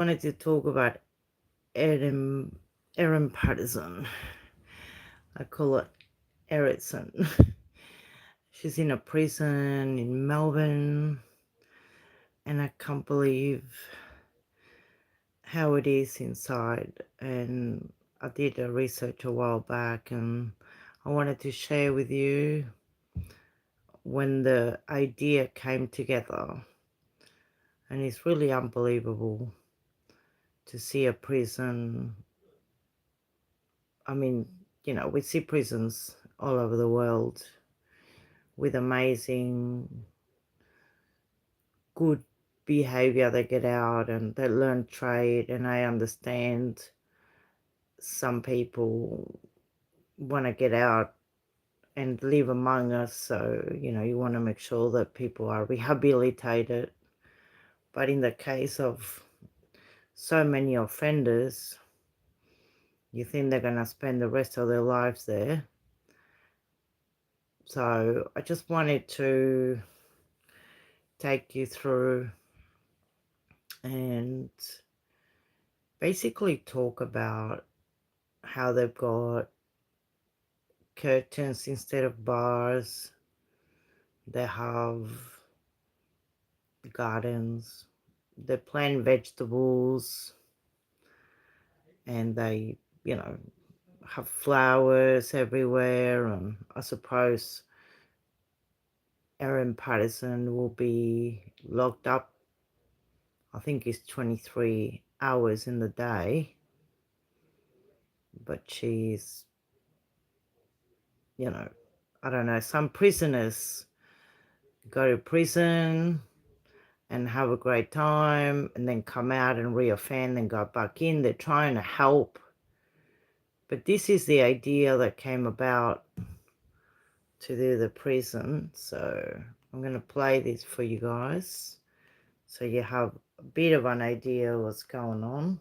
Wanted to talk about Erin Patterson. I call it Erickson. She's in a prison in Melbourne, and I can't believe how it is inside. And I did a research a while back, and I wanted to share with you when the idea came together. And it's really unbelievable to see a prison. I mean, we see prisons all over the world with amazing, good behavior. They get out and they learn trade, and I understand some people want to get out and live among us, so you want to make sure that people are rehabilitated. But in the case of so many offenders, you think they're going to spend the rest of their lives there. So I just wanted to take you through and basically talk about how they've got curtains instead of bars. They have gardens. They plant vegetables, and they, have flowers everywhere. And I suppose Erin Patterson will be locked up. I think it's 23 hours in the day, but she's, I don't know, some prisoners go to prison and have a great time and then come out and reoffend and go back in. They're trying to help. But this is the idea that came about to do the prison. So I'm going to play this for you guys so you have a bit of an idea what's going on.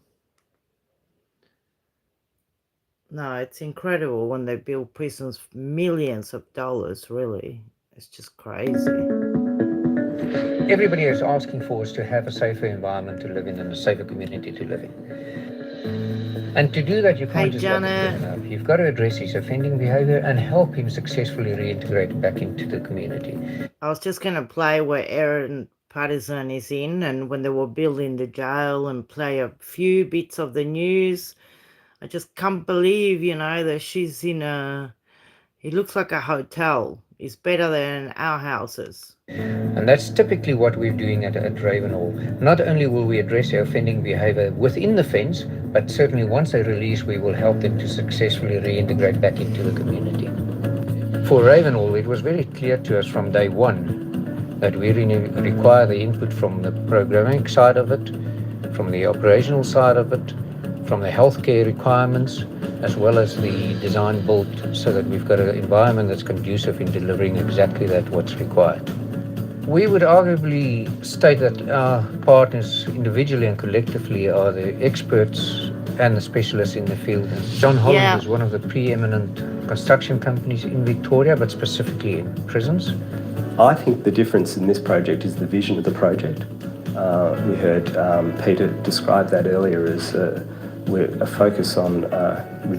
No, it's incredible when they build prisons for millions of dollars, really. It's just crazy. Everybody is asking for us to have a safer environment to live in and a safer community to live in. And to do that, you can't just lock a prisoner up. You've got to address his offending behavior and help him successfully reintegrate back into the community. I was just going to play where Erin Patterson is in, and when they were building the jail, and play a few bits of the news. I just can't believe, that she's in it looks like a hotel. It's better than our houses. And that's typically what we're doing at Ravenhall. Not only will we address their offending behavior within the fence, but certainly once they release, we will help them to successfully reintegrate back into the community. For Ravenhall, it was very clear to us from day one that we really require the input from the programming side of it, from the operational side of it, from the healthcare requirements, as well as the design built, so that we've got an environment that's conducive in delivering exactly that what's required. We would arguably state that our partners individually and collectively are the experts and the specialists in the field. John Holland is one of the preeminent construction companies in Victoria, but specifically in prisons. I think the difference in this project is the vision of the project. We heard Peter describe that earlier as a focus on...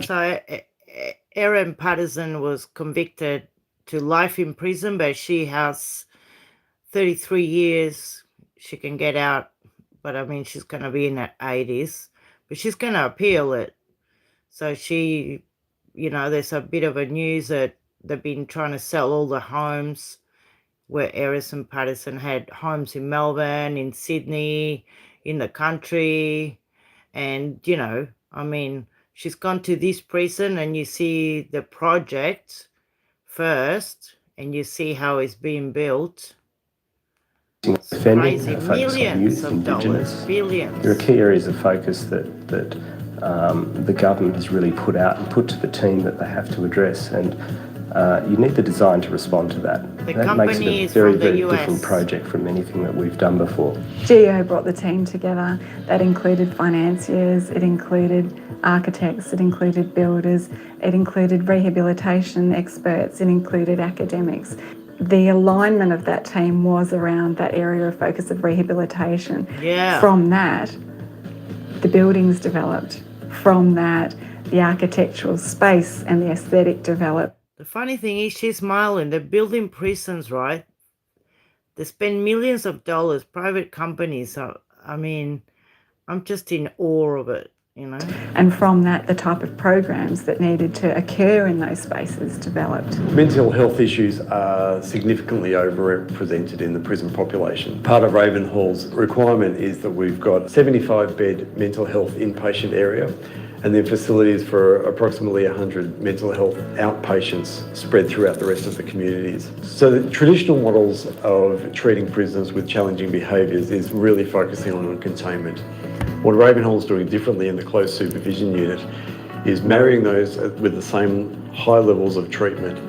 So Erin Patterson was convicted to life in prison, but she has 33 years. She can get out, but I mean, she's going to be in her 80s, but she's going to appeal it. So she, there's a bit of a news that they've been trying to sell all the homes, where Erin Patterson had homes in Melbourne, in Sydney, in the country. And, I mean, she's gone to this prison, and you see the project first, and you see how it's being built. It's crazy. Millions of dollars, billions. There are key areas of focus that the government has really put out and put to the team that they have to address, and you need the design to respond to that. That makes it a very, very different project from anything that we've done before. GEO brought the team together. That included financiers, it included architects, it included builders, it included rehabilitation experts, it included academics. The alignment of that team was around that area of focus of rehabilitation. Yeah. From that, the buildings developed. From that, the architectural space and the aesthetic developed. The funny thing is, she's smiling. They're building prisons, right? They spend millions of dollars, private companies. I mean, I'm just in awe of it, you know. And from that, the type of programs that needed to occur in those spaces developed. Mental health issues are significantly overrepresented in the prison population. Part of Ravenhall's requirement is that we've got 75-bed mental health inpatient area and then facilities for approximately 100 mental health outpatients spread throughout the rest of the communities. So the traditional models of treating prisoners with challenging behaviours is really focusing on containment. What Ravenhall is doing differently in the closed supervision unit is marrying those with the same high levels of treatment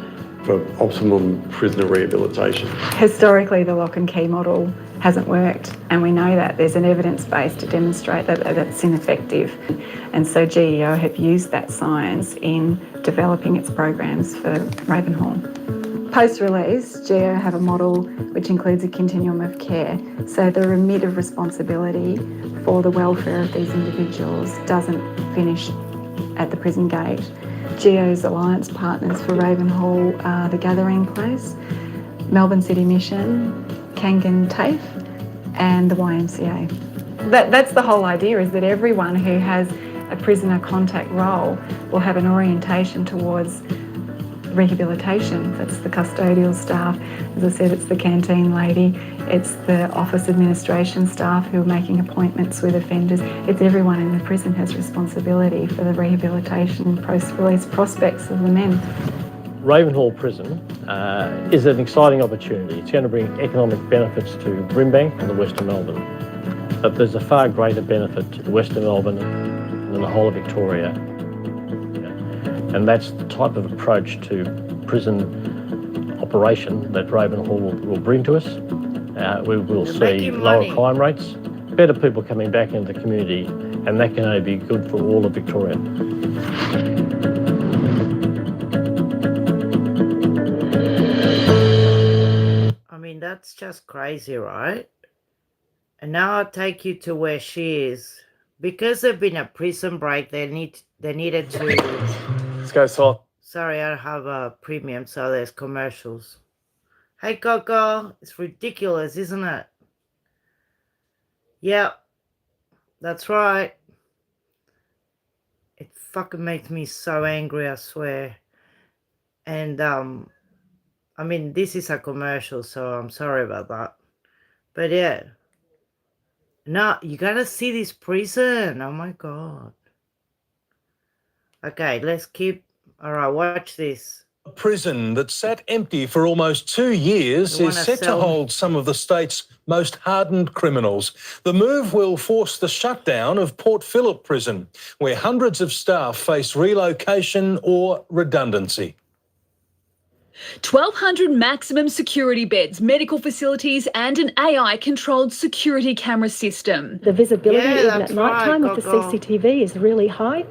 for optimum prisoner rehabilitation. Historically, the lock and key model hasn't worked, and we know that. There's an evidence base to demonstrate that that's ineffective. And so GEO have used that science in developing its programs for Ravenhall. Post-release, GEO have a model which includes a continuum of care. So the remit of responsibility for the welfare of these individuals doesn't finish at the prison gate. GEO's alliance partners for Ravenhall are the Gathering Place, Melbourne City Mission, Kangan TAFE and the YMCA. That's the whole idea, is that everyone who has a prisoner contact role will have an orientation towards rehabilitation. That's the custodial staff. As I said, it's the canteen lady, it's the office administration staff who are making appointments with offenders. It's everyone in the prison has responsibility for the rehabilitation post-release prospects of the men. Ravenhall Prison is an exciting opportunity. It's going to bring economic benefits to Brimbank and the Western Melbourne. But there's a far greater benefit to the Western Melbourne and the whole of Victoria. And that's the type of approach to prison operation that Ravenhall will bring to us. We will see lower crime rates, better people coming back into the community, and that can only be good for all of Victoria. I mean, that's just crazy, right? And now I'll take you to where she is. Because there's been a prison break, they needed to... Let's go, Sol. Sorry, I have a premium, so there's commercials. Hey, Coco, it's ridiculous, isn't it? Yep, that's right. It fucking makes me so angry, I swear. And, I mean, this is a commercial, so I'm sorry about that. But yeah. No, you gotta see this prison. Oh my God. Okay, let's keep... All right, watch this. A prison that sat empty for almost 2 years is set to hold some of the state's most hardened criminals. The move will force the shutdown of Port Phillip Prison, where hundreds of staff face relocation or redundancy. 1,200 maximum security beds, medical facilities and an AI-controlled security camera system. The visibility even at night time of the CCTV is really high.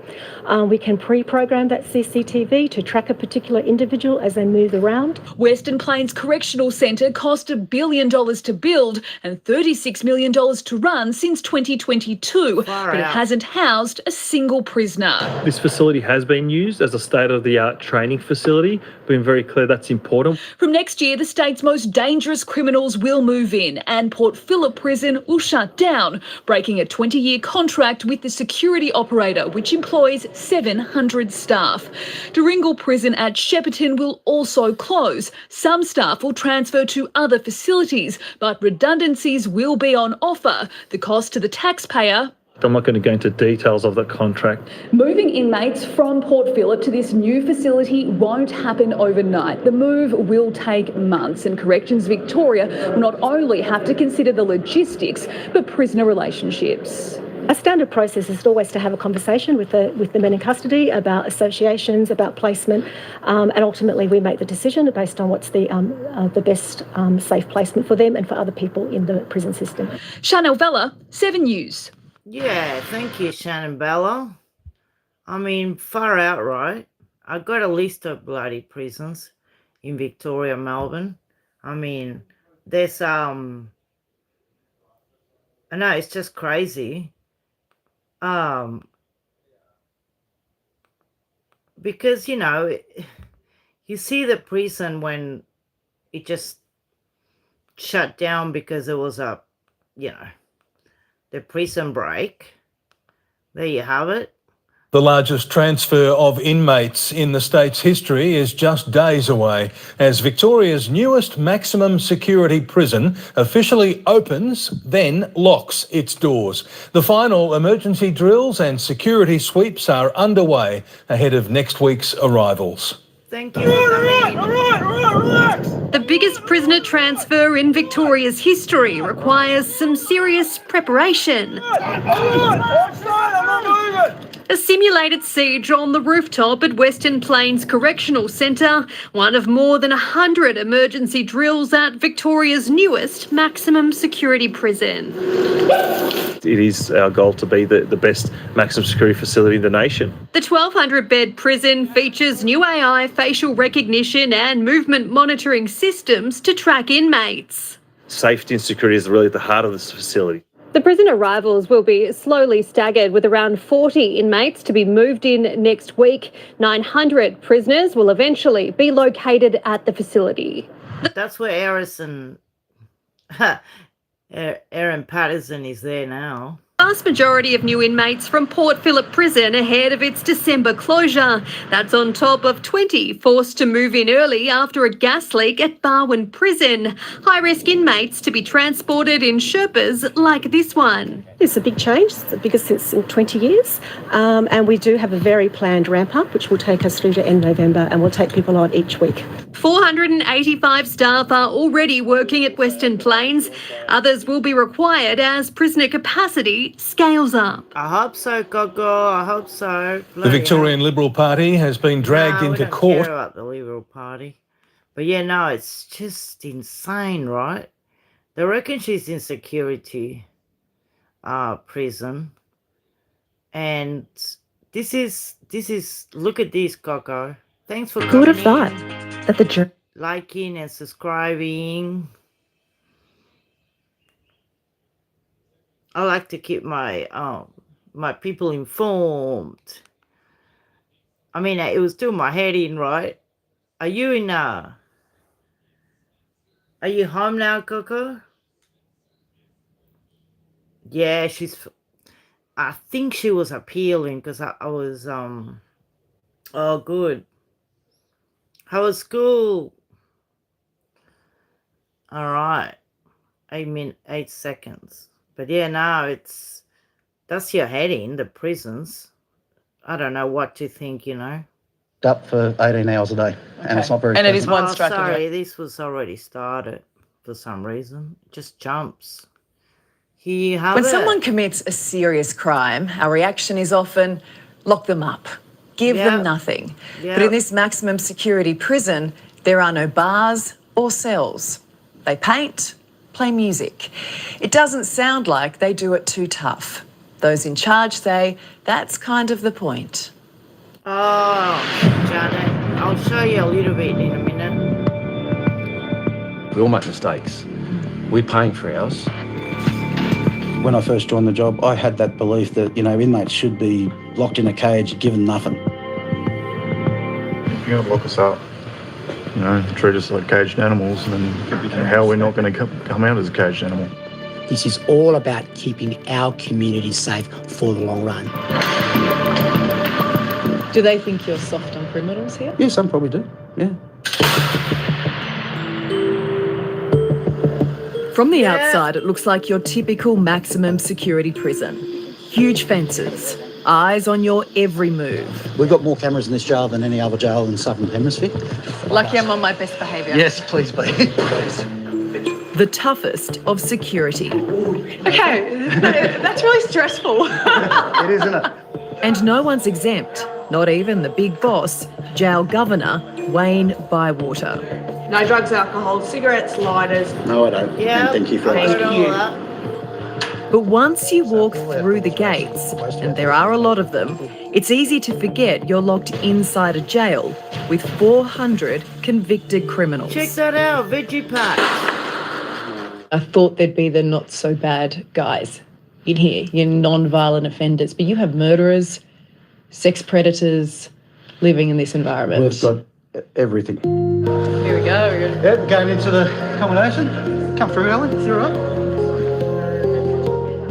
We can pre-program that CCTV to track a particular individual as they move around. Western Plains Correctional Centre cost $1 billion to build and $36 million to run since 2022, but it hasn't housed a single prisoner. This facility has been used as a state-of-the-art training facility. Been very clear that's important. From next year, the state's most dangerous criminals will move in and Port Phillip Prison will shut down, breaking a 20-year contract with the security operator, which employs 700 staff. Duringal Prison at Shepparton will also close. Some staff will transfer to other facilities, but redundancies will be on offer. The cost to the taxpayer... I'm not going to go into details of the contract. Moving inmates from Port Phillip to this new facility won't happen overnight. The move will take months, and Corrections Victoria will not only have to consider the logistics, but prisoner relationships. A standard process is always to have a conversation with the men in custody about associations, about placement, and ultimately we make the decision based on what's the best safe placement for them and for other people in the prison system. Chanel Vella, 7 News. Yeah, thank you, Shannon Bella. I mean, far out, right? I've got a list of bloody prisons in Victoria, Melbourne. I mean, there's, I know, it's just crazy. Because, you know, you see the prison when it just shut down because there was a, you know, the prison break. There you have it. The largest transfer of inmates in the state's history is just days away as Victoria's newest maximum security prison officially opens, then locks its doors. The final emergency drills and security sweeps are underway ahead of next week's arrivals. Thank you for coming. The biggest prisoner transfer in Victoria's history requires some serious preparation. A simulated siege on the rooftop at Western Plains Correctional Centre, one of more than 100 emergency drills at Victoria's newest maximum security prison. It is our goal to be the best maximum security facility in the nation. The 1,200-bed prison features new AI facial recognition and movement monitoring systems to track inmates. Safety and security is really at the heart of this facility. The prison arrivals will be slowly staggered, with around 40 inmates to be moved in next week. 900 prisoners will eventually be located at the facility. That's where Erin Patterson is there now. The vast majority of new inmates from Port Phillip Prison ahead of its December closure. That's on top of 20 forced to move in early after a gas leak at Barwon Prison. High-risk inmates to be transported in Sherpas like this one. It's a big change. It's the biggest since in 20 years. And we do have a very planned ramp-up, which will take us through to end November, and we'll take people on each week. 485 staff are already working at Western Plains. Others will be required as prisoner capacity scales up. I hope so, Gogo. I hope so. The Victorian Liberal Party has been dragged into court. I don't care about the Liberal Party. But yeah, no, it's just insane, right? They reckon she's in security prison. And this is look at this, Coco. Thanks for coming. Who would have thought that the liking and subscribing. I like to keep my my people informed. I mean, it was doing my head in, right? Are you in are you home now, Coco? Yeah, I think she was appealing because I was oh, good. How was school? All right. 8 seconds. But yeah, no, that's your heading, the prisons. I don't know what to think, you know. Up for 18 hours a day, and it's not very. And it is one strike. Sorry, this was already started for some reason. It just jumps. Here you have When it. someone commits a serious crime, our reaction is often lock them up, give them nothing. But in this maximum security prison, there are no bars or cells. They paint, play music. It doesn't sound like they do it too tough. Those in charge say that's kind of the point. Oh, Janet, I'll show you a little bit in a minute. We all make mistakes. We're paying for ours. When I first joined the job, I had that belief that, you know, inmates should be locked in a cage, given nothing. If you're going to lock us up, you know, treat us like caged animals, and then how are we not going to come out as a caged animal? This is all about keeping our community safe for the long run. Do they think you're soft on criminals here? Yeah, some probably do, yeah. From the outside, it looks like your typical maximum security prison. Huge fences, eyes on your every move. We've got more cameras in this jail than any other jail in the Southern Hemisphere. Lucky I'm on my best behaviour. Yes, please be. The toughest of security. Okay, that's really stressful. It is, isn't it? And no one's exempt, not even the big boss, Jail Governor Wayne Bywater. No drugs, alcohol, cigarettes, lighters. No, I don't. Yeah, And thank you for asking. But once you walk through the gates, and there are a lot of them, it's easy to forget you're locked inside a jail with 400 convicted criminals. Check that out, veggie patch. I thought they'd be the not so bad guys. in here, your non-violent offenders, but you have murderers, sex predators living in this environment. We've got everything. Here we go. Yep, going into the accommodation. Come through, Alan. It's all right.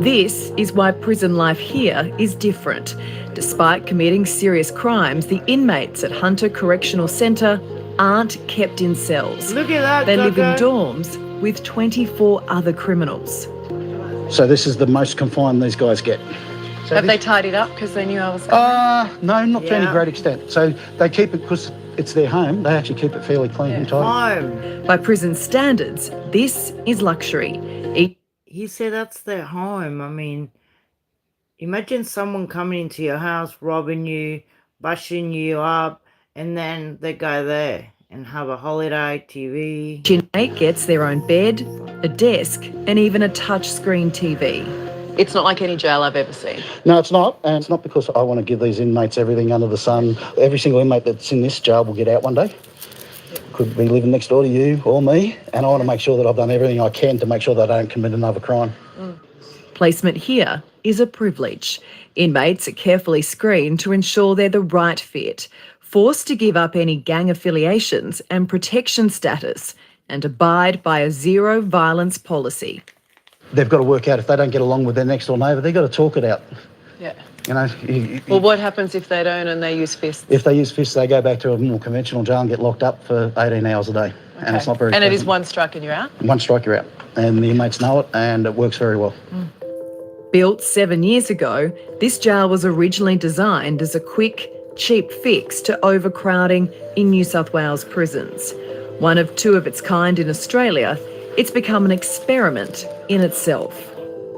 This is why prison life here is different. Despite committing serious crimes, the inmates at Hunter Correctional Centre aren't kept in cells. Look at that, They live in Coco. dorms with 24 other criminals. So this is the most confined these guys get. So Have they tidied up because they knew I was No, not to any Yeah. great extent. So they keep it, because it's their home, they actually keep it fairly clean and tidy. Home. By prison standards, this is luxury. He said that's their home. I mean, imagine someone coming into your house, robbing you, bashing you up, and then they go there and have a holiday, TV. Each inmate gets their own bed, a desk, and even a touchscreen TV. It's not like any jail I've ever seen. No, it's not. And it's not because I want to give these inmates everything under the sun. Every single inmate that's in this jail will get out one day. Could be living next door to you or me, and I want to make sure that I've done everything I can to make sure they don't commit another crime. Placement here is a privilege. Inmates are carefully screened to ensure they're the right fit, forced to give up any gang affiliations and protection status, and abide by a zero violence policy. They've got to work out if they don't get along with their next door neighbour, they've got to talk it out. Yeah. You know, Well, what happens if they don't and they use fists? if they use fists, they go back to a more conventional jail and get locked up for 18 hours a day. And it's not very And it is pleasant. one strike and you're out? One strike, you're out. And the inmates know it, and it works very well. Built 7 years ago, this jail was originally designed as a quick, cheap fix to overcrowding in New South Wales prisons. One of two of its kind in Australia, it's become an experiment in itself.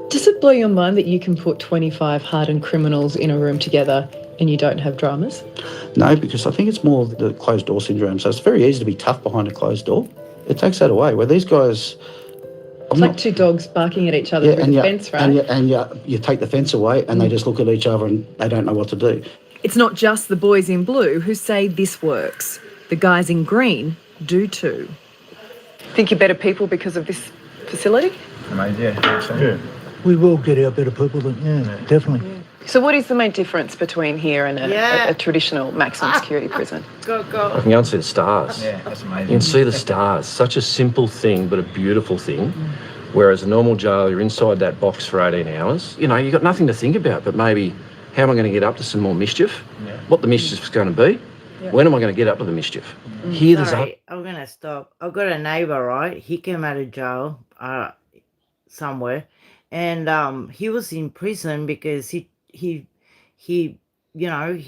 Does it blow your mind that you can put 25 hardened criminals in a room together and you don't have dramas? No, because I think it's more the closed door syndrome. So it's very easy to be tough behind a closed door. It takes that away. Where these guys... It's like two dogs barking at each other with a fence, right? And you take the fence away and they just look at each other and they don't know what to do. It's not just the boys in blue who say this works. The guys in green do too. Think you're better people because of this facility? Yeah. We will get our better people, definitely. So what is the main difference between here and Yeah. a traditional maximum security prison? Go, I go. can go and see the stars. Yeah, that's amazing. You can see the stars. Such a simple thing, but a beautiful thing. Whereas a normal jail, you're inside that box for 18 hours. You know, you've got nothing to think about, but maybe how am I going to get up to some more mischief? Yeah. What the mischief's going to be? When am I going to get up to the mischief? Here, there's Sorry, I'm going to stop. I've got a neighbour, right? He came out of jail somewhere, and he was in prison because he you know,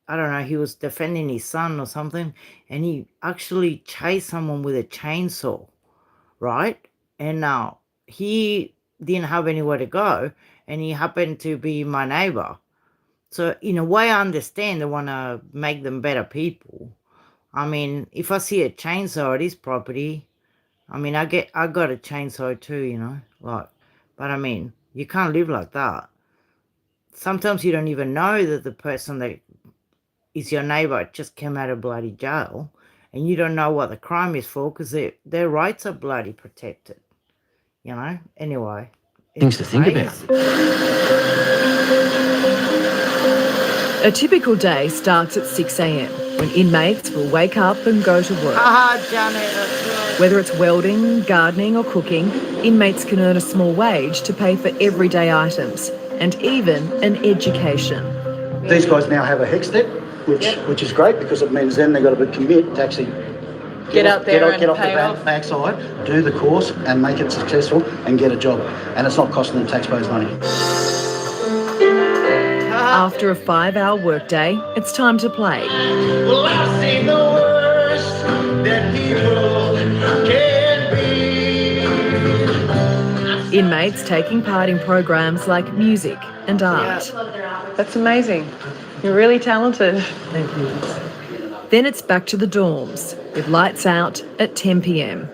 I don't know, he was defending his son or something, and he actually chased someone with a chainsaw, right? And he didn't have anywhere to go, and he happened to be my neighbour. So in a way, I understand they want to make them better people. I mean, if I see a chainsaw at his property, I mean, I got a chainsaw too, you know, like, but I mean, you can't live like that. Sometimes you don't even know that the person that is your neighbour just came out of bloody jail, and you don't know what the crime is for because their rights are bloody protected, you know. Anyway, things to think about. A typical day starts at 6 a.m. when inmates will wake up and go to work. Janet, that's right. Whether it's welding, gardening or cooking, inmates can earn a small wage to pay for everyday items and even an education. These guys now have a HEC step, which is great because it means then they've got to commit to actually Get out there and get off pay the off. backside, do the course and make it successful and get a job. And it's not costing them taxpayers' money. After a 5-hour workday, it's time to play. Well, I've seen the worst that people can be. Inmates taking part in programs like music and art. That's amazing. You're really talented. Thank you. Then it's back to the dorms with lights out at 10 p.m.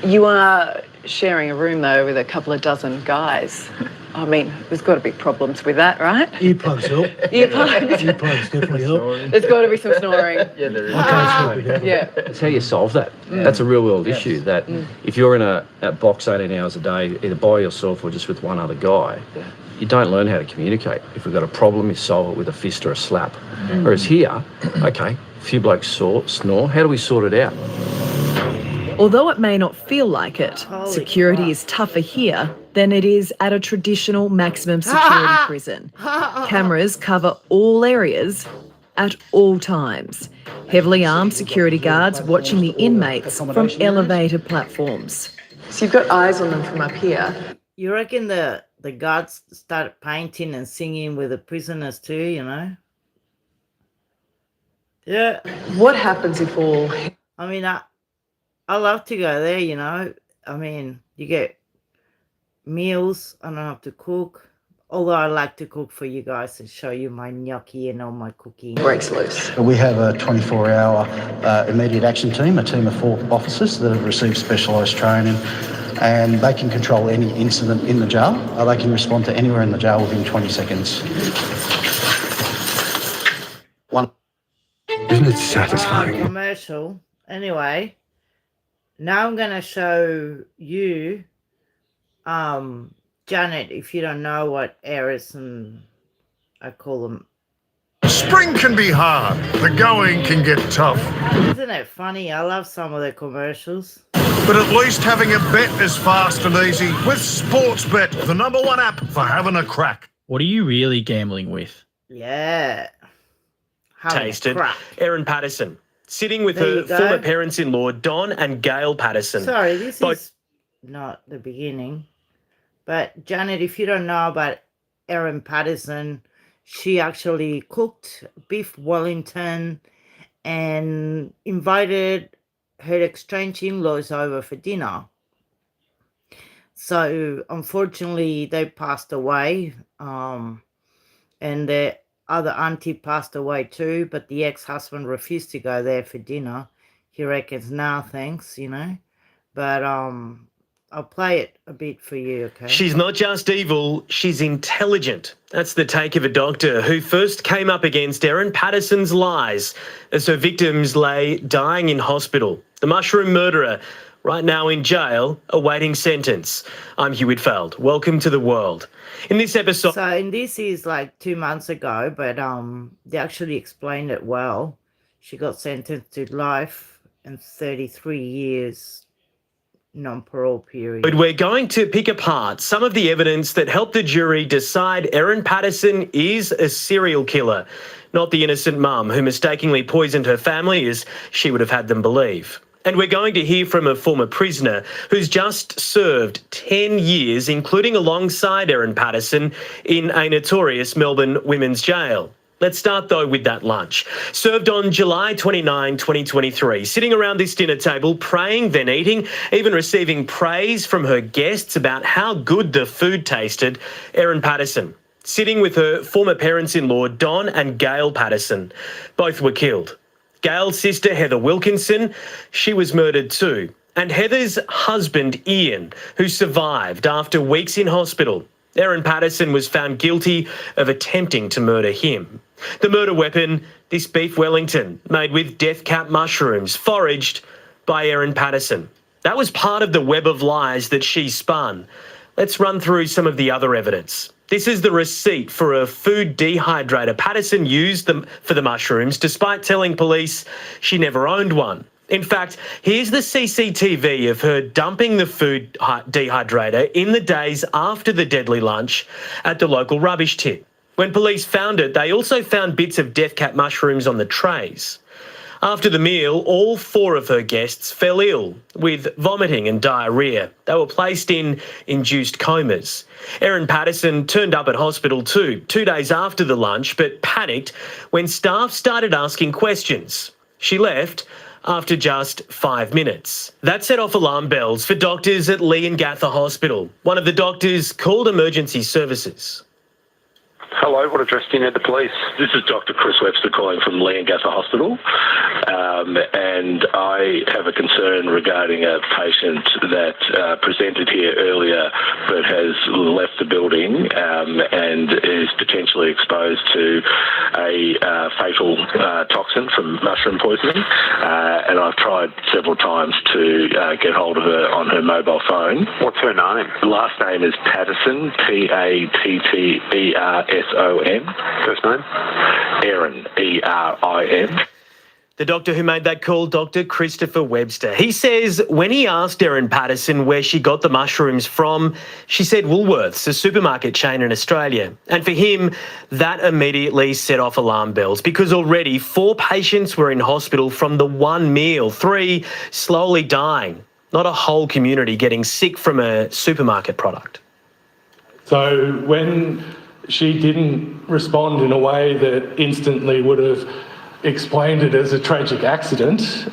You are sharing a room, though, with a couple of dozen guys. I mean, there's got to be problems with that, right? Earplugs help. Earplugs. Earplugs definitely help. There's got to be some snoring. Yeah, there is. Yeah. It's how you solve that. That's a real world issue, that if you're in a box 18 hours a day, either by yourself or just with one other guy, you don't learn how to communicate. If we've got a problem, you solve it with a fist or a slap. Whereas here, okay, a few blokes snore, how do we sort it out? Although it may not feel like it, security is tougher here than it is at a traditional maximum security prison. Cameras cover all areas at all times. Heavily armed security guards watching the inmates from elevated platforms. So you've got eyes on them from up here. You reckon the guards started painting and singing with the prisoners too, you know? Yeah. What happens if all... I mean, I love to go there, you know. I mean, you get meals. I don't have to cook. Although I like to cook for you guys and show you my gnocchi and all my cooking. Breaks loose. We have a 24-hour immediate action team, a team of 4 officers that have received specialised training, and they can control any incident in the jail. They can respond to anywhere in the jail within 20 seconds. Isn't it satisfying? Commercial. Anyway, now I'm going to show you, Janet, if you don't know what errors and I call them. Spring can be hard. The going can get tough. Isn't it funny? I love some of the commercials. But at least having a bet is fast and easy with Sportsbet, the #1 app for having a crack. What are you really gambling with? Yeah. Tasted. Erin Patterson, sitting with her former parents-in-law, Don and Gail Patterson. Sorry, this is not the beginning. But Janet, if you don't know about Erin Patterson, she actually cooked beef Wellington and invited her estranged in-laws over for dinner. So unfortunately, they passed away, and the other auntie passed away too, but the ex-husband refused to go there for dinner. He reckons, nah, thanks, you know. But I'll play it a bit for you, okay? She's not just evil, she's intelligent. That's the take of a doctor who first came up against Erin Patterson's lies as her victims lay dying in hospital. The mushroom murderer, right now in jail, awaiting sentence. I'm Hugh Whitfield. Welcome to the world. In this episode... So, and this is like 2 months ago, but they actually explained it well. She got sentenced to life and 33 years non-parole period. But we're going to pick apart some of the evidence that helped the jury decide Erin Patterson is a serial killer, not the innocent mum who mistakenly poisoned her family as she would have had them believe. And we're going to hear from a former prisoner who's just served 10 years, including alongside Erin Patterson, in a notorious Melbourne women's jail. Let's start, though, with that lunch. Served on July 29, 2023, sitting around this dinner table, praying, then eating, even receiving praise from her guests about how good the food tasted, Erin Patterson, sitting with her former parents-in-law, Don and Gail Patterson. Both were killed. Gail's sister, Heather Wilkinson, she was murdered too. And Heather's husband, Ian, who survived after weeks in hospital. Erin Patterson was found guilty of attempting to murder him. The murder weapon, this beef Wellington, made with death cap mushrooms, foraged by Erin Patterson. That was part of the web of lies that she spun. Let's run through some of the other evidence. This is the receipt for a food dehydrator Patterson used for the mushrooms, despite telling police she never owned one. In fact, here's the CCTV of her dumping the food dehydrator in the days after the deadly lunch at the local rubbish tip. When police found it, they also found bits of death cap mushrooms on the trays. After the meal, all 4 of her guests fell ill with vomiting and diarrhoea. They were placed in induced comas. Erin Patterson turned up at hospital too, 2 days after the lunch, but panicked when staff started asking questions. She left after just 5 minutes. That set off alarm bells for doctors at Leongatha Hospital. One of the doctors called emergency services. Hello, what address do you need the police? This is Dr. Chris Webster calling from Leongatha Hospital, and I have a concern regarding a patient that presented here earlier but has left the building and is potentially exposed to a fatal toxin from mushroom poisoning, and I've tried several times to get hold of her on her mobile phone. What's her name? The last name is Patterson, Patterson. First name? Erin, Erin. The doctor who made that call, Dr. Christopher Webster. He says when he asked Erin Patterson where she got the mushrooms from, she said Woolworths, a supermarket chain in Australia. And for him, that immediately set off alarm bells because already 4 patients were in hospital from the one meal, 3 slowly dying. Not a whole community getting sick from a supermarket product. So when she didn't respond in a way that instantly would have explained it as a tragic accident,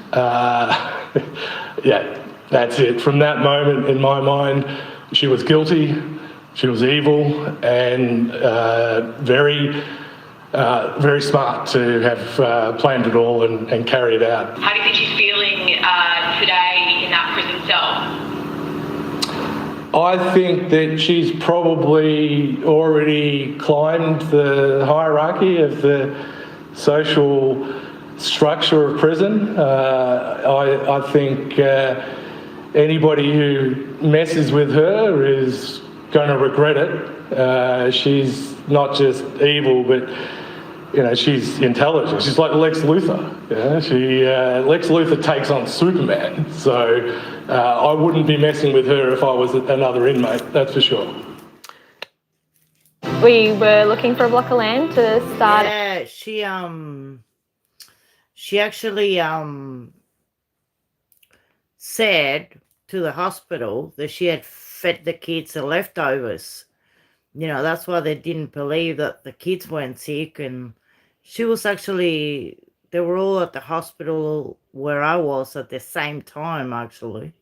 yeah, that's it. From that moment, in my mind, she was guilty, she was evil, and very smart to have planned it all and carry it out. How do you think she's feeling today in that prison cell? I think that she's probably already climbed the hierarchy of the social structure of prison. I think anybody who messes with her is going to regret it. She's not just evil, but she's intelligent. She's like Lex Luthor. Lex Luthor takes on Superman. So I wouldn't be messing with her if I was another inmate, that's for sure. We were looking for a block of land to start. Yeah, she actually said to the hospital that she had fed the kids the leftovers. That's why they didn't believe that the kids weren't sick. And she was actually, they were all at the hospital where I was at the same time, actually,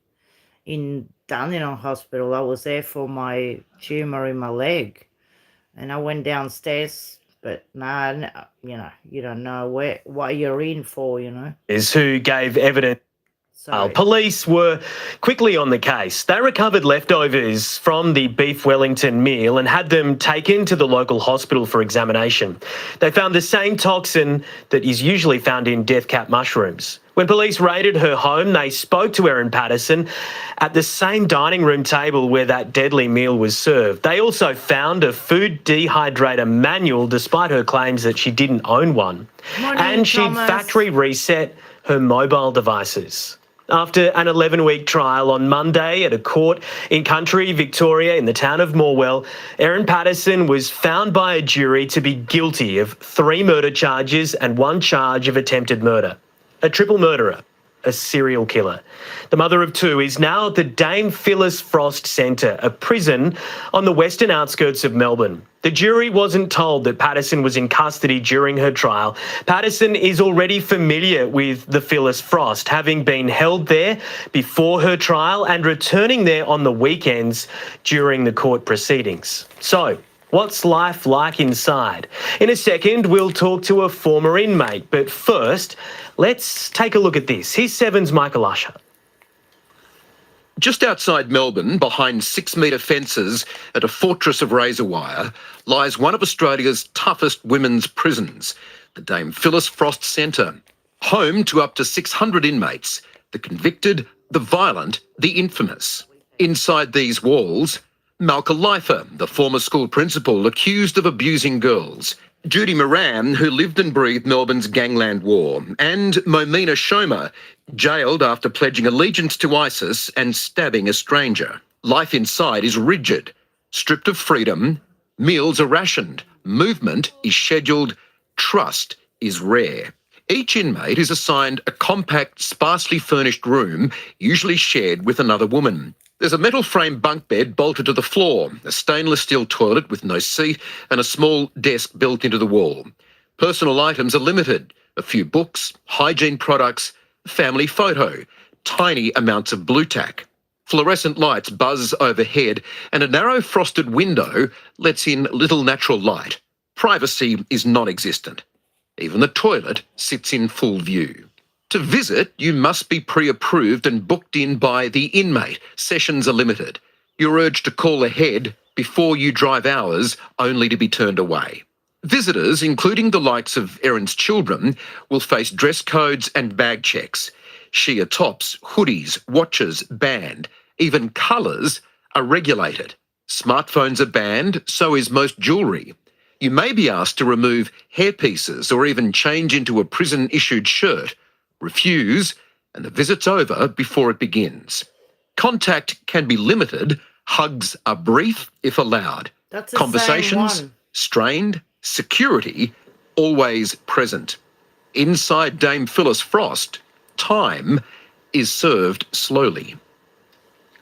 in Dandenong Hospital. I was there for my tumour in my leg. And I went downstairs, but you don't know what you're in for, Is who gave evidence. Police were quickly on the case. They recovered leftovers from the beef Wellington meal and had them taken to the local hospital for examination. They found the same toxin that is usually found in death cap mushrooms. When police raided her home, they spoke to Erin Patterson at the same dining room table where that deadly meal was served. They also found a food dehydrator manual, despite her claims that she didn't own one. And she'd factory reset her mobile devices. After an 11-week trial on Monday at a court in country Victoria in the town of Morwell, Erin Patterson was found by a jury to be guilty of 3 murder charges and 1 charge of attempted murder. A triple murderer, a serial killer. The mother of 2 is now at the Dame Phyllis Frost Centre, a prison on the western outskirts of Melbourne. The jury wasn't told that Patterson was in custody during her trial. Patterson is already familiar with the Phyllis Frost, having been held there before her trial and returning there on the weekends during the court proceedings. So, what's life like inside? In a second, we'll talk to a former inmate, but first, let's take a look at this. Here's 7's Michael Usher. Just outside Melbourne, behind 6-metre fences at a fortress of razor wire, lies one of Australia's toughest women's prisons, the Dame Phyllis Frost Centre. Home to up to 600 inmates, the convicted, the violent, the infamous. Inside these walls, Malka Leifer, the former school principal accused of abusing girls, Judy Moran, who lived and breathed Melbourne's gangland war, and Momina Shoma, jailed after pledging allegiance to ISIS and stabbing a stranger. Life inside is rigid, stripped of freedom, meals are rationed, movement is scheduled, trust is rare. Each inmate is assigned a compact, sparsely furnished room, usually shared with another woman. There's a metal frame bunk bed bolted to the floor, a stainless steel toilet with no seat, and a small desk built into the wall. Personal items are limited: a few books, hygiene products, family photo, tiny amounts of blue tack. Fluorescent lights buzz overhead, and a narrow frosted window lets in little natural light. Privacy is non-existent. Even the toilet sits in full view. To visit, you must be pre-approved and booked in by the Inmate. Sessions are limited. You're urged to call ahead before you drive hours, only to be turned away. Visitors, including the likes of Erin's children, will face dress codes and bag checks. Sheer tops, hoodies, watches banned. Even colours are regulated. Smartphones are banned, so is most jewellery. You may be asked to remove hairpieces or even change into a prison-issued shirt. Refuse, and the visit's over before it begins. Contact can be limited. Hugs are brief if allowed. That's the Conversations, same one. strained. Security, always present. Inside Dame Phyllis Frost, time is served slowly.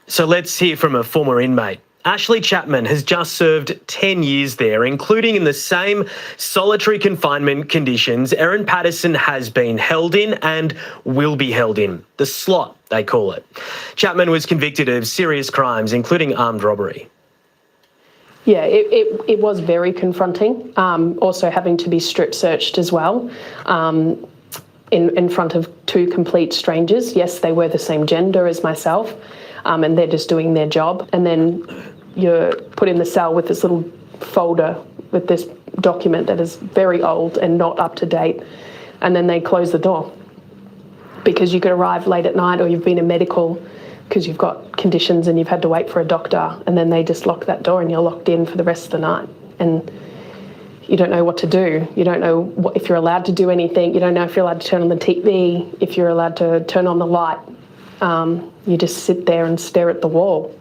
So let's hear from a former inmate. Ashley Chapman has just served 10 years there, including in the same solitary confinement conditions Erin Patterson has been held in and will be held in. The slot, they call it. Chapman was convicted of serious crimes, including armed robbery. Yeah, it was very confronting, also having to be strip searched as well in front of two complete strangers. Yes, they were the same gender as myself, and they're just doing their job. And then you're put in the cell with this little folder with this document that is very old and not up to date, and then they close the door because you could arrive late at night or you've been in medical because you've got conditions and you've had to wait for a doctor, and then they just lock that door and you're locked in for the rest of the night. And you don't know what to do. You don't know if you're allowed to do anything. You don't know if you're allowed to turn on the TV, if you're allowed to turn on the light. You just sit there and stare at the wall.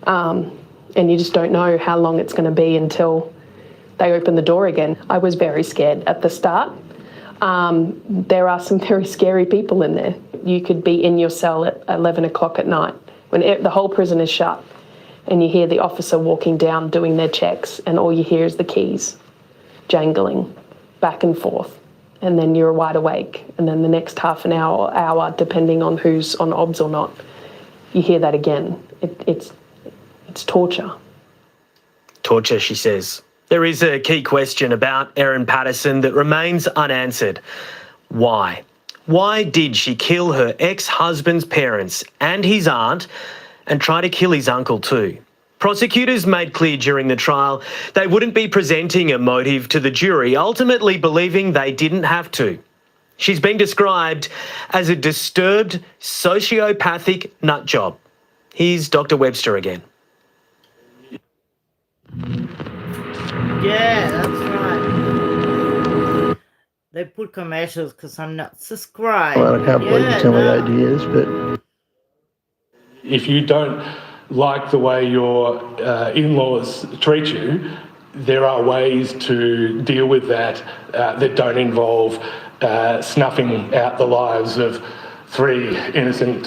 And you just don't know how long it's going to be until they open the door again. I was very scared at the start. There are some very scary people in there. You could be in your cell at 11 o'clock at night when the whole prison is shut, and you hear the officer walking down doing their checks, and all you hear is the keys jangling back and forth. And then you're wide awake, and then the next half an hour or hour, depending on who's on obs or not, you hear that again. It's torture. Torture, she says. There is a key question about Erin Patterson that remains unanswered. Why? Why did she kill her ex-husband's parents and his aunt and try to kill his uncle too? Prosecutors made clear during the trial they wouldn't be presenting a motive to the jury, ultimately believing they didn't have to. She's been described as a disturbed, sociopathic nutjob. Here's Dr. Webster again. Yeah, that's right. They put commercials because I'm not subscribed. Well, I can't believe you tell me 8 years, but if you don't like the way your in-laws treat you, there are ways to deal with that that don't involve snuffing out the lives of 3 innocent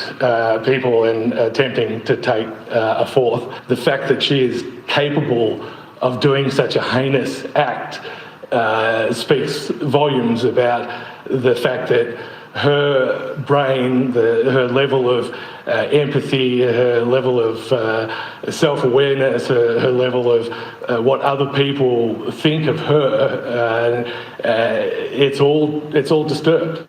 people and attempting to take a 4th. The fact that she is capable of doing such a heinous act speaks volumes about the fact that her brain, her level of empathy, her level of self-awareness, her level of what other people think of her, it's all disturbed.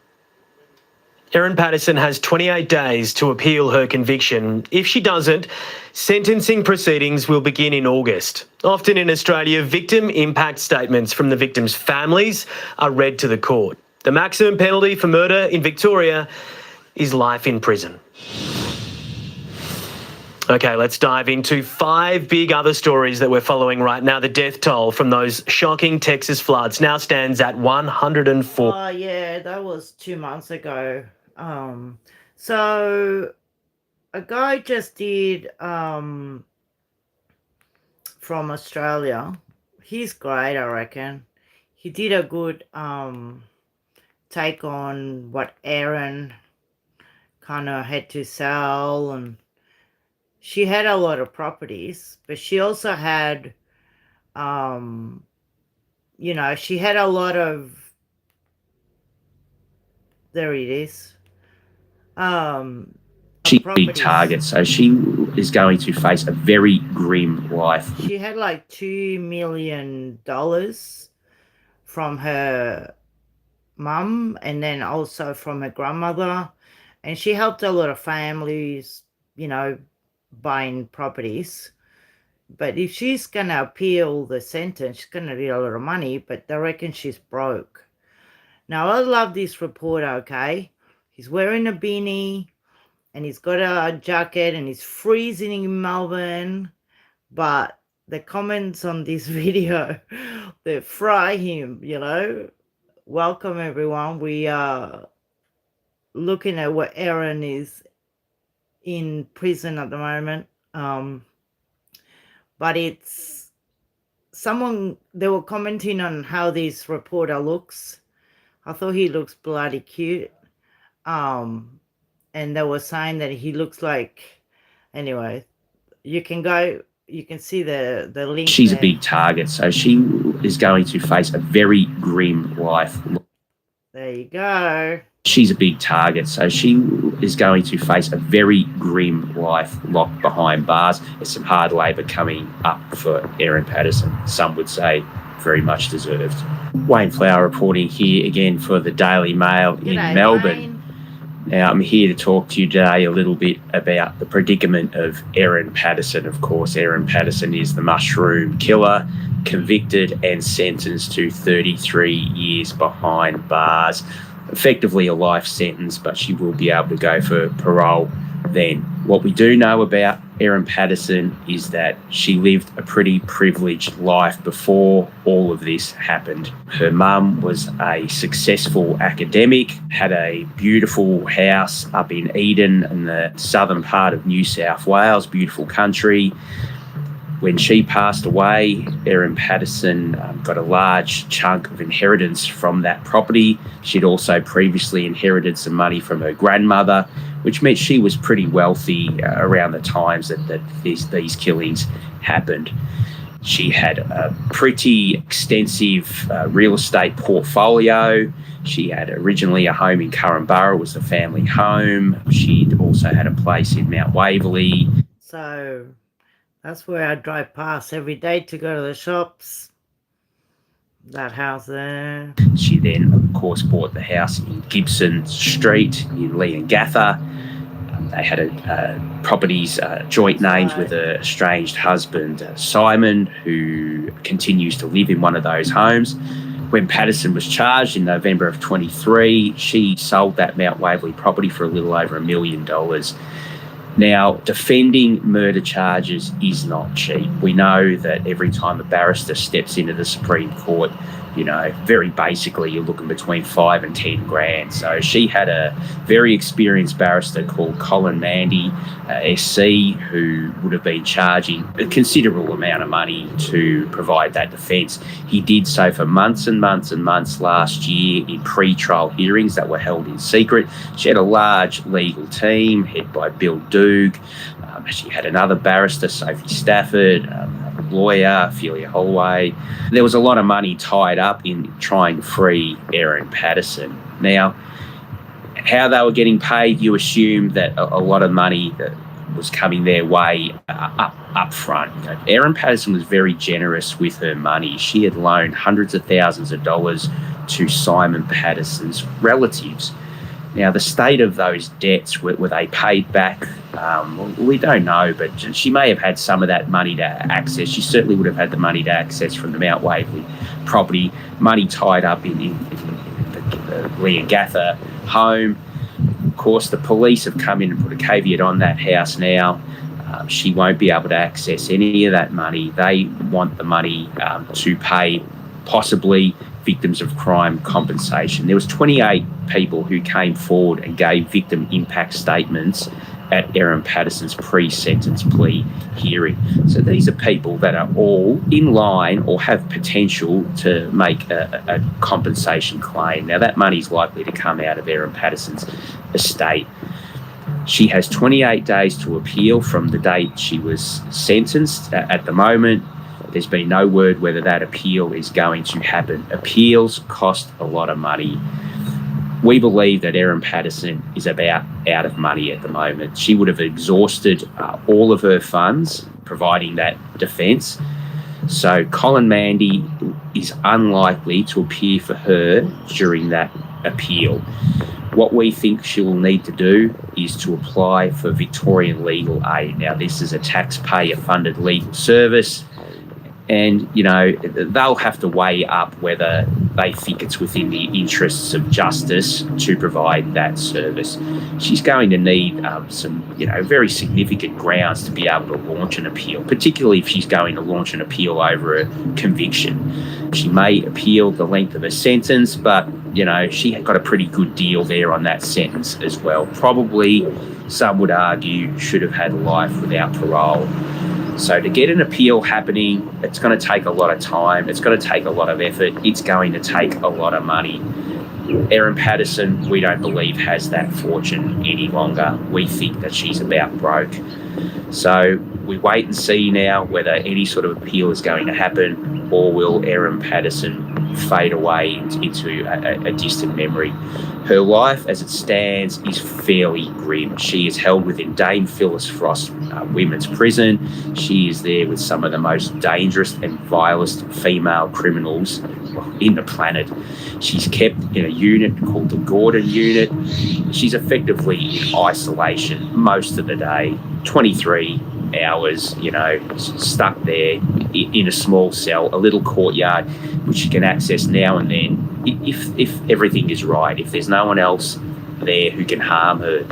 Erin Patterson has 28 days to appeal her conviction. If she doesn't, sentencing proceedings will begin in August. Often in Australia, victim impact statements from the victims' families are read to the court. The maximum penalty for murder in Victoria is life in prison. Okay, let's dive into 5 big other stories that we're following right now. The death toll from those shocking Texas floods now stands at 104. Oh, yeah, that was 2 months ago. So a guy just did from Australia. He's great, I reckon. He did a good take on what Erin kind of had to sell, and she had a lot of properties, but she also had she had a lot of, there it is. She's a big target, so she is going to face a very grim life. She had like $2 million from her mum and then also from her grandmother. And she helped a lot of families, you know, buying properties. But if she's going to appeal the sentence, she's going to need a lot of money, but they reckon she's broke. Now, I love this reporter, okay? He's wearing a beanie and he's got a jacket and he's freezing in Melbourne. But the comments on this video, they fry him, you know. Welcome, everyone. We are looking at what Erin is in prison at the moment. But it's someone, they were commenting on how this reporter looks. I thought he looks bloody cute. And they were saying that he looks like, anyway, you can go, you can see the link. She's there. a big target, so she is going to face a very grim life. There you go. She's a big target, so she is going to face a very grim life locked behind bars. There's some hard labour coming up for Erin Patterson. Some would say very much deserved. Wayne Flower reporting here again for the Daily Mail in Melbourne. Wayne. Now, I'm here to talk to you today a little bit about the predicament of Erin Patterson. Of course, Erin Patterson is the mushroom killer, convicted and sentenced to 33 years behind bars. Effectively a life sentence, but she will be able to go for parole then. What we do know about Erin Patterson is that she lived a pretty privileged life before all of this happened. Her mum was a successful academic, had a beautiful house up in Eden in the southern part of New South Wales, beautiful country. When she passed away, Erin Patterson got a large chunk of inheritance from that property. She'd also previously inherited some money from her grandmother, which meant she was pretty wealthy around the times that these killings happened. She had a pretty extensive real estate portfolio. She had originally a home in Currumbara, was the family home. She'd also had a place in Mount Waverley. So that's where I drive past every day to go to the shops. That house there. She then, of course, bought the house in Gibson Street in Leongatha. They had properties, joint names with her estranged husband, Simon, who continues to live in one of those homes. When Patterson was charged in November of 23, she sold that Mount Waverley property for a little over $1 million. Now, defending murder charges is not cheap. We know that every time a barrister steps into the Supreme Court, you know, very basically you're looking between 5 and 10 grand. So she had a very experienced barrister called Colin Mandy, SC, who would have been charging a considerable amount of money to provide that defence. He did so for months and months and months last year in pre-trial hearings that were held in secret. She had a large legal team headed by Bill Doog. She had another barrister, Sophie Stafford, a lawyer, Ophelia Holloway. There was a lot of money tied up in trying to free Erin Patterson. Now, how they were getting paid, you assume that a lot of money that was coming their way up front. You know, Erin Patterson was very generous with her money. She had loaned hundreds of thousands of dollars to Simon Patterson's relatives. Now, the state of those debts, were they paid back? We don't know, but she may have had some of that money to access. She certainly would have had the money to access from the Mount Waverley property, money tied up in the Leongatha home. Of course, the police have come in and put a caveat on that house now. She won't be able to access any of that money. They want the money to pay possibly victims of crime compensation. There was 28 people who came forward and gave victim impact statements at Erin Patterson's pre-sentence plea hearing. So these are people that are all in line or have potential to make a compensation claim. Now, that money is likely to come out of Erin Patterson's estate. She has 28 days to appeal from the date she was sentenced. At the moment, there's been no word whether that appeal is going to happen. Appeals cost a lot of money. We believe that Erin Patterson is about out of money at the moment. She would have exhausted all of her funds providing that defence. So Colin Mandy is unlikely to appear for her during that appeal. What we think she will need to do is to apply for Victorian legal aid. Now, this is a taxpayer-funded legal service, and, you know, they'll have to weigh up whether they think it's within the interests of justice to provide that service. She's going to need some, you know, very significant grounds to be able to launch an appeal, particularly if she's going to launch an appeal over a conviction. She may appeal the length of a sentence, but, you know, she got a pretty good deal there on that sentence as well. Probably, some would argue, should have had life without parole. So to get an appeal happening, it's going to take a lot of time. It's going to take a lot of effort. It's going to take a lot of money. Erin Patterson, we don't believe, has that fortune any longer. We think that she's about broke. So we wait and see now whether any sort of appeal is going to happen, or will Erin Patterson fade away into a distant memory. Her life as it stands is fairly grim. She is held within Dame Phyllis Frost Women's Prison. She is there with some of the most dangerous and vilest female criminals in the planet. She's kept in a unit called the Gordon Unit. She's effectively in isolation most of the day, 23 hours, you know, stuck there in a small cell, a little courtyard, which she can access now and then if everything is right, if there's no one else there who can harm her.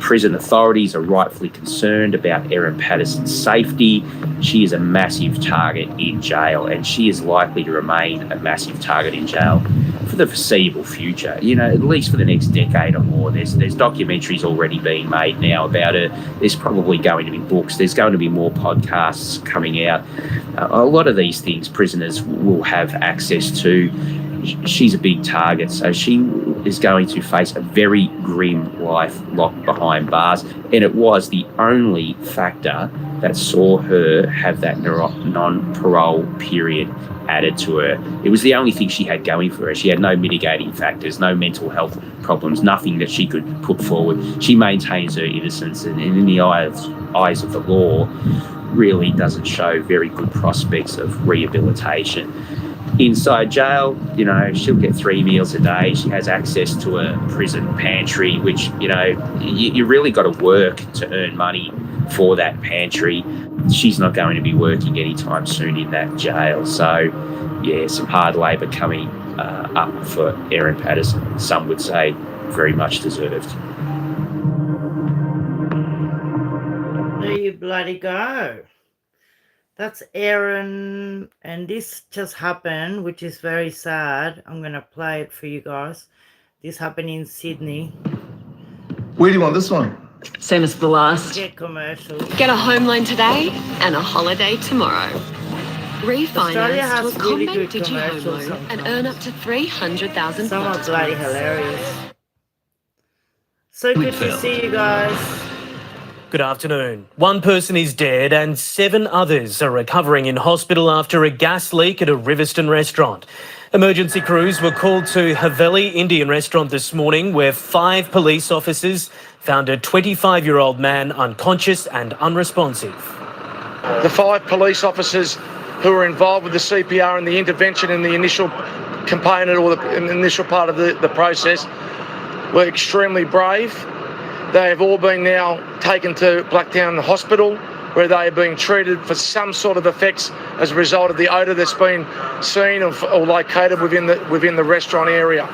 Prison authorities are rightfully concerned about Erin Patterson's safety. She is a massive target in jail, and she is likely to remain a massive target in jail for the foreseeable future, you know, at least for the next decade or more. There's documentaries already being made now about her. There's probably going to be books. There's going to be more podcasts coming out. A lot of these things prisoners will have access to. She's a big target, so she is going to face a very grim life locked behind bars, and it was the only factor that saw her have that non-parole period added to her. It was the only thing she had going for her. She had no mitigating factors, no mental health problems, nothing that she could put forward. She maintains her innocence, and in the eyes of the law, really doesn't show very good prospects of rehabilitation. Inside jail, you know, she'll get 3 meals a day. She has access to a prison pantry, which, you know, you really got to work to earn money for that pantry. She's not going to be working anytime soon in that jail. So, yeah, some hard labour coming up for Erin Patterson. Some would say very much deserved. There you bloody go. That's Erin, and this just happened, which is very sad. I'm going to play it for you guys. This happened in Sydney. Where do you want this one? Same as the last. Get commercials. Get a home loan today and a holiday tomorrow. Refinance to a Combank Digi home loan and earn up to $300,000. Some are bloody hilarious. So good to see you guys. Good afternoon. One person is dead and 7 others are recovering in hospital after a gas leak at a Riverstone restaurant. Emergency crews were called to Haveli Indian restaurant this morning, where 5 police officers found a 25-year-old man unconscious and unresponsive. The 5 police officers who were involved with the CPR and the intervention in the initial component or the initial part of the process were extremely brave. They have all been now taken to Blacktown Hospital, where they are being treated for some sort of effects as a result of the odour that's been seen or located within the restaurant area.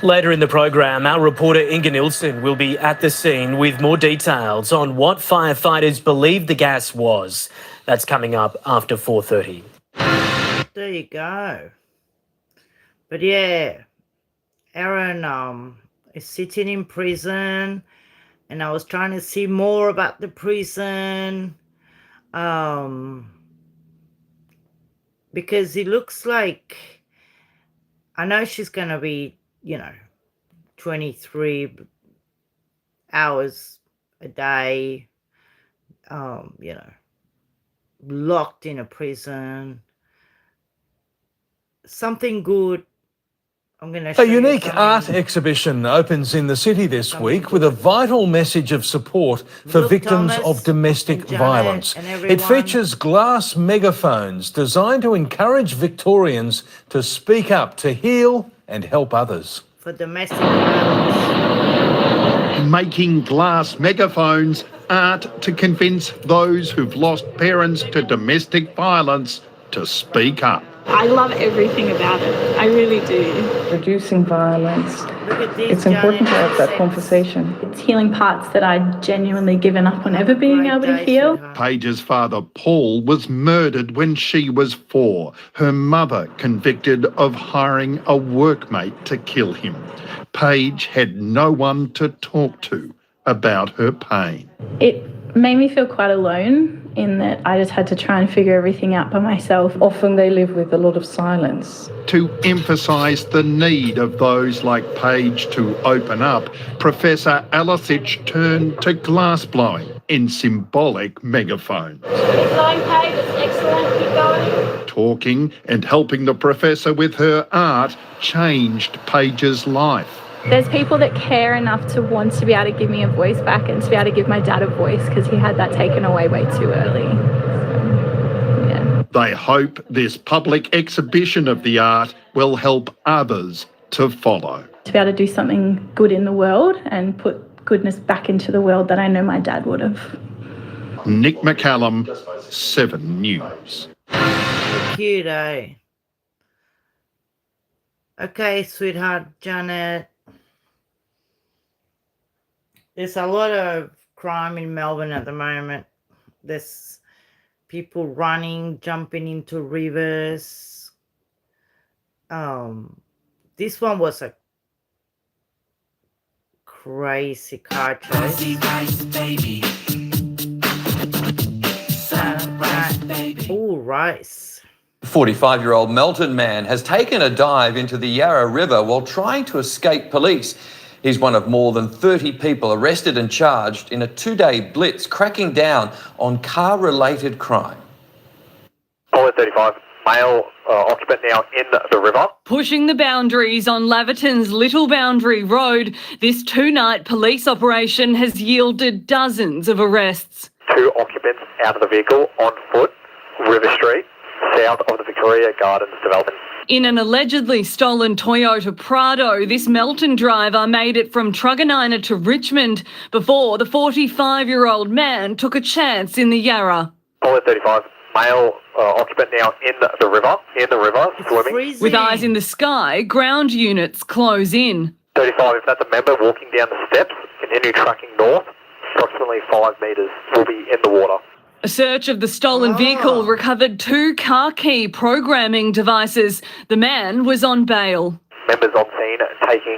Later in the program, our reporter Inga Nilsson will be at the scene with more details on what firefighters believe the gas was. That's coming up after 4:30. There you go. But yeah, Erin is sitting in prison. And I was trying to see more about the prison, because it looks like, I know she's going to be, you know, 23 hours a day, you know, locked in a prison. Something good, I'm going to show A you unique something. art exhibition opens in the city this week with a vital message of support for Look, victims Thomas of domestic and Janet violence. and It everyone. features glass megaphones designed to encourage Victorians to speak up, to heal and help others. For domestic violence. Making glass megaphones art to convince those who've lost parents to domestic violence to speak up. I love everything about it. I really do. Reducing violence. It's important to have that conversation. It's healing parts that I'd genuinely given up on ever being able to heal. Paige's father, Paul, was murdered when she was 4. Her mother convicted of hiring a workmate to kill him. Paige had no one to talk to about her pain. It made me feel quite alone in that I just had to try and figure everything out by myself. Often they live with a lot of silence. To emphasise the need of those like Paige to open up, Professor Alisich turned to glassblowing in symbolic megaphones. Keep going, Paige. It's excellent. Keep going. Talking and helping the professor with her art changed Paige's life. There's people that care enough to want to be able to give me a voice back and to be able to give my dad a voice because he had that taken away way too early. So, yeah. They hope this public exhibition of the art will help others to follow. To be able to do something good in the world and put goodness back into the world that I know my dad would have. Nick McCallum, 7 News. Cute, eh? Okay, sweetheart, Janet. There's a lot of crime in Melbourne at the moment. There's people running, jumping into rivers. This one was a crazy car chase. Oh, rice. 45-year-old Melton man has taken a dive into the Yarra River while trying to escape police. He's one of more than 30 people arrested and charged in a 2-day blitz cracking down on car-related crime. 35, male occupant now in the river. Pushing the boundaries on Laverton's Little Boundary Road, this 2-night police operation has yielded dozens of arrests. 2 occupants out of the vehicle on foot, River Street, south of the Victoria Gardens development. In an allegedly stolen Toyota Prado, this Melton driver made it from Truganina to Richmond before the 45-year-old man took a chance in the Yarra. 35, male occupant now in the river, swimming. With eyes in the sky, ground units close in. 35, if that's a member walking down the steps, continue tracking north, approximately 5 metres will be in the water. A search of the stolen vehicle recovered 2 car key programming devices. The man was on bail. Members on scene taking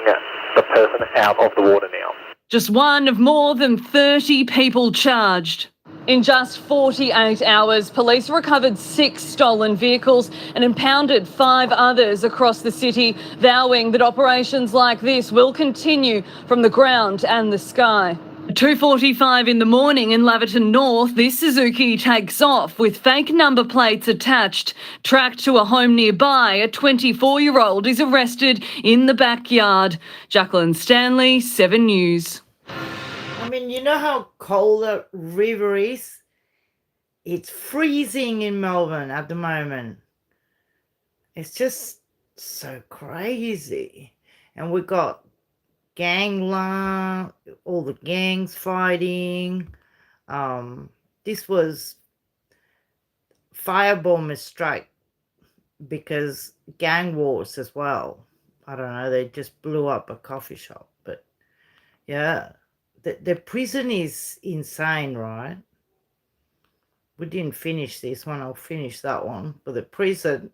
the person out of the water now. Just one of more than 30 people charged. In just 48 hours, police recovered 6 stolen vehicles and impounded 5 others across the city, vowing that operations like this will continue from the ground and the sky. At 2:45 in the morning in Laverton North, this Suzuki takes off with fake number plates attached. Tracked to a home nearby, a 24-year-old is arrested in the backyard. Jacqueline Stanley, 7 News. I mean, you know how cold the river is? It's freezing in Melbourne at the moment. It's just so crazy. And we got gangland, all the gangs fighting. This was firebomber strike because gang wars as well. I don't know, they just blew up a coffee shop. But yeah, the prison is insane, right? We didn't finish this one, I'll finish that one. But the prison,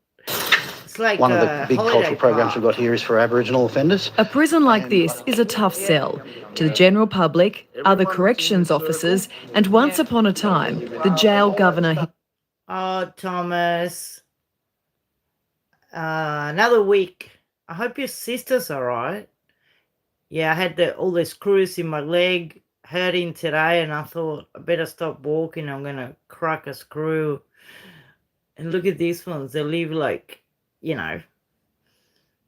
it's like one of the big cultural programs we've got here is for Aboriginal offenders. A prison like this is a tough sell to the general public, other corrections officers, and once upon a time, the jail governor. Oh, Thomas. Another week. I hope your sister's all right. Yeah, I had all the screws in my leg hurting today, and I thought I better stop walking. I'm going to crack a screw. And look at these ones. They live like, you know,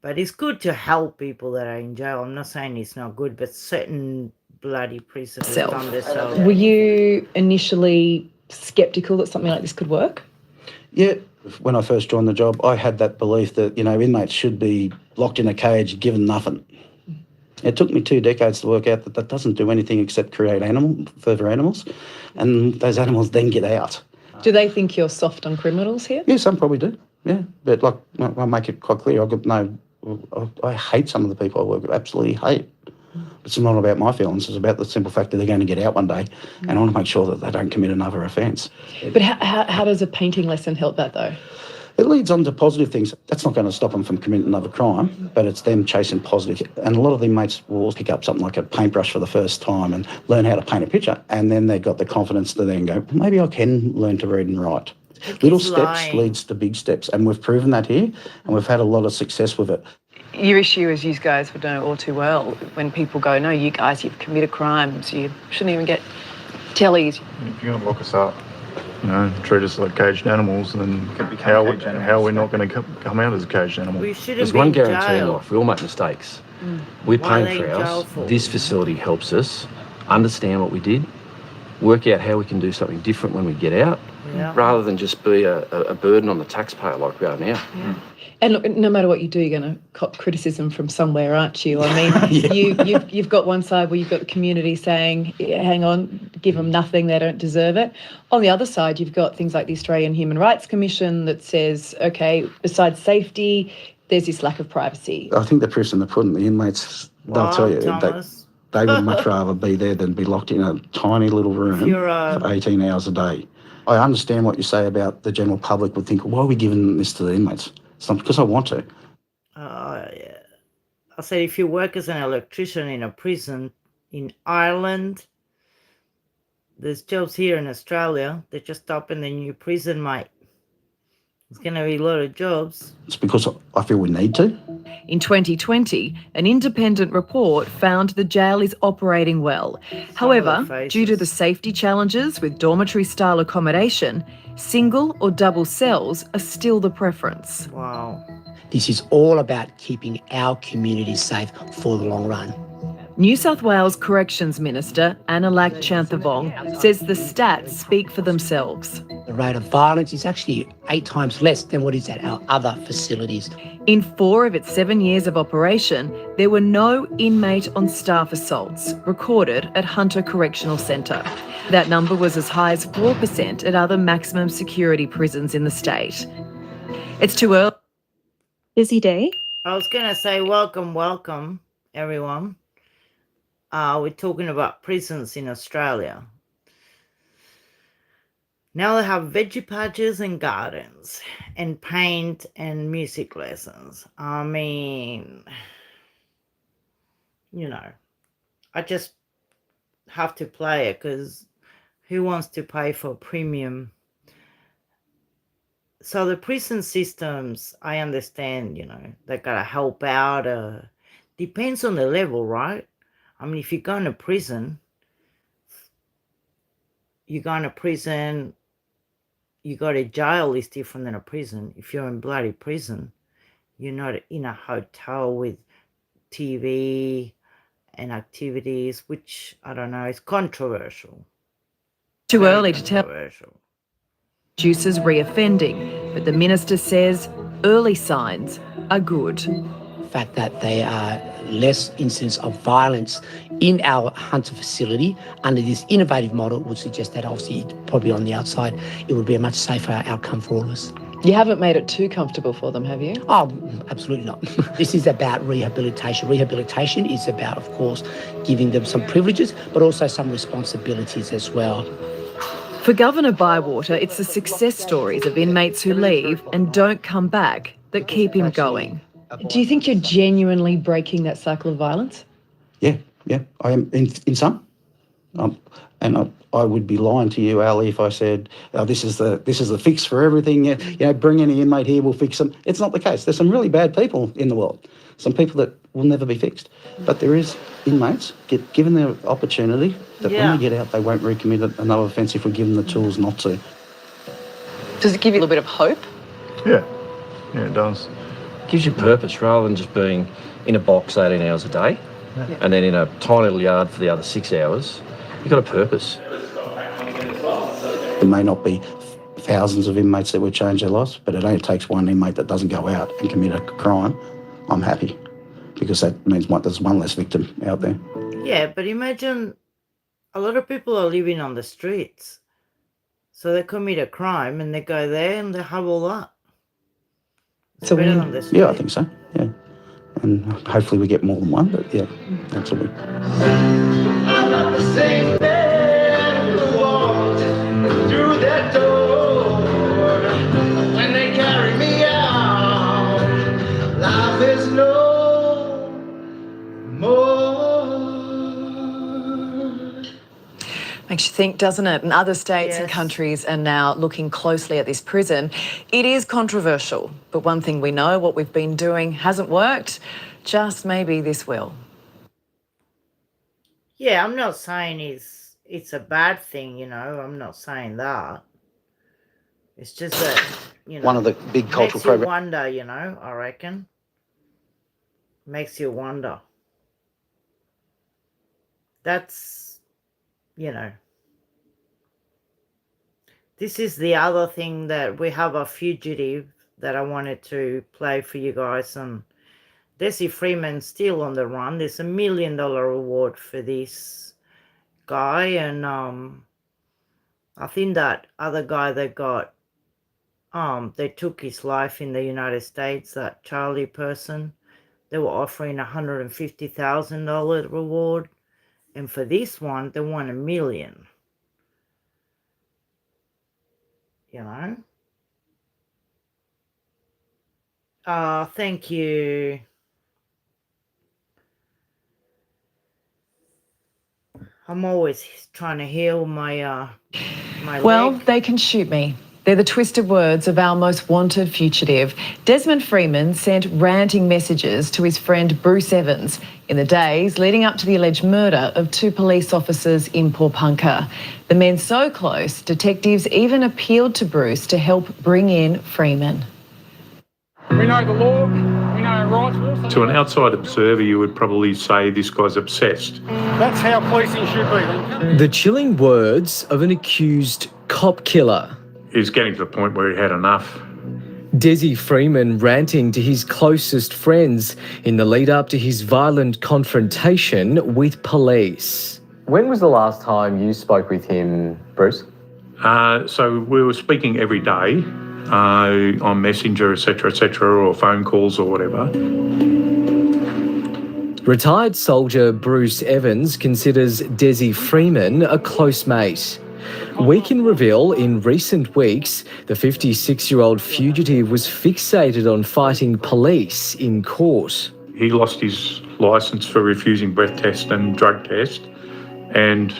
But it's good to help people that are in jail. I'm not saying it's not good, but certain bloody prisoners have done themselves. Were you initially sceptical that something like this could work? Yeah, when I first joined the job, I had that belief that, you know, inmates should be locked in a cage, given nothing. It took me 2 decades to work out that that doesn't do anything except create further animals, and those animals then get out. Do they think you're soft on criminals here? Yeah, some probably do, yeah. But, like, I'll make it quite clear, I hate some of the people I work with, absolutely hate. It's not about my feelings, it's about the simple fact that they're going to get out one day, and I want to make sure that they don't commit another offence. But how does a painting lesson help that, though? It leads on to positive things. That's not going to stop them from committing another crime, but it's them chasing positive. And a lot of the inmates will pick up something like a paintbrush for the first time and learn how to paint a picture, and then they've got the confidence to then go, maybe I can learn to read and write. Little steps leads to big steps, and we've proven that here, and we've had a lot of success with it. Your issue, as you guys would know all too well, when people go, no, you guys, you've committed crimes, you shouldn't even get tellies. If you're going to lock us up, you know, treat us like caged animals, and then how are we not going to come out as a caged animal? There's one guarantee in life: we all make mistakes. We're paying for ours. This facility helps us understand what we did, work out how we can do something different when we get out, rather than just be a burden on the taxpayer like we are now. Yeah. And look, no matter what you do, you're going to cop criticism from somewhere, aren't you? I mean, you've got one side where you've got the community saying, hang on, give them nothing, they don't deserve it. On the other side, you've got things like the Australian Human Rights Commission that says, okay, besides safety, there's this lack of privacy. I think the proof's in the pudding. The inmates, they'll tell you, they would much rather be there than be locked in a tiny little room for 18 hours a day. I understand what you say about the general public would think, why are we giving this to the inmates? It's not because I want to. Yeah. I said, if you work as an electrician in a prison in Ireland, there's jobs here in Australia. They're just opened a new prison, mate. There's going to be a lot of jobs. It's because I feel we need to. In 2020, an independent report found the jail is operating well. However, due to the safety challenges with dormitory-style accommodation, single or double cells are still the preference. Wow. This is all about keeping our community safe for the long run. New South Wales Corrections Minister Analak Chanthavong says the stats speak for themselves. The rate of violence is actually 8 times less than what is at our other facilities. In 4 of its 7 years of operation, there were no inmate on staff assaults recorded at Hunter Correctional Centre. That number was as high as 4% at other maximum security prisons in the state. It's too early. Busy day? I was going to say welcome, everyone. We're talking about prisons in Australia. Now they have veggie patches and gardens and paint and music lessons. I mean, you know, I just have to play it because who wants to pay for premium? So the prison systems, I understand, you know, they got to help out. Depends on the level, right? I mean, if you go to prison, you go to prison, you go to jail is different than a prison. If you're in bloody prison, you're not in a hotel with TV and activities, which, I don't know, is controversial. Too early to tell producers reoffending, but the minister says early signs are good. The fact that there are less incidents of violence in our Hunter facility under this innovative model would suggest that obviously probably on the outside it would be a much safer outcome for all of us. You haven't made it too comfortable for them, have you? Oh, absolutely not. This is about rehabilitation. Rehabilitation is about, of course, giving them some privileges, but also some responsibilities as well. For Governor Bywater, it's the success stories of inmates who leave and don't come back that keep him going. Do you think you're genuinely breaking that cycle of violence? Yeah, I am in some. And I would be lying to you, Ali, if I said, this is the fix for everything. You know, bring any inmate here, we'll fix them. It's not the case. There's some really bad people in the world, some people that will never be fixed. But there is inmates, given their opportunity, that when they get out, they won't recommit another offence if we give them the tools not to. Does it give you a little bit of hope? Yeah, it does. Gives you purpose rather than just being in a box 18 hours a day and then in a tiny little yard for the other 6 hours. You've got a purpose. There may not be thousands of inmates that would change their lives, but it only takes one inmate that doesn't go out and commit a crime. I'm happy, because that means there's one less victim out there. Yeah, but imagine a lot of people are living on the streets. So they commit a crime and they go there and they huddle up. It's a better win. than the street. Yeah, I think so, yeah. And hopefully we get more than one, but yeah, that's a win. Through that door, when they carry me out, life is no more. Makes you think, doesn't it? And other states and countries are now looking closely at this prison. It is controversial, but one thing we know, what we've been doing hasn't worked. Just maybe this will. Yeah, I'm not saying it's a bad thing, you know. I'm not saying that. It's just that, you know, One of the big cultural makes you programs. wonder, you know, I reckon. Makes you wonder. That's, you know. This is the other thing that we have a fugitive that I wanted to play for you guys. And Desi Freeman's still on the run. There's $1 million reward for this guy. And I think that other guy that got, they took his life in the United States, that Charlie person, they were offering $150,000 reward. And for this one, they won $1 million. You know? Thank you. I'm always trying to heal my my Well, leg. they can shoot me. They're the twisted words of our most wanted fugitive. Desmond Freeman sent ranting messages to his friend Bruce Evans in the days leading up to the alleged murder of 2 police officers in Pawnpukka. The men so close, detectives even appealed to Bruce to help bring in Freeman. We know the law, we know our rights. To an outside observer, you would probably say this guy's obsessed. That's how policing should be. The chilling words of an accused cop killer. He's getting to the point where he had enough. Desi Freeman ranting to his closest friends in the lead up to his violent confrontation with police. When was the last time you spoke with him, Bruce? So we were speaking every day on Messenger, etc., or phone calls or whatever. Retired soldier Bruce Evans considers Desi Freeman a close mate. We can reveal in recent weeks the 56-year-old fugitive was fixated on fighting police in court. He lost his licence for refusing breath test and drug test, and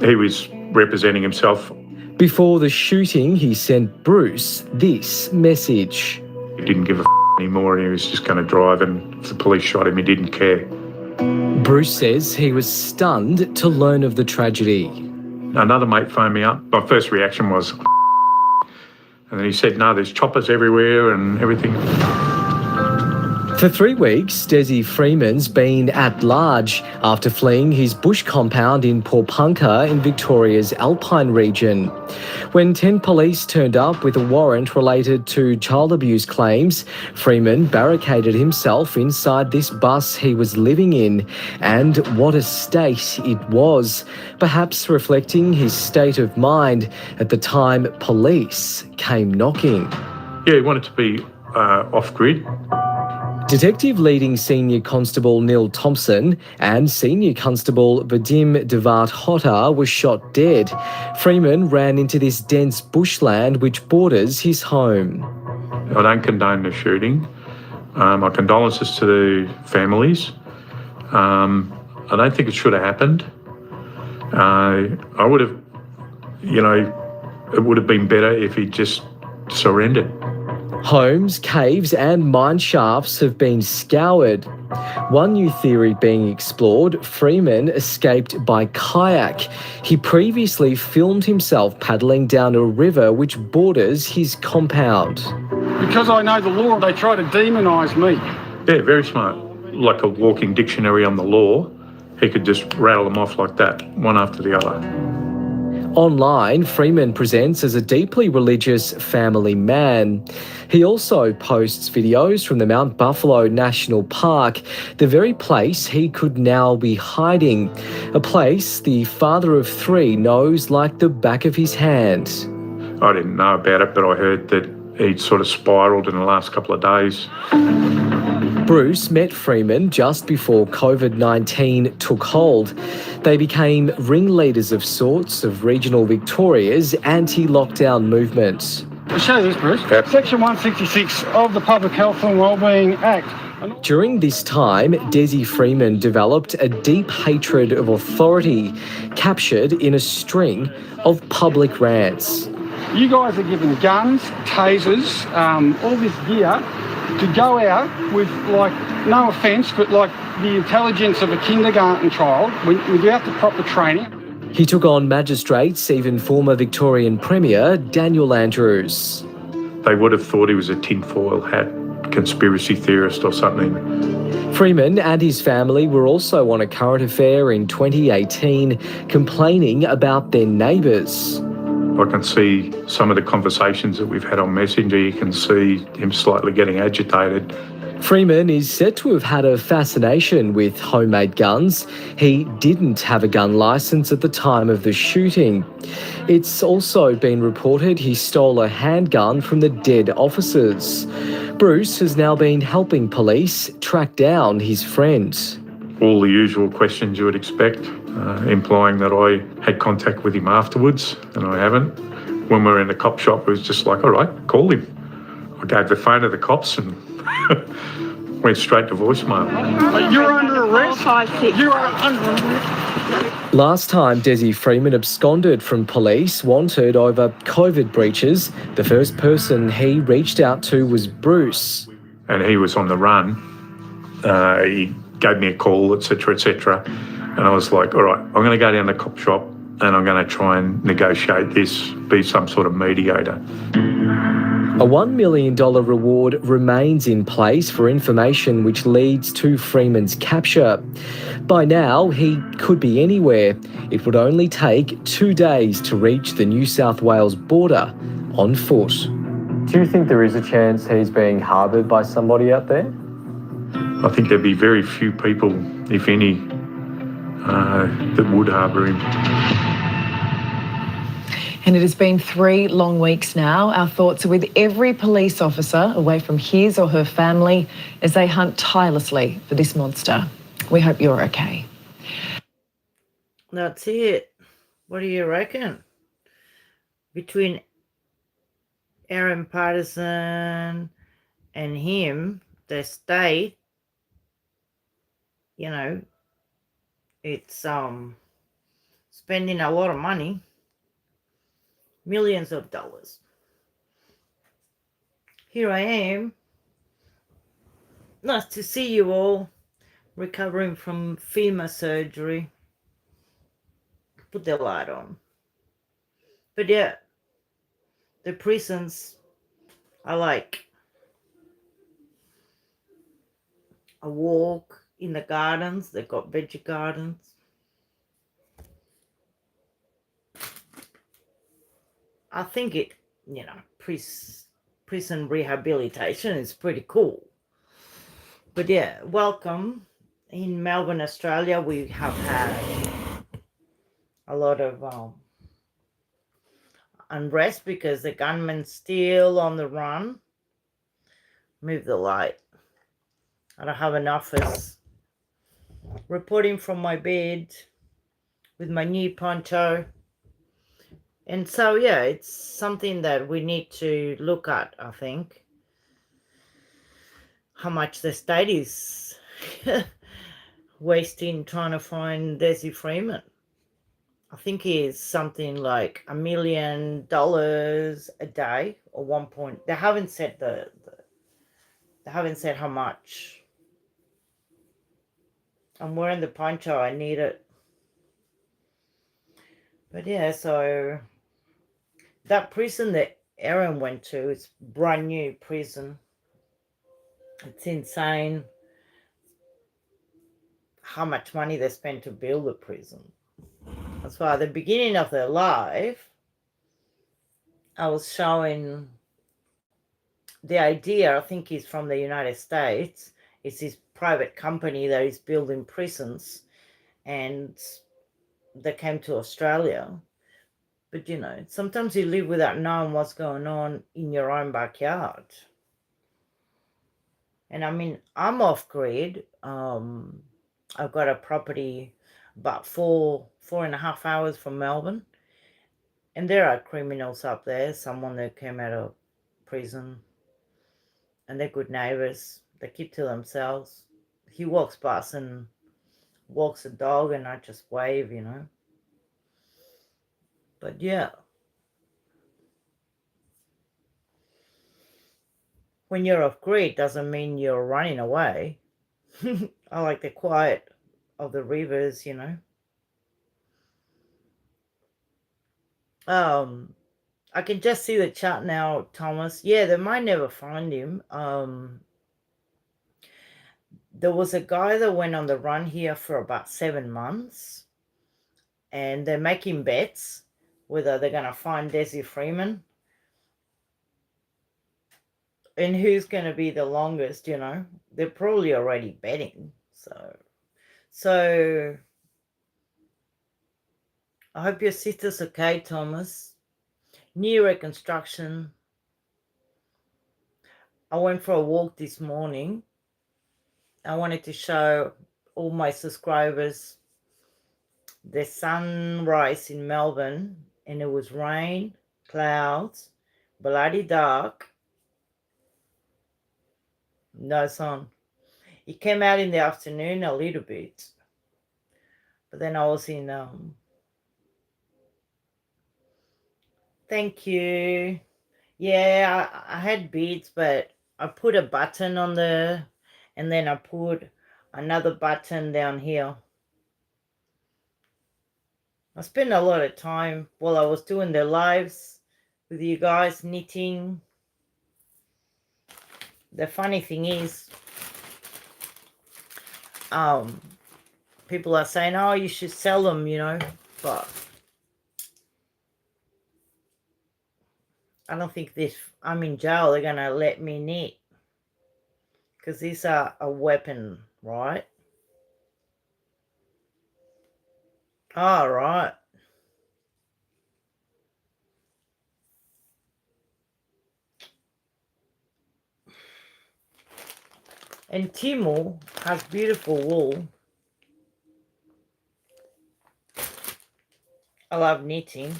he was representing himself. Before the shooting, he sent Bruce this message. He didn't give a anymore. He was just going to drive, and if the police shot him, he didn't care. Bruce says he was stunned to learn of the tragedy. Another mate phoned me up. My first reaction was, and then he said, no, there's choppers everywhere and everything. For 3 weeks, Desi Freeman's been at large after fleeing his bush compound in Pawnpukka in Victoria's Alpine region. When 10 police turned up with a warrant related to child abuse claims, Freeman barricaded himself inside this bus he was living in. And what a state it was, perhaps reflecting his state of mind at the time police came knocking. Yeah, he wanted to be off-grid. Detective leading Senior Constable Neil Thompson and Senior Constable Vadim Devart-Hotter were shot dead. Freeman ran into this dense bushland which borders his home. I don't condone the shooting. My condolences to the families. I don't think it should have happened. I would have, it would have been better if he just surrendered. Homes, caves and mine shafts have been scoured. One new theory being explored, Freeman escaped by kayak. He previously filmed himself paddling down a river which borders his compound. because I know the law, they try to demonise me. Yeah, very smart. Like a walking dictionary on the law. He could just rattle them off like that, one after the other. Online, Freeman presents as a deeply religious family man. He also posts videos from the Mount Buffalo National Park, the very place he could now be hiding. A place the father of three knows like the back of his hand. I didn't know about it, but I heard that he'd sort of spiralled in the last couple of days. Bruce met Freeman just before COVID-19 took hold. They became ringleaders of sorts of regional Victoria's anti-lockdown movement. I'll show you this, Bruce. Yep. Section 166 of the Public Health and Wellbeing Act. During this time, Desi Freeman developed a deep hatred of authority, captured in a string of public rants. You guys are given guns, tasers, all this gear to go out with, like, no offence, but like the intelligence of a kindergarten child without the proper training. He took on magistrates, even former Victorian Premier Daniel Andrews. They would have thought he was a tinfoil hat conspiracy theorist or something. Freeman and his family were also on a current affair in 2018, complaining about their neighbours. I can see some of the conversations that we've had on Messenger. You can see him slightly getting agitated. Freeman is said to have had a fascination with homemade guns. He didn't have a gun licence at the time of the shooting. It's also been reported he stole a handgun from the dead officers. Bruce has now been helping police track down his friend. All the usual questions you would expect, implying that I had contact with him afterwards, and I haven't. When we were in the cop shop, it was just like, all right, call him. I gave the phone to the cops and went straight to voicemail. You're under arrest. 456. You are under arrest. Last time Desi Freeman absconded from police, wanted over COVID breaches, the first person he reached out to was Bruce. And he was on the run. He gave me a call, etc., etc. And I was like, all right, I'm going to go down to the cop shop and I'm going to try and negotiate this, be some sort of mediator. A $1 million reward remains in place for information which leads to Freeman's capture. By now, he could be anywhere. It would only take 2 days to reach the New South Wales border on foot. Do you think there is a chance he's being harboured by somebody out there? I think there'd be very few people, if any, that would harbour him. And it has been 3 long weeks now. Our thoughts are with every police officer away from his or her family as they hunt tirelessly for this monster. We hope you're okay. That's it. What do you reckon? Between Erin Patterson and him, the state, you know, it's spending a lot of money, millions of dollars. Here I am. Nice to see you all, recovering from FEMA surgery. Put the light on. But yeah, the prisons are like a walk in the gardens. They've got veggie gardens. I think it, you know, prison rehabilitation is pretty cool. But yeah, welcome. In Melbourne, Australia, we have had a lot of unrest because the gunman's still on the run. Move the light. I don't have an office. Reporting from my bed with my new poncho. And so, yeah, it's something that we need to look at, I think. How much the state is wasting trying to find Desi Freeman. I think he is something like $1 million a day or 1 point. They haven't said they haven't said how much. I'm wearing the poncho. I need it. But yeah, so that prison, the Erin went to. It's brand new prison. It's insane how much money they spent to build a prison. That's why at the beginning of their life, I was showing the idea, I think is from the United States. It's this private company that is building prisons, and they came to Australia. But, you know, sometimes you live without knowing what's going on in your own backyard. And I mean, I'm off grid. I've got a property about 4.5 hours from Melbourne. And there are criminals up there, someone that came out of prison. And they're good neighbours. They keep to themselves. He walks past and walks a dog and I just wave, you know. But yeah. When you're off grid doesn't mean you're running away. I like the quiet of the rivers, you know. I can just see the chat now, Thomas. Yeah, they might never find him. There was a guy that went on the run here for about 7 months, and they're making bets whether they're going to find Desi Freeman and who's going to be the longest, you know. They're probably already betting. So I hope your sister's okay, Thomas. New reconstruction. I went for a walk this morning. I wanted to show all my subscribers the sunrise in Melbourne, and it was rain, clouds, bloody dark, no sun. It came out in the afternoon a little bit, but then I was in thank you. Yeah, I had beads, but I put a button on there, and then I put another button down here. I spent a lot of time while I was doing the lives with you guys knitting. The funny thing is, people are saying, oh, you should sell them, you know, but I don't think I'm in jail, they're going to let me knit, because these are a weapon, right? All right. And Timu has beautiful wool. I love knitting.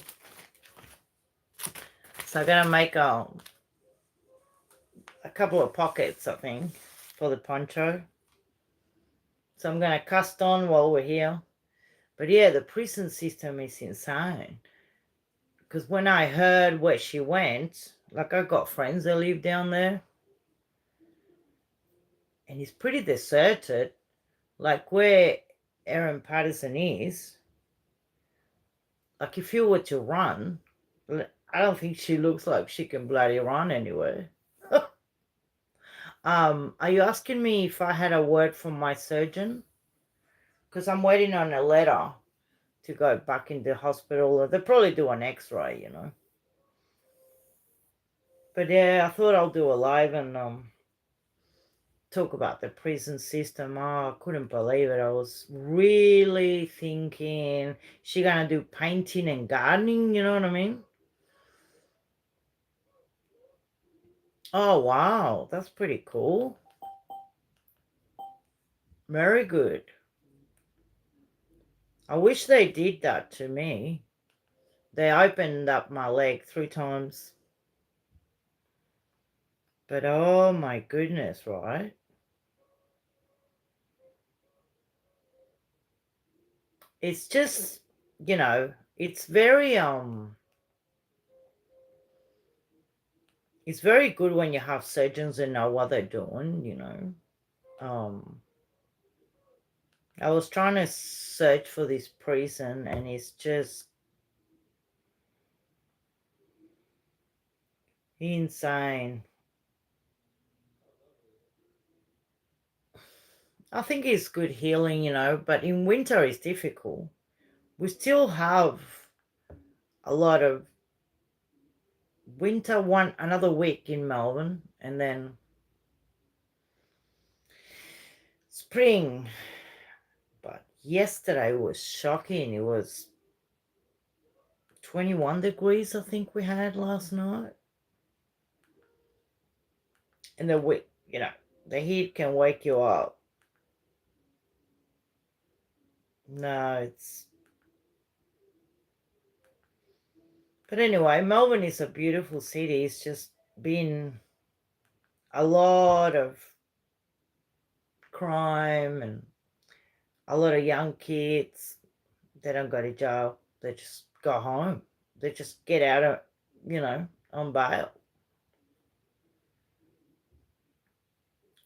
So I'm going to make a couple of pockets, I think, for the poncho. So I'm going to cast on while we're here. But yeah, the prison system is insane. Because when I heard where she went, like I got friends that live down there. And it's pretty deserted. Like where Erin Patterson is. Like if you were to run, I don't think she looks like she can bloody run anywhere. Are you asking me if I had a word from my surgeon? Because I'm waiting on a letter to go back into hospital. They'll probably do an x-ray, you know. But yeah, I thought I'll do a live and talk about the prison system. Oh, I couldn't believe it. I was really thinking, she gonna do painting and gardening, you know what I mean? Oh, wow. That's pretty cool. Very good. I wish they did that to me. They opened up my leg 3 times. But oh my goodness, right? It's just, you know, it's very good when you have surgeons that know what they're doing, you know. I was trying to search for this prison and it's just Insane. I think it's good healing, but in winter it's difficult. We still have a lot of winter, another week in Melbourne, and then spring. But yesterday was shocking. It was 21 degrees, I think we had last night. And the heat can wake you up. No, but anyway, Melbourne is a beautiful city. It's just been a lot of crime and a lot of young kids. They don't go to jail. They just go home. They just get out of, on bail.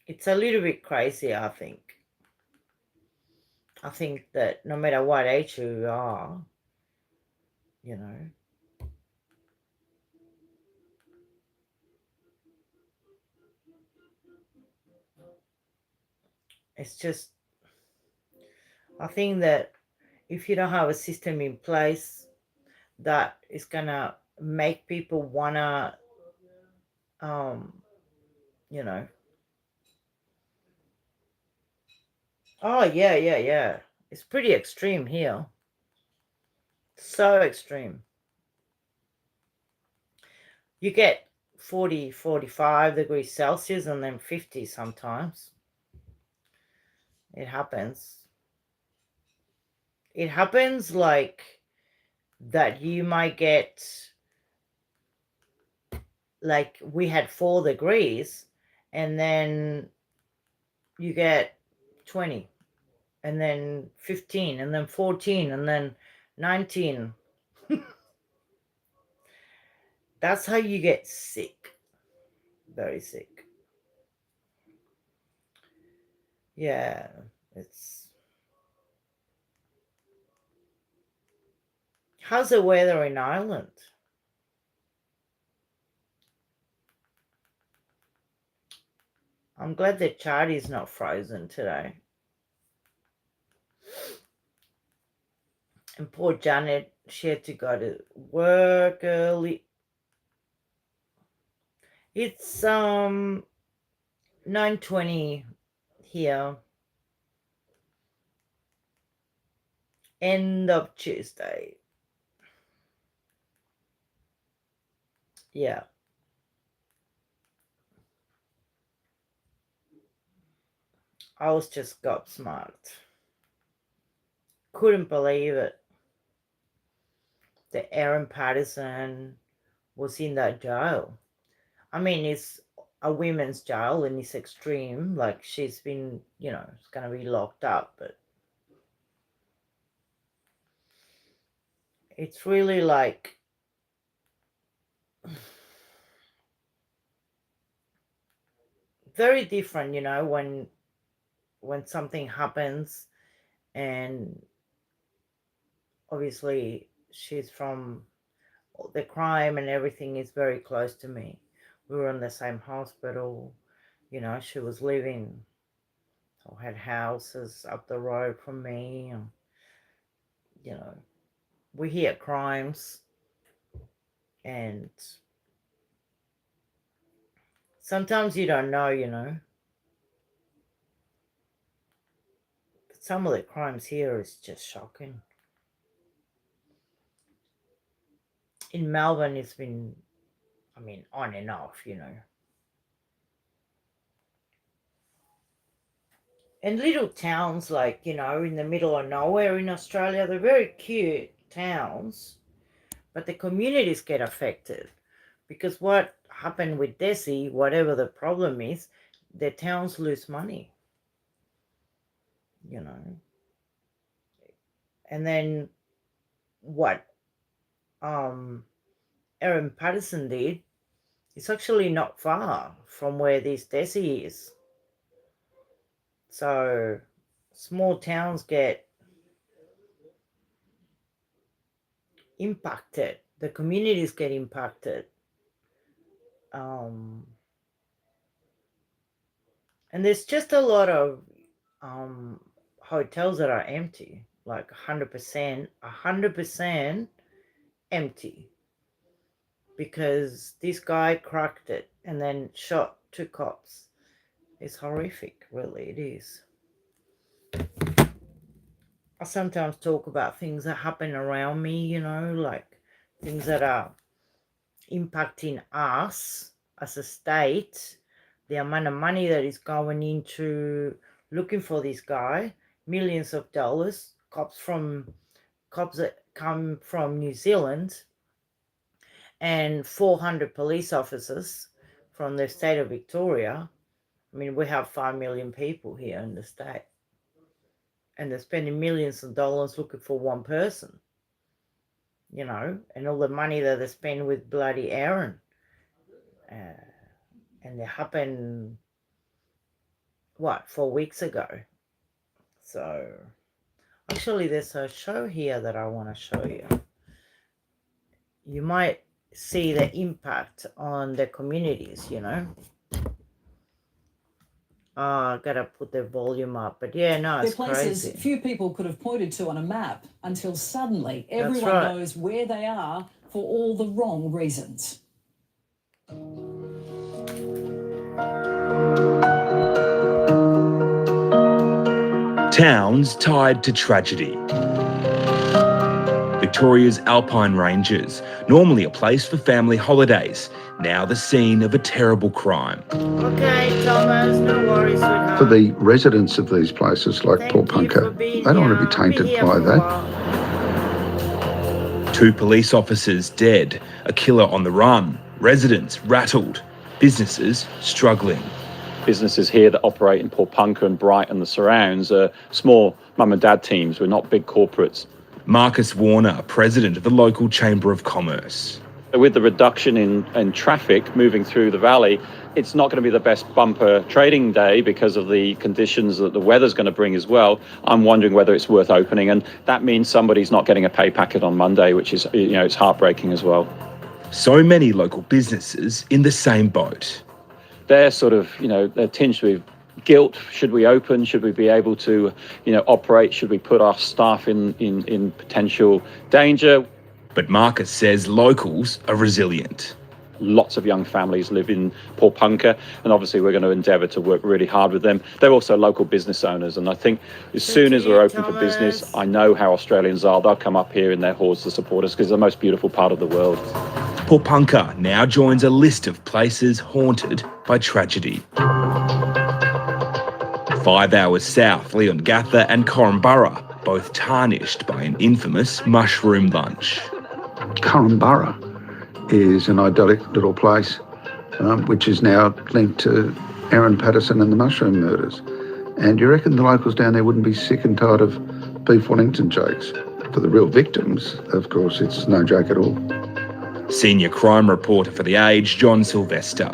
It's a little bit crazy, I think. I think that no matter what age you are, it's just, I think that if you don't have a system in place that is going to make people want to, oh, yeah. It's pretty extreme here. So extreme. You get 40, 45 degrees Celsius and then 50 sometimes. It happens. It happens like that you might get, like we had 4 degrees and then you get 20 and then 15 and then 14 and then 19. That's how you get sick. Very sick. Yeah, how's the weather in Ireland? I'm glad that Charlie's not frozen today. And poor Janet, she had to go to work early. It's 9:20 here. End of Tuesday. Yeah. I was just gobsmacked. Couldn't believe it. That Erin Patterson was in that jail. I mean, it's a women's jail and it's extreme. Like she's been, it's going to be locked up, but it's really like very different, when something happens, and obviously she's from the crime and everything is very close to me. We were in the same hospital, she was living or had houses up the road from me, and we hear crimes and sometimes you don't know, but some of the crimes here is just shocking. In Melbourne, it's been, on and off, And little towns like, in the middle of nowhere in Australia, they're very cute towns, but the communities get affected. Because what happened with Desi, whatever the problem is, the towns lose money, And then what Erin Patterson did, it's actually not far from where this Desi is. So small towns get impacted. The communities get impacted. And there's just a lot of hotels that are empty, like 100% empty, because this guy cracked it and then shot 2 cops. It's horrific, really, it is. I sometimes talk about things that happen around me, you know, like things that are impacting us as a state, the amount of money that is going into looking for this guy, millions of dollars, cops that come from New Zealand, and 400 police officers from the state of Victoria. I mean, we have 5 million people here in the state, and they're spending millions of dollars looking for one person, you know, and all the money that they spend with bloody Erin. And it happened, 4 weeks ago. So, actually, there's a show here that I want to show you. You might see the impact on the communities, you know. I gotta put the volume up, but yeah, no, it's They're places crazy. few people could have pointed to on a map until suddenly everyone right. knows where they are for all the wrong reasons. Towns tied to tragedy. Victoria's Alpine Ranges, normally a place for family holidays, now the scene of a terrible crime. Okay, Thomas, no worries, sweetheart. For the residents of these places like Porpunka, they don't want to be tainted by that. 2 police officers dead, a killer on the run, residents rattled, businesses struggling. Businesses here that operate in Porpunka and Bright and the surrounds are small mum and dad teams. We're not big corporates. Marcus Warner, president of the local Chamber of Commerce. With the reduction in traffic moving through the valley, it's not going to be the best bumper trading day because of the conditions that the weather's going to bring as well. I'm wondering whether it's worth opening, and that means somebody's not getting a pay packet on Monday, which is, you know, it's heartbreaking as well. So many local businesses in the same boat. They're sort of, you know, they're tinged with guilt. Should we open? Should we be able to, you know, operate? Should we put our staff in potential danger? But Marcus says locals are resilient. Lots of young families live in Porpunka, and obviously we're going to endeavour to work really hard with them. They're also local business owners, and I think as soon as we're open for business, I know how Australians are. They'll come up here in their hordes to support us because it's the most beautiful part of the world. Porpunka now joins a list of places haunted by tragedy. 5 hours south, Leongatha and Korumburra, both tarnished by an infamous mushroom lunch. Korumburra is an idyllic little place which is now linked to Erin Patterson and the mushroom murders. And you reckon the locals down there wouldn't be sick and tired of beef Wellington jokes? For the real victims, of course, it's no joke at all. Senior crime reporter for The Age, John Sylvester.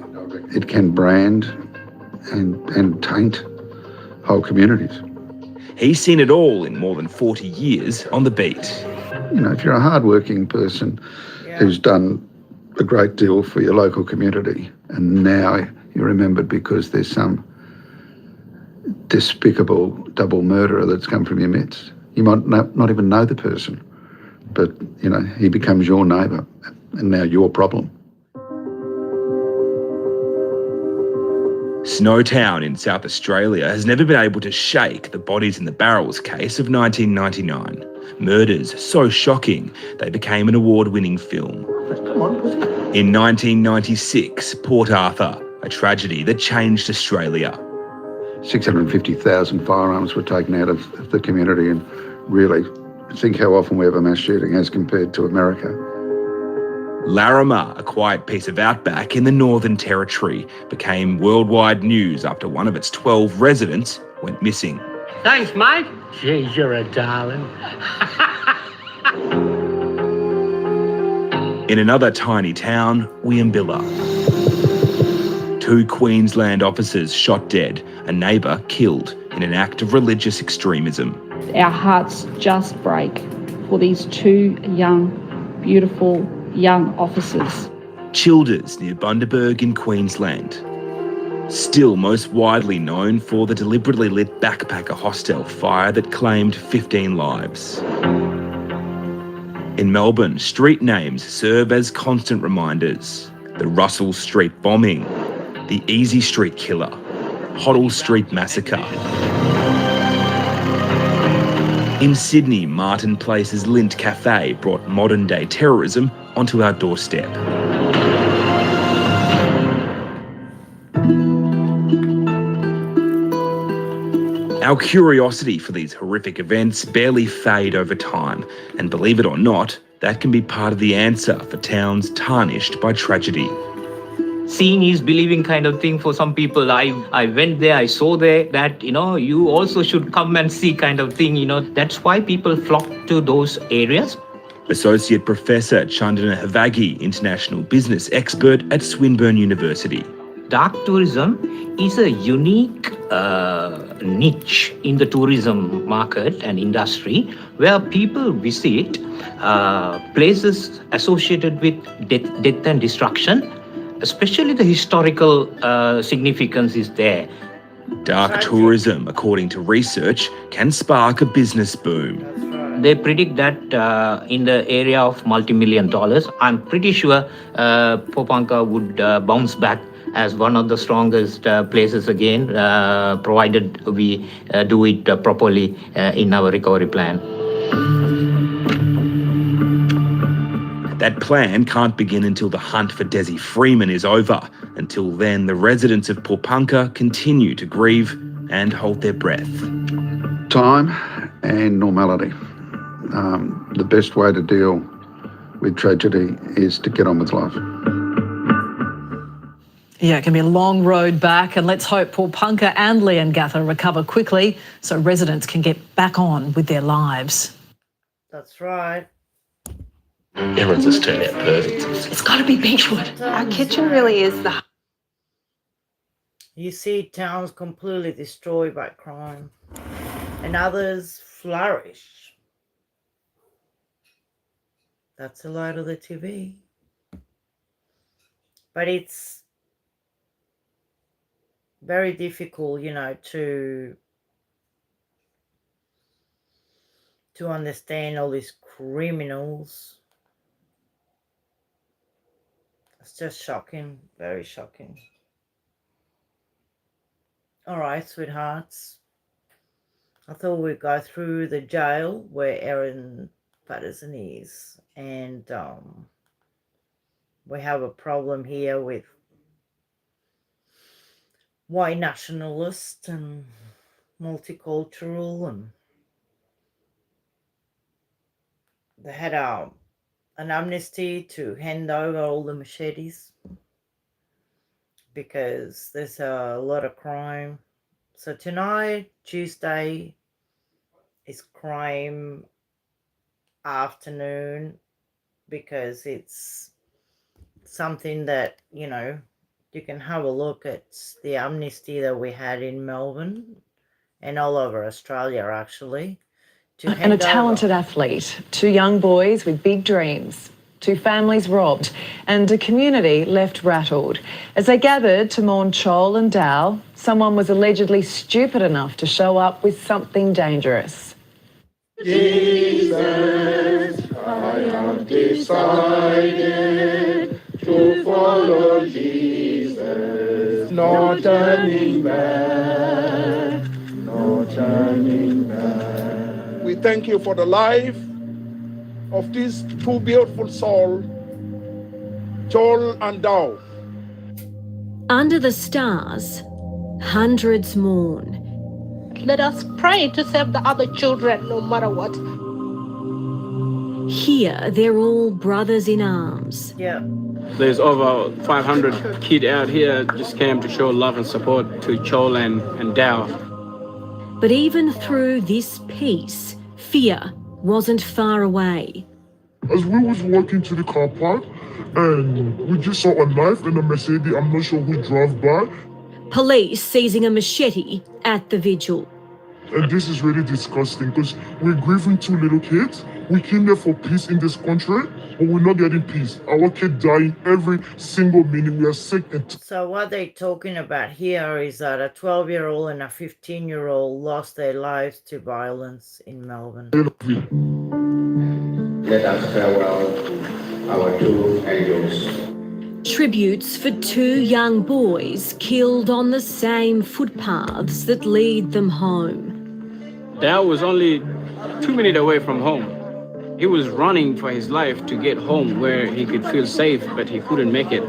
It can brand and taint whole communities. He's seen it all in more than 40 years on the beat. You know, if you're a hard-working person who's done a great deal for your local community, and now you're remembered because there's some despicable double murderer that's come from your midst. You might not even know the person, but, you know, he becomes your neighbour and now your problem. Snowtown in South Australia has never been able to shake the bodies in the barrels case of 1999. Murders so shocking they became an award-winning film. In 1996, Port Arthur, a tragedy that changed Australia. 650,000 firearms were taken out of the community, and really, think how often we have a mass shooting as compared to America. Larrimah, a quiet piece of outback in the Northern Territory, became worldwide news after one of its 12 residents went missing. Thanks, mate. Jeez, you're a darling. In another tiny town, Wieambilla. 2 Queensland officers shot dead, a neighbour killed in an act of religious extremism. Our hearts just break for these 2 young, beautiful young officers. Childers near Bundaberg in Queensland. Still most widely known for the deliberately lit backpacker hostel fire that claimed 15 lives. In Melbourne, street names serve as constant reminders. The Russell Street bombing, the Easy Street killer, Hoddle Street massacre. In Sydney, Martin Place's Lint Cafe brought modern-day terrorism onto our doorstep. Our curiosity for these horrific events barely fade over time, and believe it or not, that can be part of the answer for towns tarnished by tragedy. Seeing is believing kind of thing for some people. I went there, I saw there that, you also should come and see kind of thing, That's why people flock to those areas. Associate Professor Chandana Havagi, international business expert at Swinburne University. Dark tourism is a unique niche in the tourism market and industry where people visit places associated with death and destruction, especially the historical significance is there. Dark tourism, according to research, can spark a business boom. They predict that in the area of multi-million dollars, I'm pretty sure Popanka would bounce back as one of the strongest places again, provided we do it properly in our recovery plan. That plan can't begin until the hunt for Desi Freeman is over. Until then, the residents of Popanka continue to grieve and hold their breath. Time and normality. The best way to deal with tragedy is to get on with life. Yeah, it can be a long road back, and let's hope Popanka and Leongatha recover quickly so residents can get back on with their lives. That's right. Everyone's just turned out perfect. It's got to be Beechwood. Our kitchen really is the... You see towns completely destroyed by crime, and others flourish. That's a lot of the TV. But it's very difficult, to understand all these criminals. It's just shocking, very shocking. All right, sweethearts. I thought we'd go through the jail where Erin Patterson is, and we have a problem here with white nationalists and multicultural, and they had an amnesty to hand over all the machetes because there's a lot of crime. So tonight, Tuesday, is crime afternoon because it's something that, you can have a look at the amnesty that we had in Melbourne and all over Australia, actually. And a talented athlete, 2 young boys with big dreams, 2 families robbed, and a community left rattled. As they gathered to mourn Chol and Dal, someone was allegedly stupid enough to show up with something dangerous. Jesus, I have decided to follow Jesus. No turning back, no turning back. We thank you for the life of these 2 beautiful souls, Chol and Dao. Under the stars, hundreds mourn. Let us pray to save the other children no matter what. Here, they're all brothers in arms. Yeah. There's over 500 kids out here just came to show love and support to Chol and Dao. But even through this peace, fear wasn't far away. As we was walking to the car park, and we just saw a knife in a Mercedes, I'm not sure who drove by. Police seizing a machete at the vigil. And this is really disgusting because we're grieving 2 little kids We came here for peace in this country, but we're not getting peace. Our kids dying every single minute. We are sick and So what they're talking about here is that a 12-year-old and a 15-year-old lost their lives to violence in Melbourne. Let us farewell our two angels. Tributes for two young boys killed on the same footpaths that lead them home. Dad was only 2 minutes away from home. He was running for his life to get home where he could feel safe, but he couldn't make it.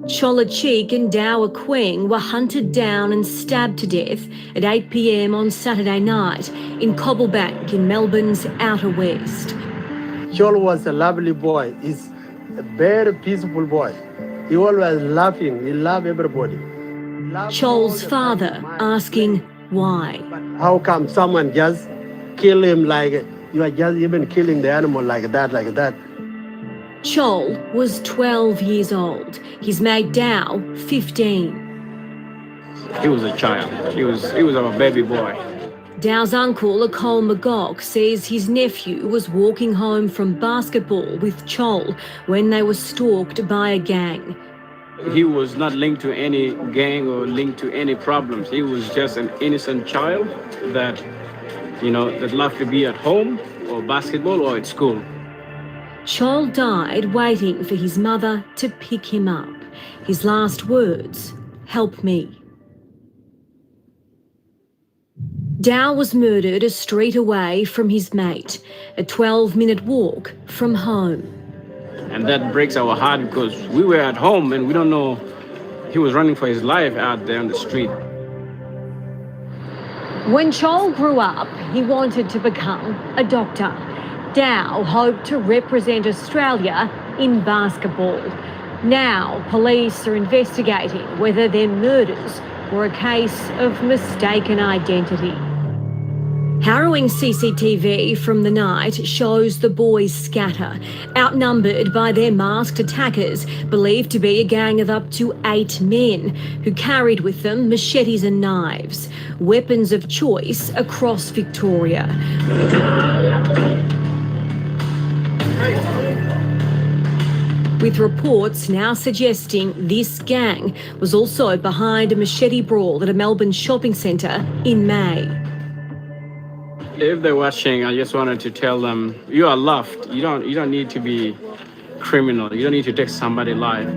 Chola Cheek and Dowa Queng were hunted down and stabbed to death at 8 p.m. on Saturday night in Cobblebank in Melbourne's outer west. Chol was a lovely boy. He's a very peaceful boy. He always laughing. He loved everybody. Chol's father asking why. How come someone just kill him like you are just even killing the animal like that, like that? Chol was 12 years old. His mate Dow, 15. He was a child. He was our baby boy. Dow's uncle, Akol Magog, says his nephew was walking home from basketball with Chol when they were stalked by a gang. He was not linked to any gang or linked to any problems. He was just an innocent child that, that loved to be at home or basketball or at school. Chol died waiting for his mother to pick him up. His last words, "Help me." Dow was murdered a street away from his mate, a 12-minute walk from home. And that breaks our heart because we were at home and we don't know he was running for his life out there on the street. When Chol grew up, he wanted to become a doctor. Dow hoped to represent Australia in basketball. Now, police are investigating whether their murders were a case of mistaken identity. Harrowing CCTV from the night shows the boys scatter, outnumbered by their masked attackers, believed to be a gang of up to 8 men, who carried with them machetes and knives, weapons of choice across Victoria. With reports now suggesting this gang was also behind a machete brawl at a Melbourne shopping centre in May. If they're watching, I just wanted to tell them, you are loved. You don't need to be criminal. You don't need to take somebody's life.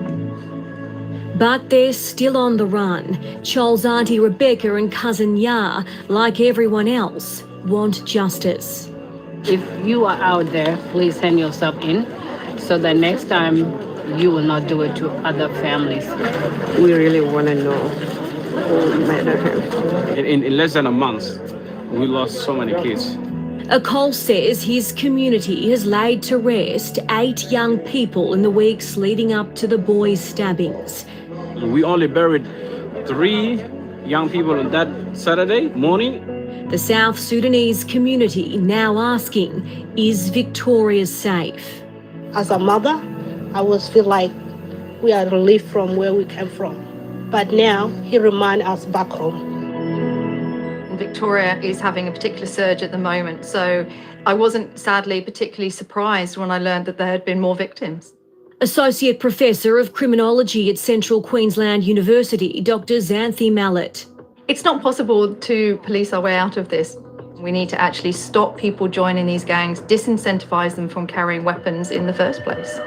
But they're still on the run. Chol's auntie Rebecca and cousin Ya, like everyone else, want justice. If you are out there, please hand yourself in so that next time you will not do it to other families. We really want to know who murdered him. In less than a month, we lost so many kids. Akol says his community has laid to rest 8 young people in the weeks leading up to the boys' stabbings. We only buried 3 young people on that Saturday morning. The South Sudanese community now asking, is Victoria safe? As a mother, I always feel like we are relieved from where we came from. But now he reminds us back home. Victoria is having a particular surge at the moment, so I wasn't sadly particularly surprised when I learned that there had been more victims. Associate Professor of Criminology at Central Queensland University, Dr. Xanthi Mallet. It's not possible to police our way out of this. We need to actually stop people joining these gangs, disincentivise them from carrying weapons in the first place.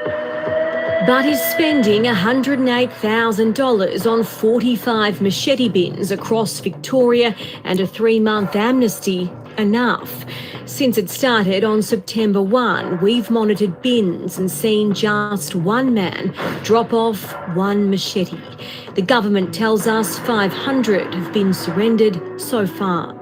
But is spending $108,000 on 45 machete bins across Victoria and a 3-month amnesty enough? Since it started on September 1, we've monitored bins and seen just one man drop off 1 machete. The government tells us 500 have been surrendered so far.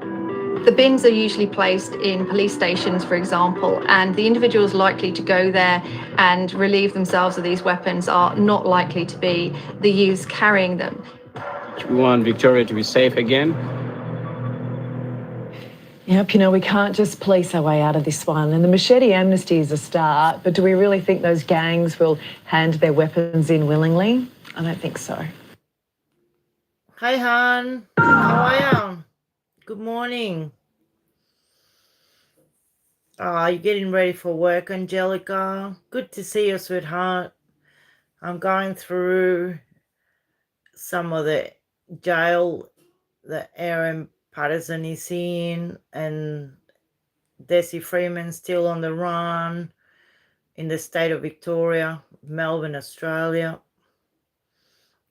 The bins are usually placed in police stations, for example, and the individuals likely to go there and relieve themselves of these weapons are not likely to be the youths carrying them. We want Victoria to be safe again. Yep, we can't just police our way out of this one. And the machete amnesty is a start, but do we really think those gangs will hand their weapons in willingly? I don't think so. Hi, Han. How are you? Good morning. Oh, you're getting ready for work, Angelica. Good to see you, sweetheart. I'm going through some of the jail that Erin Patterson is in, and Desi Freeman's still on the run in the state of Victoria, Melbourne, Australia.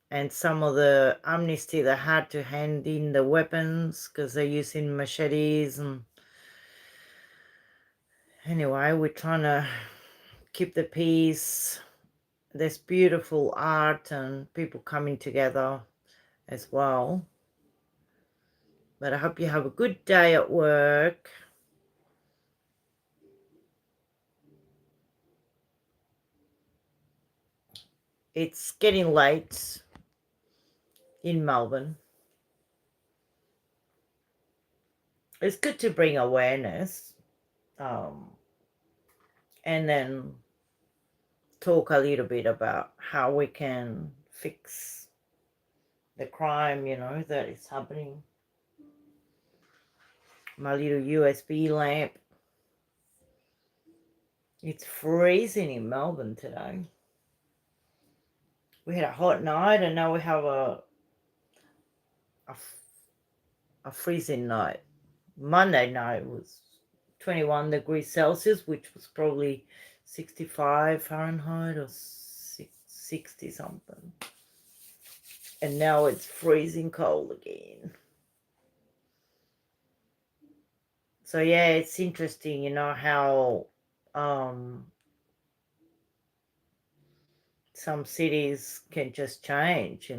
And some of the amnesty that had to hand in the weapons because they're using machetes. And anyway, we're trying to keep the peace. There's beautiful art and people coming together as well. But I hope you have a good day at work. It's getting late in Melbourne. It's good to bring awareness and then talk a little bit about how we can fix the crime, that is happening. My little USB lamp. It's freezing in Melbourne today. We had a hot night and now we have a freezing night. Monday night was 21 degrees Celsius, which was probably 65 Fahrenheit or 60 something. And now it's freezing cold again. So yeah, it's interesting, how some cities can just change,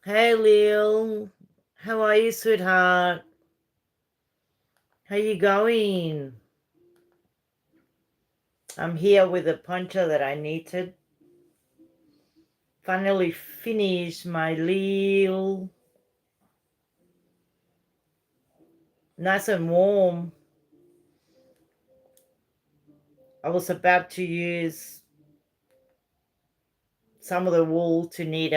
Hey, Lil. How are you, sweetheart? How you going? I'm here with a poncho that I knitted. Finally finished my Lil. Nice and warm. I was about to use some of the wool to knit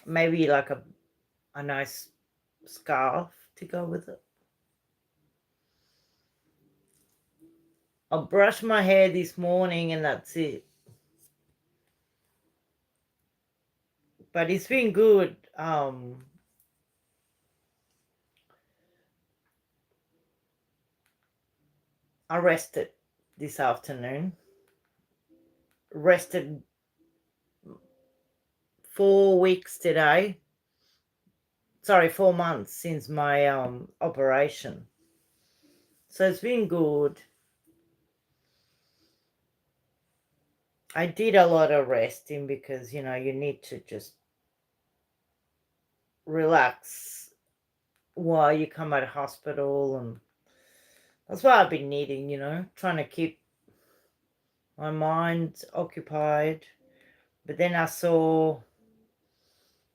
maybe like a nice scarf to go with it. I'll brush my hair this morning and that's it. But it's been good. I rested this afternoon. Rested 4 weeks today. Sorry, 4 months since my operation. So it's been good. I did a lot of resting because, you need to just relax while you come out of hospital. And that's what I've been needing, trying to keep my mind occupied. But then I saw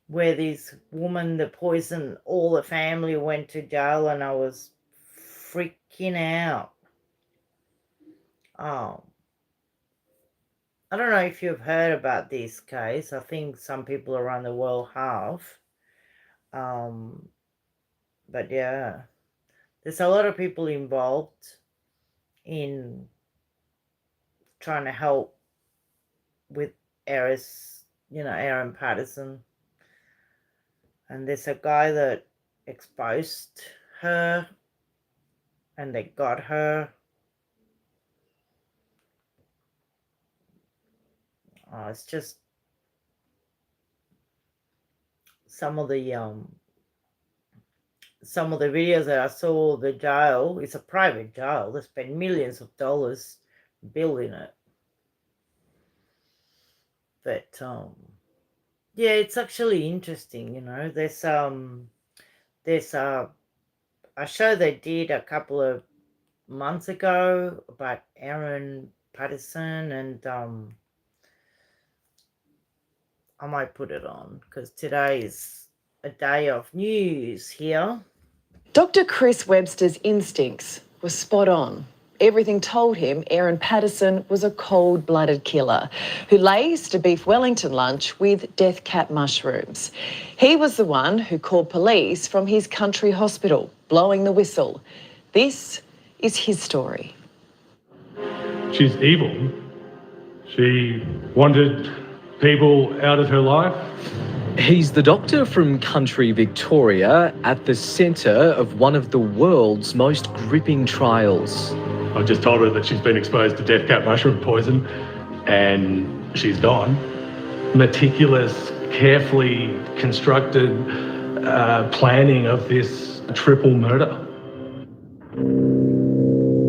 where this woman that poisoned all the family went to jail and I was freaking out. I don't know if you've heard about this case. I think some people around the world have. But yeah, there's a lot of people involved in trying to help with Erin Patterson. And there's a guy that exposed her and they got her. It's just some of the videos that I saw. The jail, it's a private jail. They spent millions of dollars building it. But yeah, it's actually interesting, There's a show they did a couple of months ago about Erin Patterson, and I might put it on because today is a day of news here. Dr. Chris Webster's instincts were spot on. Everything told him Erin Patterson was a cold-blooded killer who laced a beef Wellington lunch with death cap mushrooms. He was the one who called police from his country hospital, blowing the whistle. This is his story. She's evil. She wanted people out of her life. He's the doctor from country Victoria at the centre of one of the world's most gripping trials. I just told her that she's been exposed to death cap mushroom poison and she's gone. Meticulous, carefully constructed planning of this triple murder.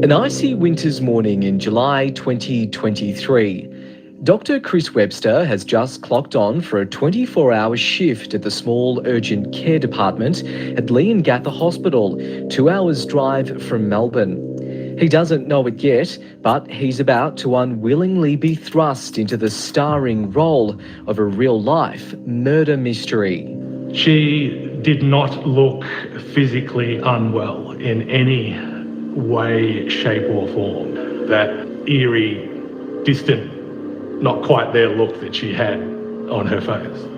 An icy winter's morning in July 2023. Dr. Chris Webster has just clocked on for a 24-hour shift at the small urgent care department at Leongatha Hospital, 2 hours drive from Melbourne. He doesn't know it yet, but he's about to unwillingly be thrust into the starring role of a real-life murder mystery. She did not look physically unwell in any way, shape or form. That eerie, distant, not quite there look that she had on her face.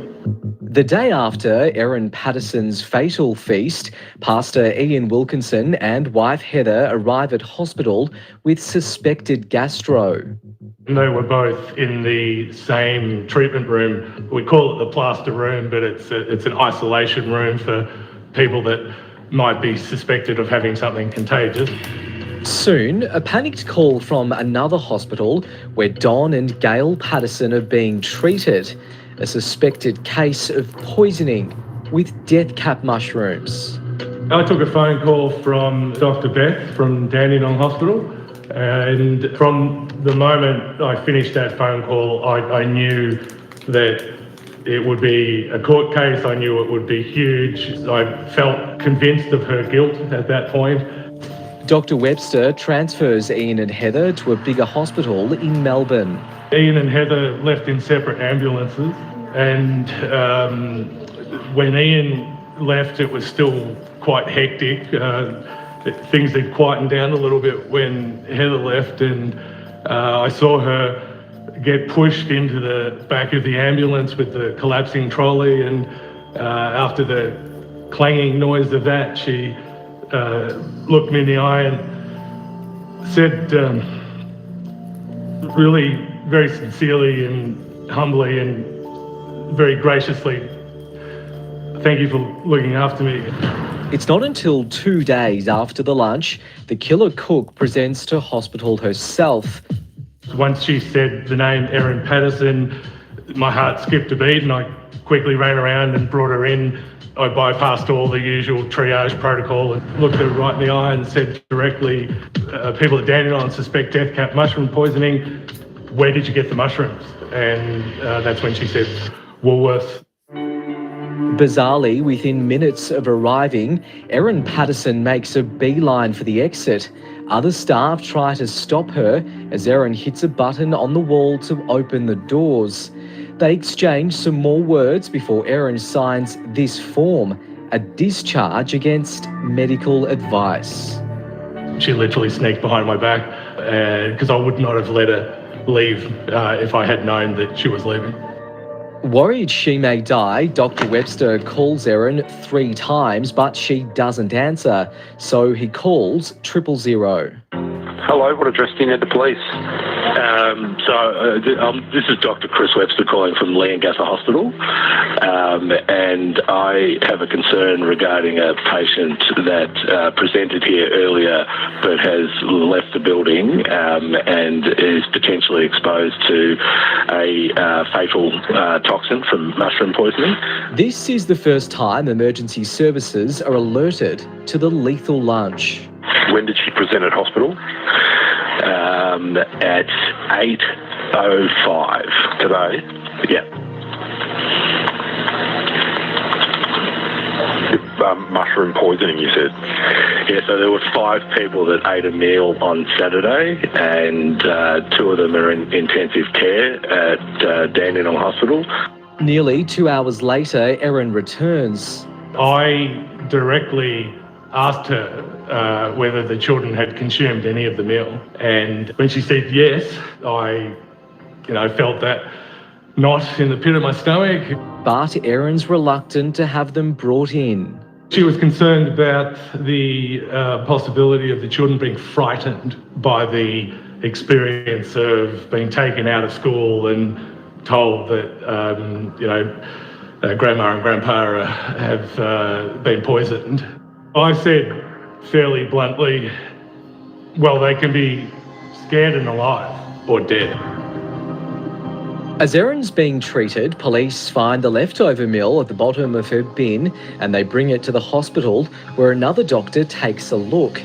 The day after Erin Patterson's fatal feast, Pastor Ian Wilkinson and wife Heather arrive at hospital with suspected gastro. They were both in the same treatment room. We call it the plaster room, but it's an isolation room for people that might be suspected of having something contagious. Soon, a panicked call from another hospital where Don and Gail Patterson are being treated. A suspected case of poisoning with death cap mushrooms. I took a phone call from Dr. Beth from Dandenong Hospital, and from the moment I finished that phone call, I knew that it would be a court case. I knew it would be huge. I felt convinced of her guilt at that point. Dr. Webster transfers Ian and Heather to a bigger hospital in Melbourne. Ian and Heather left in separate ambulances, and when Ian left, it was still quite hectic. Things had quietened down a little bit when Heather left, and I saw her get pushed into the back of the ambulance with the collapsing trolley, and after the clanging noise of that, she looked me in the eye and said really very sincerely and humbly and very graciously, "Thank you for looking after me." It's not until 2 days after the lunch the killer cook presents to hospital herself. Once she said the name Erin Patterson, my heart skipped a beat and I quickly ran around and brought her in. I bypassed all the usual triage protocol and looked her right in the eye and said directly, people at Dandenong suspect death cap mushroom poisoning. Where did you get the mushrooms? And that's when she said, Woolworths. Bizarrely, within minutes of arriving, Erin Patterson makes a beeline for the exit. Other staff try to stop her as Erin hits a button on the wall to open the doors. They exchange some more words before Erin signs this form, a discharge against medical advice. She literally sneaked behind my back because I would not have let her leave if I had known that she was leaving. Worried she may die, Dr. Webster calls Erin 3 times, but she doesn't answer, so he calls 000. Hello, what address do you need the police? This is Dr. Chris Webster calling from Leongatha Hospital, and I have a concern regarding a patient that presented here earlier but has left the building and is potentially exposed to a fatal toxin from mushroom poisoning. This is the first time emergency services are alerted to the lethal lunch. When did she present at hospital? At 8:05 today. Yeah. Mushroom poisoning, you said? Yeah, so there were 5 people that ate a meal on Saturday, and 2 of them are in intensive care at Dandenong Hospital. Nearly 2 hours later, Erin returns. I directly asked her whether the children had consumed any of the meal. And when she said yes, I felt that knot in the pit of my stomach. But Erin's reluctant to have them brought in. She was concerned about the possibility of the children being frightened by the experience of being taken out of school and told that, Grandma and Grandpa have been poisoned. I said fairly bluntly, well, they can be scared and alive or dead. As Erin's being treated, police find the leftover meal at the bottom of her bin and they bring it to the hospital where another doctor takes a look.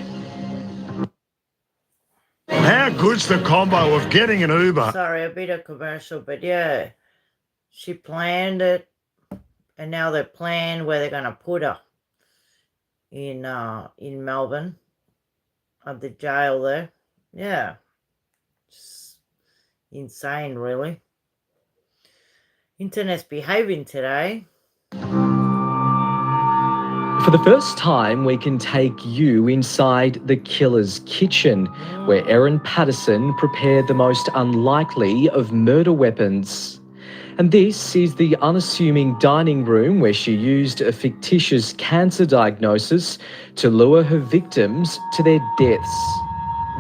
How good's the combo of getting an Uber? Sorry, a bit of commercial, but yeah, she planned it, and now they plan where they're going to put her in Melbourne at the jail there. Yeah, just insane, really. Internet's behaving today. For the first time, we can take you inside the killer's kitchen, where Erin Patterson prepared the most unlikely of murder weapons. And this is the unassuming dining room where she used a fictitious cancer diagnosis to lure her victims to their deaths.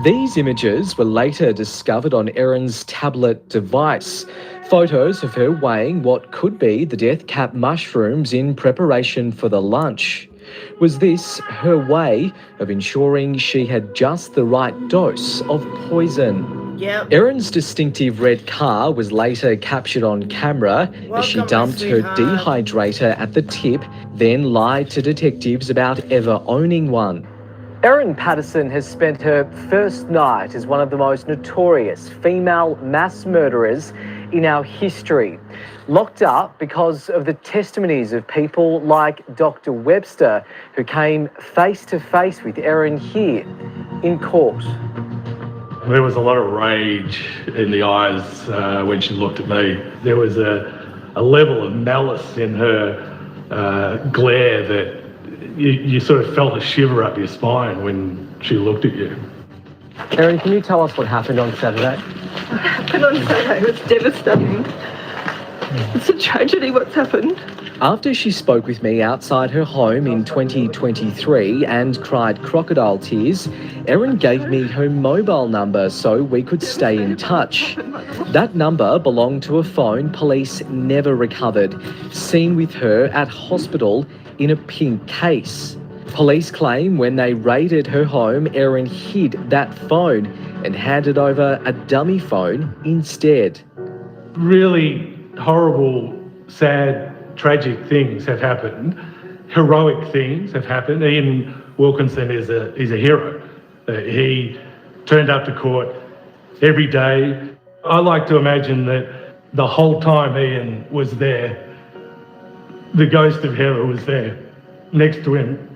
These images were later discovered on Erin's tablet device. Photos of her weighing what could be the death cap mushrooms in preparation for the lunch. Was this her way of ensuring she had just the right dose of poison? Yep. Erin's distinctive red car was later captured on camera as she dumped her dehydrator at the tip, then lied to detectives about ever owning one. Erin Patterson has spent her first night as one of the most notorious female mass murderers in our history, locked up because of the testimonies of people like Dr. Webster, who came face to face with Erin here in court. There was a lot of rage in the eyes when she looked at me. There was a level of malice in her glare that you sort of felt a shiver up your spine when she looked at you. Erin, can you tell us what happened on Saturday? What happened on Saturday was devastating. It's a tragedy what's happened. After she spoke with me outside her home in 2023 and cried crocodile tears, Erin gave me her mobile number so we could stay in touch. That number belonged to a phone police never recovered, seen with her at hospital in a pink case. Police claim when they raided her home, Erin hid that phone and handed over a dummy phone instead. Really horrible, sad, tragic things have happened. Heroic things have happened. Ian Wilkinson is a hero. He turned up to court every day. I like to imagine that the whole time Ian was there, the ghost of Heather was there next to him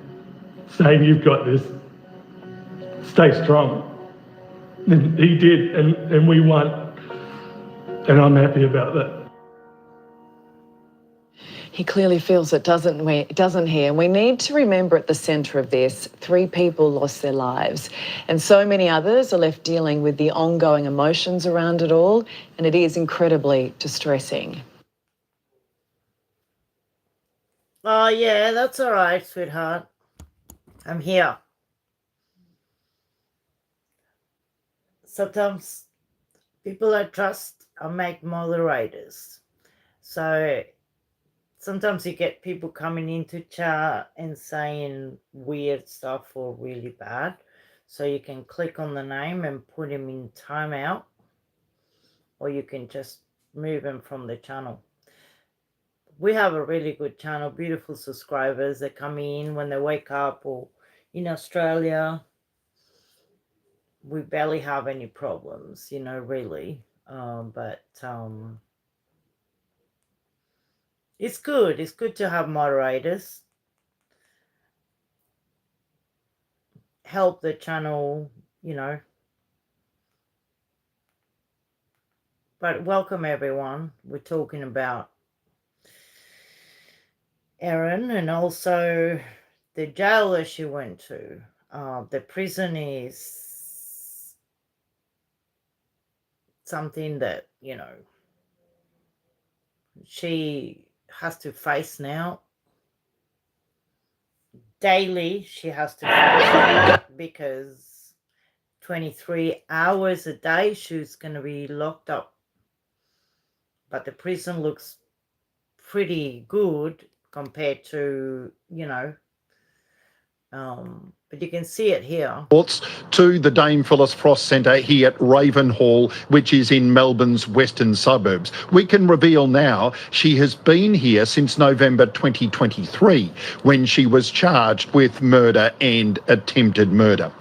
saying, "You've got this, stay strong." And he did, and we won. And I'm happy about that. He clearly feels it, doesn't he? And we need to remember at the centre of this, 3 people lost their lives and so many others are left dealing with the ongoing emotions around it all, and it is incredibly distressing. Oh, yeah, that's all right, sweetheart. I'm here. Sometimes people I trust are make moderators. So sometimes you get people coming into chat and saying weird stuff or really bad. So you can click on the name and put him in timeout, or you can just move him from the channel. We have a really good channel, beautiful subscribers that come in when they wake up, or in Australia, we barely have any problems, really. But it's good. It's good to have moderators. Help the channel, But welcome, everyone. We're talking about Erin, and also the jail that she went to, the prison is something that, you know, she has to face now. Daily, she has to face it because 23 hours a day she's going to be locked up. But the prison looks pretty good compared to, you know, but you can see it here. To the Dame Phyllis Frost Centre here at Ravenhall, which is in Melbourne's western suburbs. We can reveal now she has been here since November 2023, when she was charged with murder and attempted murder.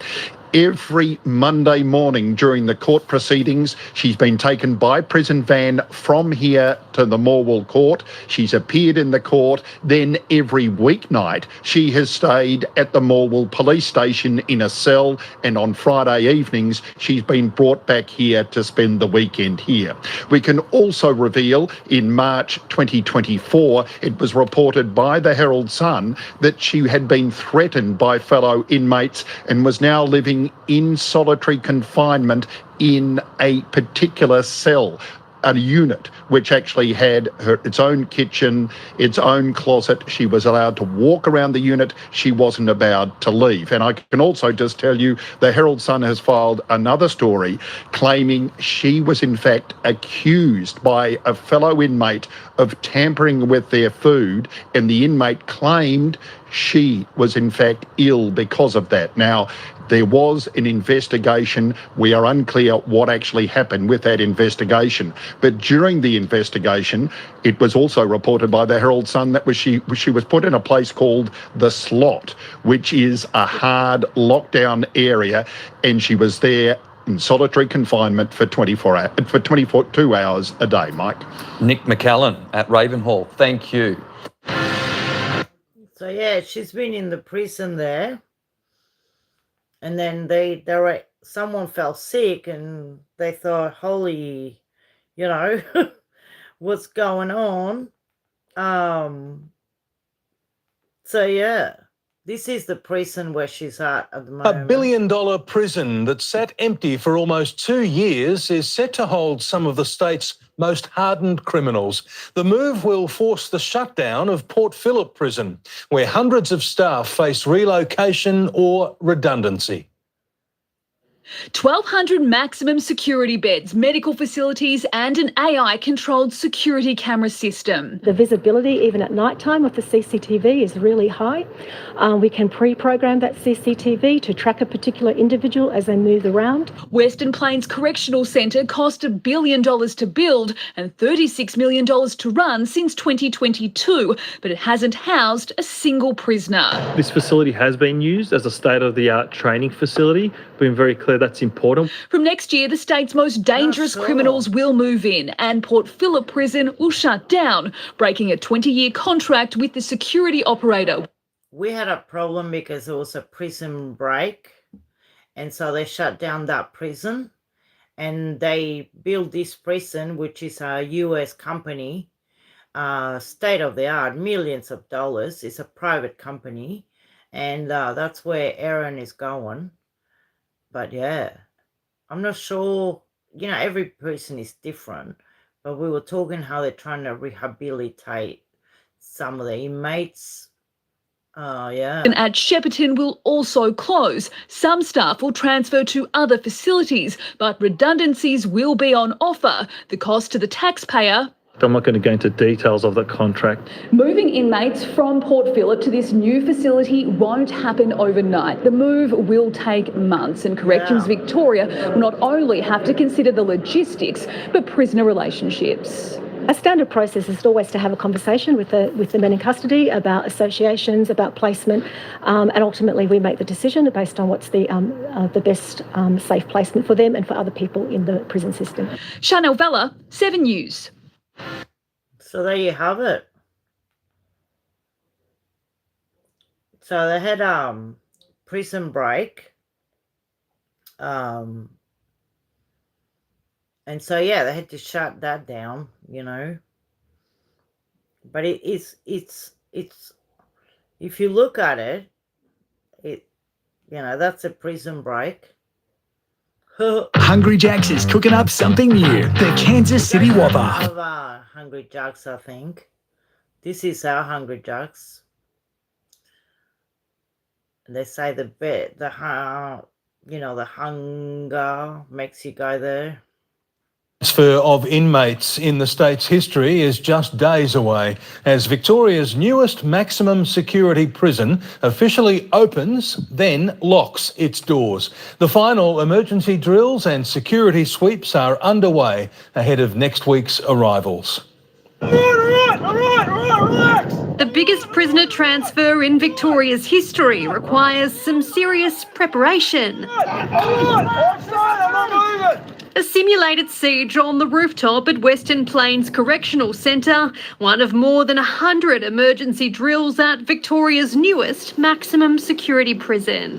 Every Monday morning during the court proceedings, she's been taken by prison van from here to the Morwell court. She's appeared in the court. Then every weeknight, she has stayed at the Morwell police station in a cell, and on Friday evenings, she's been brought back here to spend the weekend here. We can also reveal in March 2024, it was reported by the Herald Sun that she had been threatened by fellow inmates and was now living in solitary confinement in a particular cell, a unit which actually had its own kitchen, its own closet. She was allowed to walk around the unit. She wasn't allowed to leave. And I can also just tell you, the Herald Sun has filed another story claiming she was in fact accused by a fellow inmate of tampering with their food, and the inmate claimed she was in fact ill because of that. Now, there was an investigation. We are unclear what actually happened with that investigation. But during the investigation, it was also reported by the Herald Sun that she was put in a place called the Slot, which is a hard lockdown area, and she was there in solitary confinement for 22 hours a day. Mike. Nick McCallan at Ravenhall. Thank you. So yeah, she's been in the prison there. And then someone fell sick and they thought, holy, you know, what's going on? So yeah, this is the prison where she's at the moment. A billion-dollar prison that sat empty for almost 2 years is set to hold some of the state's most hardened criminals. The move will force the shutdown of Port Phillip Prison, where hundreds of staff face relocation or redundancy. 1,200 maximum security beds, medical facilities and an AI-controlled security camera system. The visibility, even at night time, of the CCTV is really high. We can pre-program that CCTV to track a particular individual as they move around. Western Plains Correctional Centre cost $1 billion to build and $36 million to run since 2022, but it hasn't housed a single prisoner. This facility has been used as a state-of-the-art training facility, being very clear that's important. From next year, the state's most dangerous criminals will move in and Port Phillip Prison will shut down, breaking a 20-year contract with the security operator. We had a problem because it was a prison break, and so they shut down that prison and they built this prison, which is a US company, state-of-the-art, millions of dollars. It's a private company, and that's where Erin is going. But yeah, I'm not sure, you know, every person is different, but we were talking how they're trying to rehabilitate some of the inmates. Yeah. And at Shepparton will also close. Some staff will transfer to other facilities, but redundancies will be on offer. The cost to the taxpayer. I'm not going to go into details of the contract. Moving inmates from Port Phillip to this new facility won't happen overnight. The move will take months, and Corrections Victoria will not only have to consider the logistics, but prisoner relationships. A standard process is always to have a conversation with the men in custody about associations, about placement, and ultimately we make the decision based on what's the best safe placement for them and for other people in the prison system. Chanel Vella, 7 News. So there you have it. So they had prison break. And so yeah, they had to shut that down, you know. But it's if you look at it, that's a prison break. Hungry Jack's is cooking up something new. The Kansas City Whopper. Of Hungry Jack's, I think. This is our Hungry Jack's. They say the hunger makes you go there. Transfer of inmates in the state's history is just days away as Victoria's newest maximum security prison officially opens, then locks its doors. The final emergency drills and security sweeps are underway ahead of next week's arrivals. The biggest prisoner transfer in Victoria's history requires some serious preparation. A simulated siege on the rooftop at Western Plains Correctional Centre, one of more than 100 emergency drills at Victoria's newest maximum security prison.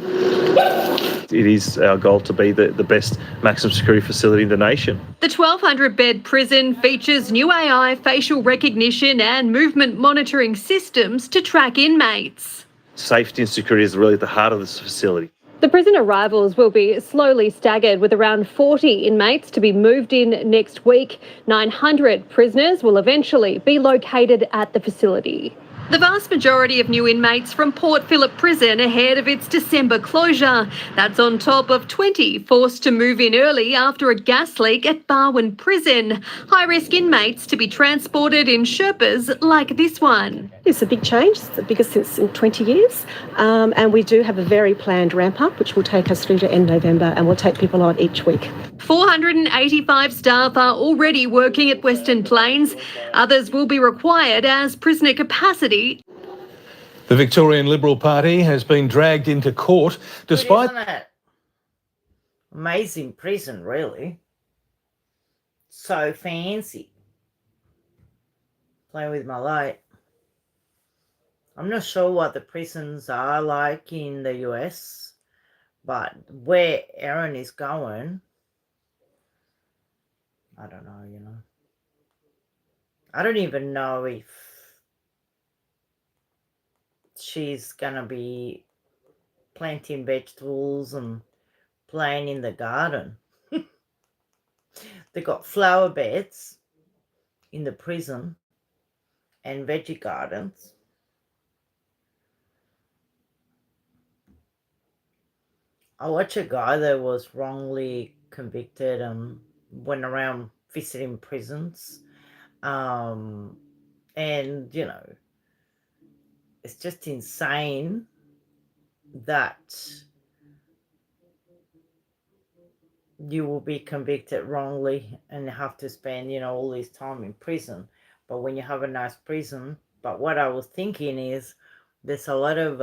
It is our goal to be the best maximum security facility in the nation. The 1,200-bed prison features new AI facial recognition and movement monitoring systems to track inmates. Safety and security is really at the heart of this facility. The prison arrivals will be slowly staggered, with around 40 inmates to be moved in next week. 900 prisoners will eventually be located at the facility. The vast majority of new inmates from Port Phillip Prison ahead of its December closure. That's on top of 20 forced to move in early after a gas leak at Barwon Prison. High-risk inmates to be transported in Sherpas like this one. It's a big change. It's the biggest since in 20 years. And we do have a very planned ramp-up, which will take us through to end November, and we'll take people on each week. 485 staff are already working at Western Plains. Others will be required as prisoner capacity. The Victorian Liberal Party has been dragged into court despite... Isn't it? Amazing prison, really. So fancy. Playing with my light. I'm not sure what the prisons are like in the US, but where Erin is going, I don't know, I don't even know if she's gonna be planting vegetables and playing in the garden. They got flower beds in the prison and veggie gardens. I watched a guy that was wrongly convicted and went around visiting prisons. And, it's just insane that you will be convicted wrongly and have to spend, all this time in prison. But when you have a nice prison, but what I was thinking is there's a lot of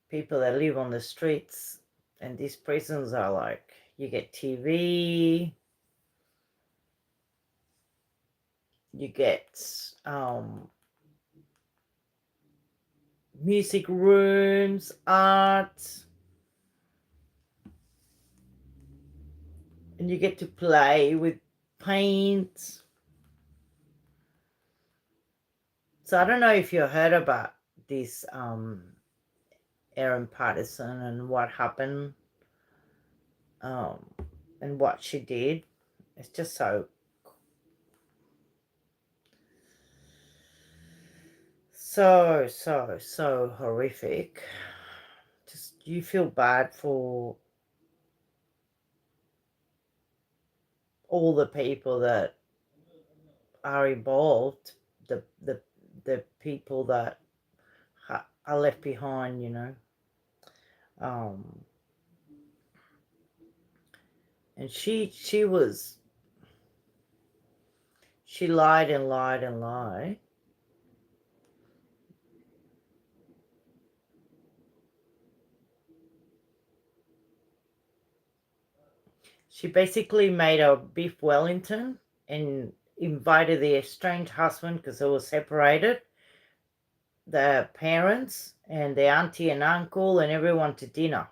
people that live on the streets, and these prisons are like, you get TV, you get music rooms, art, and you get to play with paint. So I don't know if you heard about this Erin Patterson and what happened and what she did. It's just so horrific. Just you feel bad for all the people that are involved, the people that are left behind, and she lied and lied and lied. She basically made a beef Wellington and invited the estranged husband, because they were separated, the parents and the auntie and uncle and everyone to dinner,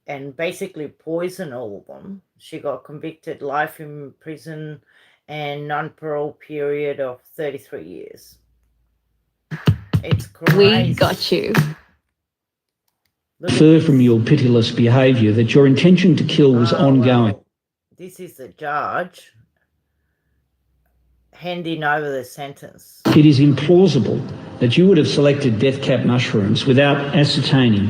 and basically poisoned all of them. She got convicted, life in prison and non-parole period of 33 years. It's crazy. We got you. Infer from your pitiless behaviour that your intention to kill was ongoing. Well, this is the judge handing over the sentence. It is implausible that you would have selected death cap mushrooms without ascertaining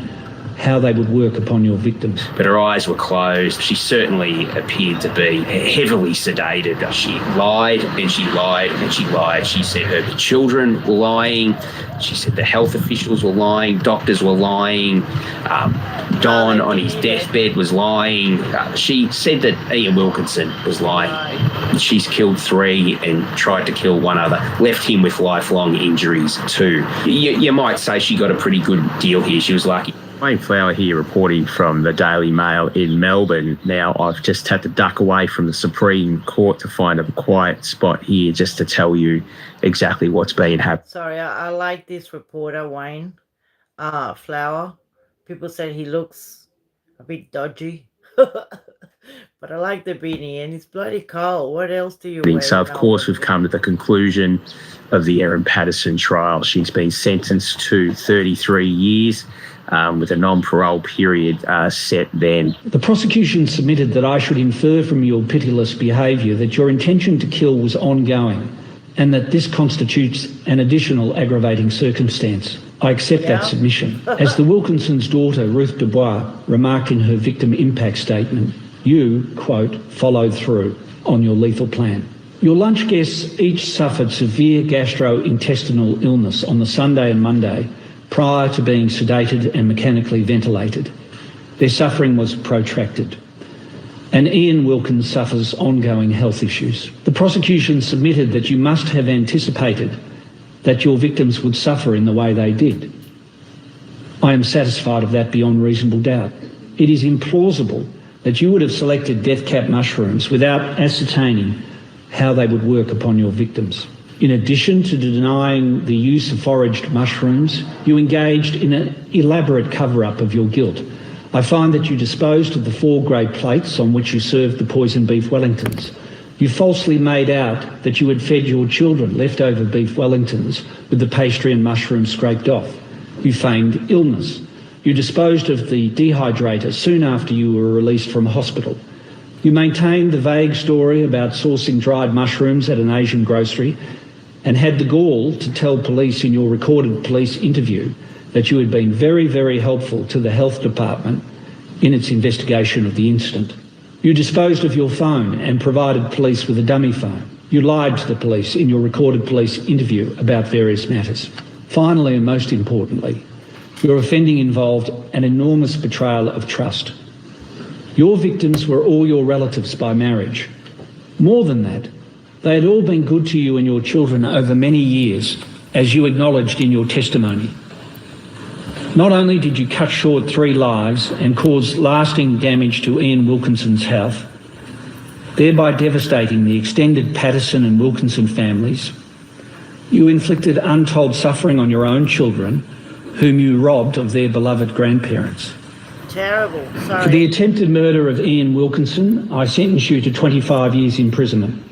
how they would work upon your victims. But her eyes were closed. She certainly appeared to be heavily sedated. She lied and she lied and she lied. She said her children were lying. She said the health officials were lying. Doctors were lying. Don on his deathbed was lying. She said that Ian Wilkinson was lying. She's killed 3 and tried to kill 1 other. Left him with lifelong injuries too. You might say she got a pretty good deal here. She was lucky. Wayne Flower here reporting from the Daily Mail in Melbourne. Now, I've just had to duck away from the Supreme Court to find a quiet spot here just to tell you exactly what's been happening. Sorry, I like this reporter, Wayne Flower. People said he looks a bit dodgy. But I like the beanie and it's bloody cold. What else do you wear? So, of course, we've come to the conclusion of the Erin Patterson trial. She's been sentenced to 33 years. With a non-parole period set then. The prosecution submitted that I should infer from your pitiless behaviour that your intention to kill was ongoing and that this constitutes an additional aggravating circumstance. I accept that submission. As the Wilkinsons' daughter, Ruth Dubois, remarked in her victim impact statement, you, quote, followed through on your lethal plan. Your lunch guests each suffered severe gastrointestinal illness on the Sunday and Monday prior to being sedated and mechanically ventilated. Their suffering was protracted. And Ian Wilkins suffers ongoing health issues. The prosecution submitted that you must have anticipated that your victims would suffer in the way they did. I am satisfied of that beyond reasonable doubt. It is implausible that you would have selected death cap mushrooms without ascertaining how they would work upon your victims. In addition to denying the use of foraged mushrooms, you engaged in an elaborate cover-up of your guilt. I find that you disposed of the 4 grey plates on which you served the poisoned beef Wellingtons. You falsely made out that you had fed your children leftover beef Wellingtons with the pastry and mushrooms scraped off. You feigned illness. You disposed of the dehydrator soon after you were released from hospital. You maintained the vague story about sourcing dried mushrooms at an Asian grocery and had the gall to tell police in your recorded police interview that you had been very, very helpful to the health department in its investigation of the incident. You disposed of your phone and provided police with a dummy phone. You lied to the police in your recorded police interview about various matters. Finally, and most importantly, your offending involved an enormous betrayal of trust. Your victims were all your relatives by marriage. More than that, they had all been good to you and your children over many years, as you acknowledged in your testimony. Not only did you cut short 3 lives and cause lasting damage to Ian Wilkinson's health, thereby devastating the extended Patterson and Wilkinson families, you inflicted untold suffering on your own children, whom you robbed of their beloved grandparents. Terrible, sorry. For the attempted murder of Ian Wilkinson, I sentence you to 25 years imprisonment.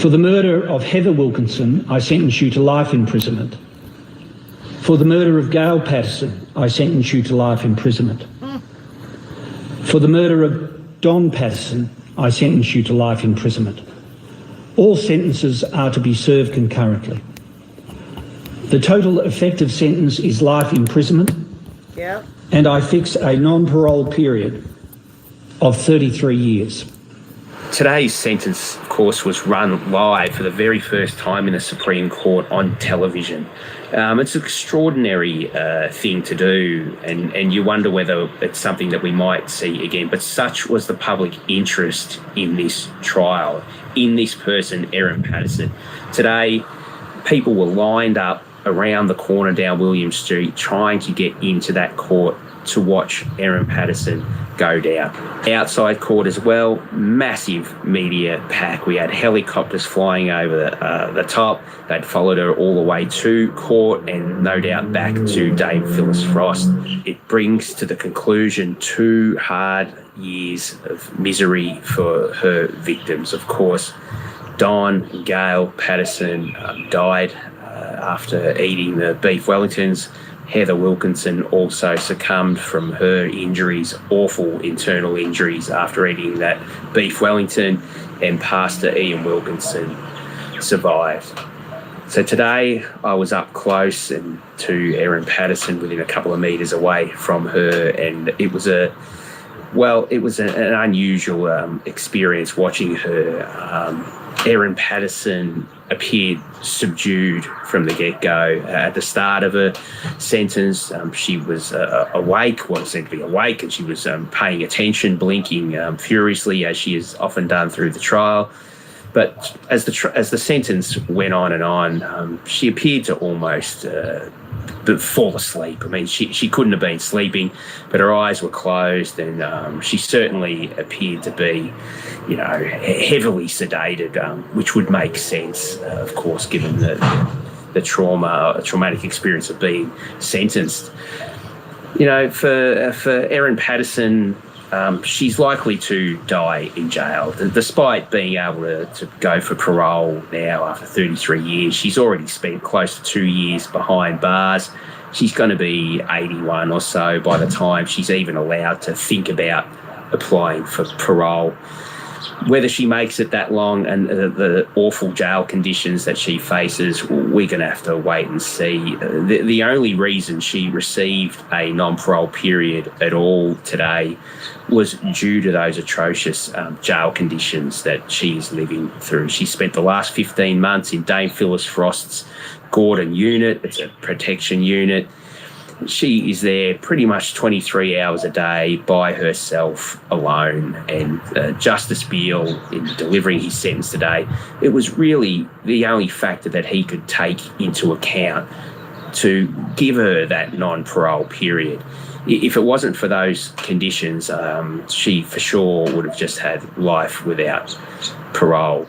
For the murder of Heather Wilkinson, I sentence you to life imprisonment. For the murder of Gail Patterson, I sentence you to life imprisonment. For the murder of Don Patterson, I sentence you to life imprisonment. All sentences are to be served concurrently. The total effective sentence is life imprisonment, and I fix a non-parole period of 33 years. Today's sentence, of course, was run live for the very first time in the Supreme Court on television. It's an extraordinary thing to do, and you wonder whether it's something that we might see again. But such was the public interest in this trial, in this person, Erin Patterson. Today, people were lined up around the corner down William Street trying to get into that court to watch Erin Patterson go down. Outside court as well, massive media pack. We had helicopters flying over the top. They'd followed her all the way to court and no doubt back to Dame Phyllis Frost. It brings to the conclusion 2 hard years of misery for her victims. Of course, Don and Gail Patterson died after eating the beef Wellingtons. Heather Wilkinson also succumbed from her injuries, awful internal injuries, after eating that beef Wellington, and Pastor Ian Wilkinson survived. So today I was up close and to Erin Patterson, within a couple of metres away from her, and it was an unusual experience watching her. Erin Patterson appeared subdued from the get-go. At the start of her sentence, she was awake, seemed to be awake, and she was paying attention, blinking furiously, as she has often done through the trial. But as the sentence went on and on, she appeared to almost fall asleep. I mean, she couldn't have been sleeping, but her eyes were closed, and she certainly appeared to be, heavily sedated, which would make sense, of course, given the traumatic experience of being sentenced. For Erin Patterson, she's likely to die in jail. Despite being able to go for parole now after 33 years, she's already spent close to 2 years behind bars. She's going to be 81 or so by the time she's even allowed to think about applying for parole. Whether she makes it that long and the awful jail conditions that she faces, we're going to have to wait and see. The only reason she received a non-parole period at all today was due to those atrocious jail conditions that she is living through. She spent the last 15 months in Dame Phyllis Frost's Gordon unit. It's a protection unit. She is there pretty much 23 hours a day by herself alone. And Justice Beale, in delivering his sentence today, it was really the only factor that he could take into account to give her that non-parole period. If it wasn't for those conditions, she for sure would have just had life without parole.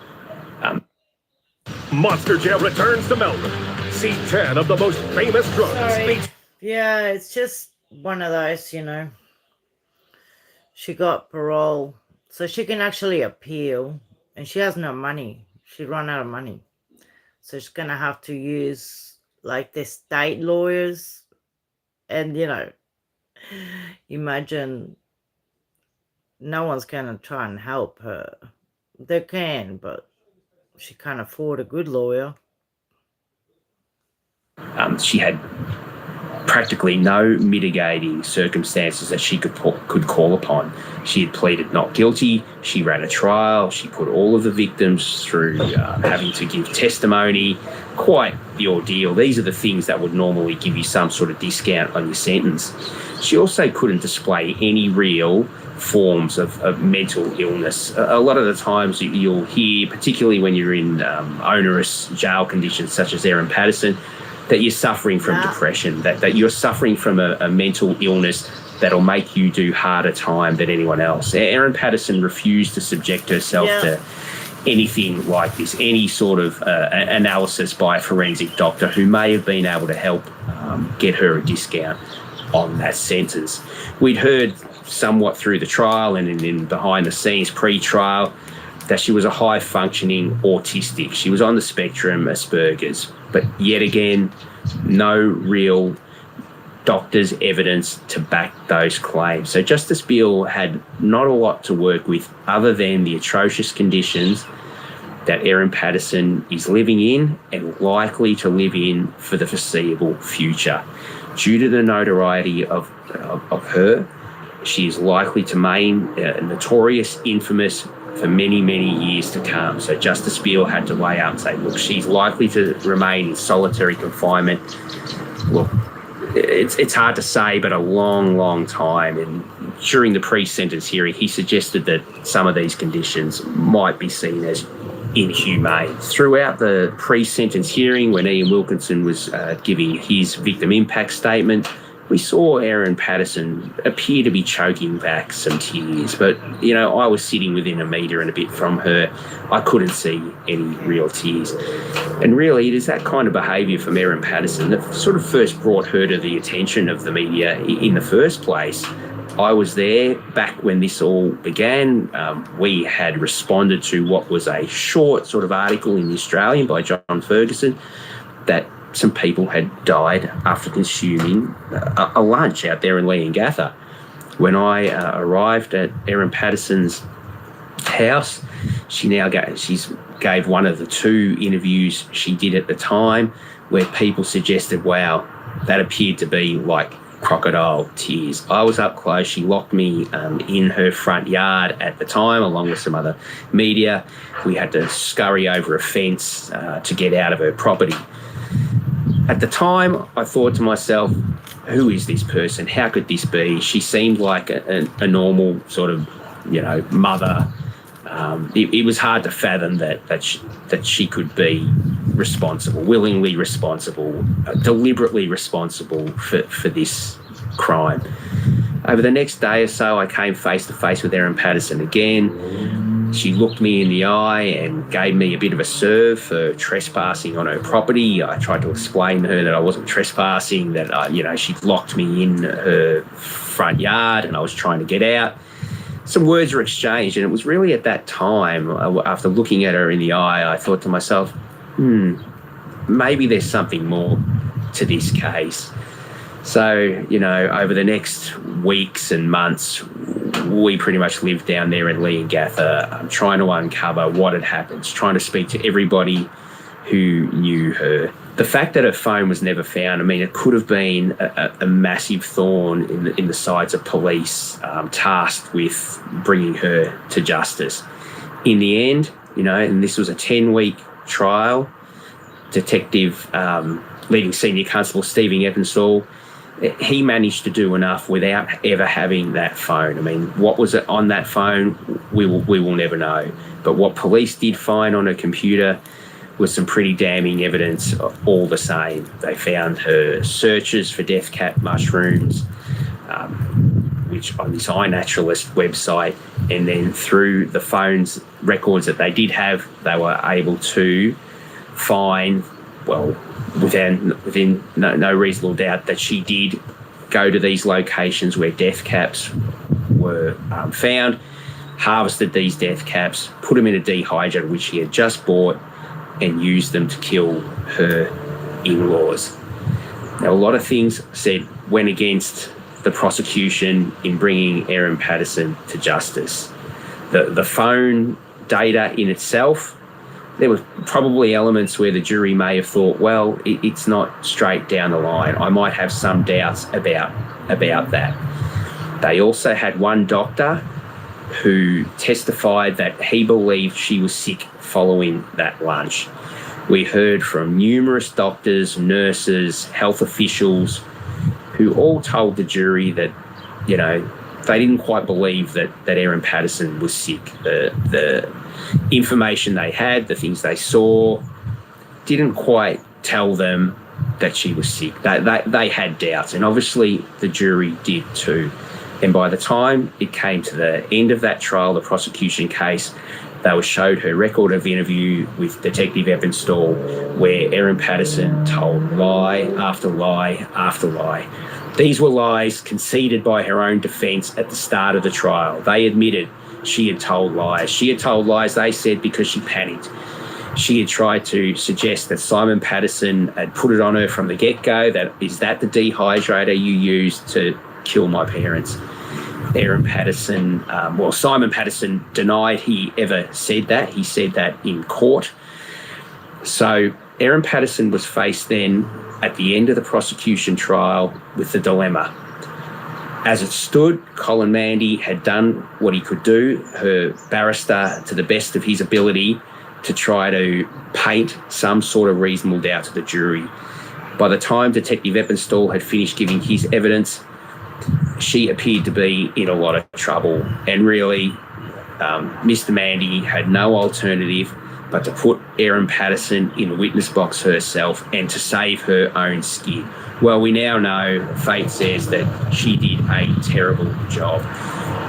Monster Jail returns to Melbourne. See 10 of the most famous drugs. Sorry. Yeah, it's just one of those, She got parole, so she can actually appeal, and she has no money. She run out of money. So she's going to have to use, the state lawyers. And, imagine no one's going to try and help her. They can, but she can't afford a good lawyer. She had practically no mitigating circumstances that she could call upon. She had pleaded not guilty. She ran a trial. She put all of the victims through having to give testimony. Quite the ordeal. These are the things that would normally give you some sort of discount on your sentence. She also couldn't display any real forms of mental illness. A lot of the times you'll hear, particularly when you're in onerous jail conditions such as Erin Patterson, that you're suffering from depression, that you're suffering from a mental illness that'll make you do harder time than anyone else. Erin Patterson refused to subject herself to anything like this, any sort of analysis by a forensic doctor who may have been able to help get her a discount on that sentence. We'd heard somewhat through the trial and in behind the scenes pre-trial that she was a high-functioning autistic. She was on the spectrum, Asperger's, but yet again, no real doctor's evidence to back those claims. So Justice Beale had not a lot to work with other than the atrocious conditions that Erin Patterson is living in and likely to live in for the foreseeable future. Due to the notoriety of her, she is likely to remain notorious, infamous, for many, many years to come. So Justice Beale had to weigh up and say, look, she's likely to remain in solitary confinement. Look, it's hard to say, but a long, long time. And during the pre-sentence hearing, he suggested that some of these conditions might be seen as inhumane. Throughout the pre-sentence hearing, when Ian Wilkinson was giving his victim impact statement, we saw Erin Patterson appear to be choking back some tears, but, I was sitting within a metre and a bit from her. I couldn't see any real tears. And really, it is that kind of behaviour from Erin Patterson that sort of first brought her to the attention of the media in the first place. I was there back when this all began. We had responded to what was a short sort of article in The Australian by John Ferguson that some people had died after consuming a lunch out there in Leongatha. When I arrived at Erin Patterson's house, she gave one of the 2 interviews she did at the time where people suggested, wow, that appeared to be like crocodile tears. I was up close. She locked me in her front yard at the time, along with some other media. We had to scurry over a fence to get out of her property. At the time, I thought to myself, who is this person? How could this be? She seemed like a normal sort of, mother. It was hard to fathom that she could be responsible, willingly responsible, deliberately responsible for this crime. Over the next day or so, I came face to face with Erin Patterson again. She looked me in the eye and gave me a bit of a serve for trespassing on her property. I tried to explain to her that I wasn't trespassing, that she'd locked me in her front yard and I was trying to get out. Some words were exchanged, and it was really at that time, after looking at her in the eye, I thought to myself, maybe there's something more to this case. So, over the next weeks and months, we pretty much lived down there in Leongatha, trying to uncover what had happened, trying to speak to everybody who knew her. The fact that her phone was never found, it could have been a massive thorn in the sides of police tasked with bringing her to justice. In the end, and this was a 10-week trial, Detective leading Senior Constable Stephen Eppinstall, he managed to do enough without ever having that phone. What was it on that phone, we will never know. But what police did find on her computer was some pretty damning evidence all the same. They found her searches for death cap mushrooms, which on this iNaturalist website, and then through the phone's records that they did have, they were able to find, within no reasonable doubt, that she did go to these locations where death caps were found, harvested these death caps, put them in a dehydrator, which she had just bought, and used them to kill her in-laws. Now, a lot of things went against the prosecution in bringing Erin Patterson to justice. The phone data in itself, there were probably elements where the jury may have thought, well, it's not straight down the line. I might have some doubts about that. They also had one doctor who testified that he believed she was sick following that lunch. We heard from numerous doctors, nurses, health officials who all told the jury that, they didn't quite believe that Erin Patterson was sick. The information they had, the things they saw, didn't quite tell them that she was sick. They had doubts, and obviously the jury did too. And by the time it came to the end of that trial, the prosecution case, they were showed her record of interview with Detective Eppinstall, where Erin Patterson told lie after lie after lie. These were lies conceded by her own defence at the start of the trial. They admitted she had told lies. She had told lies, they said, because she panicked. She had tried to suggest that Simon Patterson had put it on her from the get-go, is that the dehydrator you used to kill my parents? Erin Patterson, Simon Patterson denied he ever said that. He said that in court. So Erin Patterson was faced then at the end of the prosecution trial with the dilemma. As it stood, Colin Mandy had done what he could do, her barrister, to the best of his ability, to try to paint some sort of reasonable doubt to the jury. By the time Detective Eppinstall had finished giving his evidence, she appeared to be in a lot of trouble, and really Mr. Mandy had no alternative but to put Erin Patterson in the witness box herself and to save her own skin. Well, we now know, fate says, that she did a terrible job.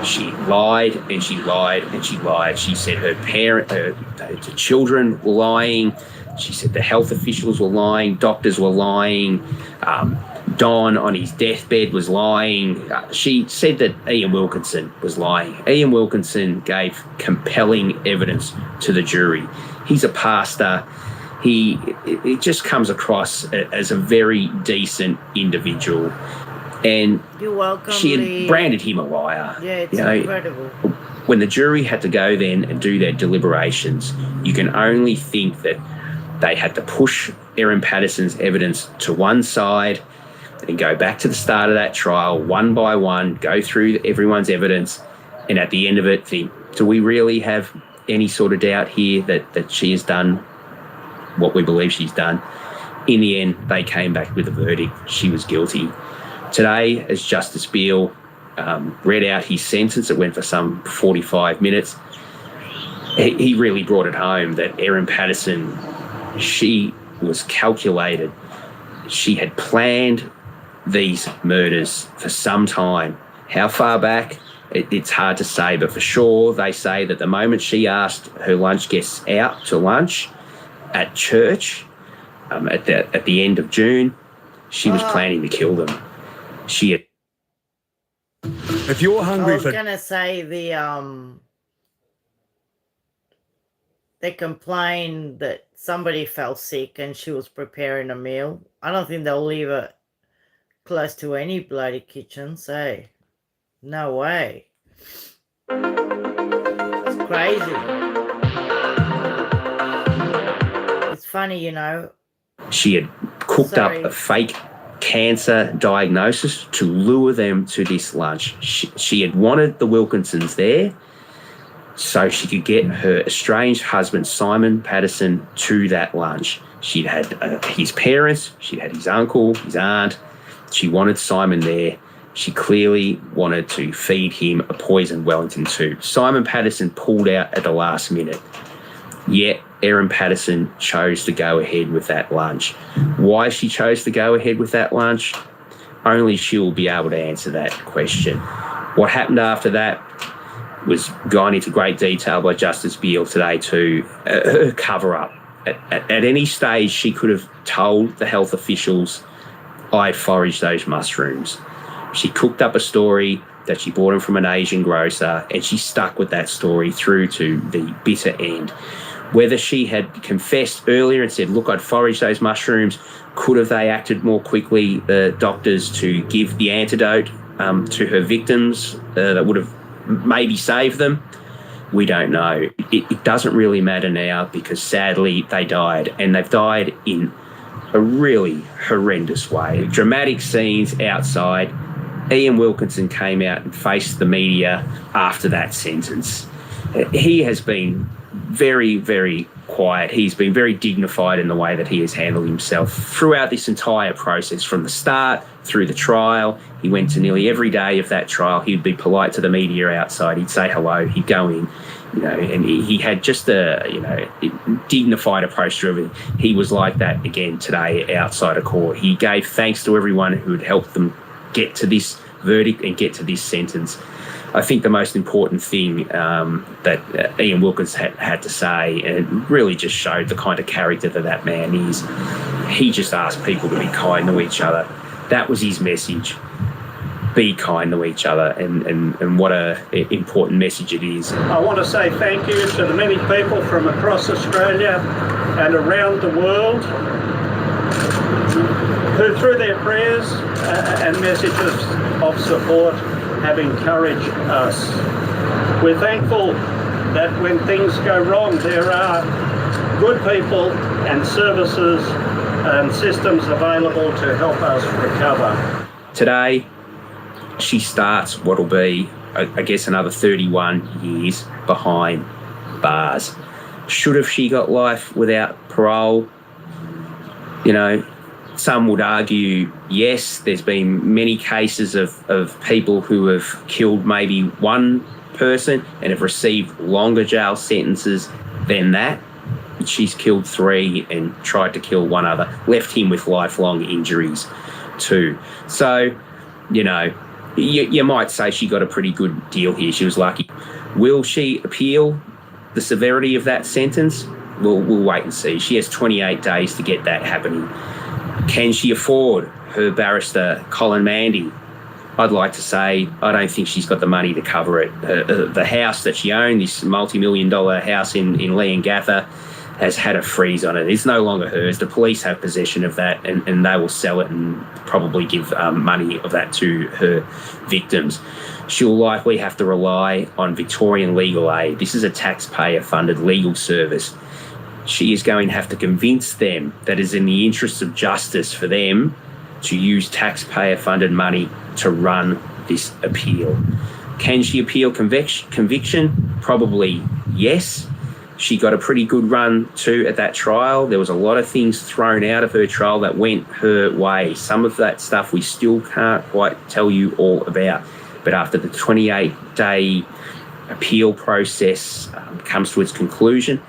She lied and she lied and she lied. She said the children were lying. She said the health officials were lying, doctors were lying, Don on his deathbed was lying. She said that Ian Wilkinson was lying. Ian Wilkinson gave compelling evidence to the jury. He's a pastor. It just comes across as a very decent individual. And you're welcome, she had Lee. branded him a liar. Yeah, it's incredible. When the jury had to go then and do their deliberations, you can only think that they had to push Erin Patterson's evidence to one side and go back to the start of that trial one by one, go through everyone's evidence, and at the end of it think, do we really have any sort of doubt here that she has done what we believe she's done? In the end, they came back with a verdict. She was guilty. Today, as Justice Beale read out his sentence, it went for some 45 minutes, he really brought it home that Erin Patterson, she was calculated. She had planned these murders for some time. How far back? It's hard to say, but for sure they say that the moment she asked her lunch guests out to lunch at church at the end of June, she was planning to kill them. She had... If you're hungry I was gonna say they complained that somebody fell sick and she was preparing a meal. I don't think they'll leave her close to any bloody kitchen, so no way. It's crazy. It's funny, you know. She had cooked up a fake cancer diagnosis to lure them to this lunch. She had wanted the Wilkinsons there so she could get her estranged husband, Simon Patterson, to that lunch. She'd had his parents, she'd had his uncle, his aunt. She wanted Simon there. She clearly wanted to feed him a poisoned Wellington too. Simon Patterson pulled out at the last minute. Yet Erin Patterson chose to go ahead with that lunch. Why she chose to go ahead with that lunch, only she will be able to answer that question. What happened after that was gone into great detail by Justice Beale today too. Her cover-up. At any stage, she could have told the health officials, I foraged those mushrooms. She cooked up a story that she bought them from an Asian grocer, and she stuck with that story through to the bitter end. Whether she had confessed earlier and said, look, I'd foraged those mushrooms, could have they acted more quickly, the doctors, to give the antidote to her victims that would have maybe saved them? We don't know. It doesn't really matter now because sadly they died, and they've died in a really horrendous way. Dramatic scenes outside. Ian Wilkinson came out and faced the media after that sentence. He has been very, very quiet. He's been very dignified in the way that he has handled himself throughout this entire process, from the start through the trial. He went to nearly every day of that trial. He'd be polite to the media outside. He'd say hello. He'd go in, and he had just a, dignified approach to everything. He was like that again today outside of court. He gave thanks to everyone who had helped them get to this verdict and get to this sentence. I think the most important thing that Ian Wilkinson had to say, and it really just showed the kind of character that man is, he just asked people to be kind to each other. That was his message. Be kind to each other, and what an important message it is. I want to say thank you to the many people from across Australia and around the world who, through their prayers and messages of support, have encouraged us. We're thankful that when things go wrong, there are good people and services and systems available to help us recover. Today, she starts what will be, I guess, another 31 years behind bars. Should have she got life without parole? Some would argue, yes, there's been many cases of people who have killed maybe one person and have received longer jail sentences than that. She's killed 3 and tried to kill one other, left him with lifelong injuries too. So, you might say she got a pretty good deal here. She was lucky. Will she appeal the severity of that sentence? We'll wait and see. She has 28 days to get that happening. Can she afford her barrister, Colin Mandy? I'd like to say I don't think she's got the money to cover it. The house that she owned, this multi-million-dollar house in Leongatha, has had a freeze on it. It's no longer hers. The police have possession of that, and they will sell it and probably give money of that to her victims. She'll likely have to rely on Victorian legal aid. This is a taxpayer-funded legal service. She is going to have to convince them that it's in the interests of justice for them to use taxpayer-funded money to run this appeal. Can she appeal conviction? Probably yes. She got a pretty good run too at that trial. There was a lot of things thrown out of her trial that went her way. Some of that stuff we still can't quite tell you all about. But after the 28-day appeal process comes to its conclusion,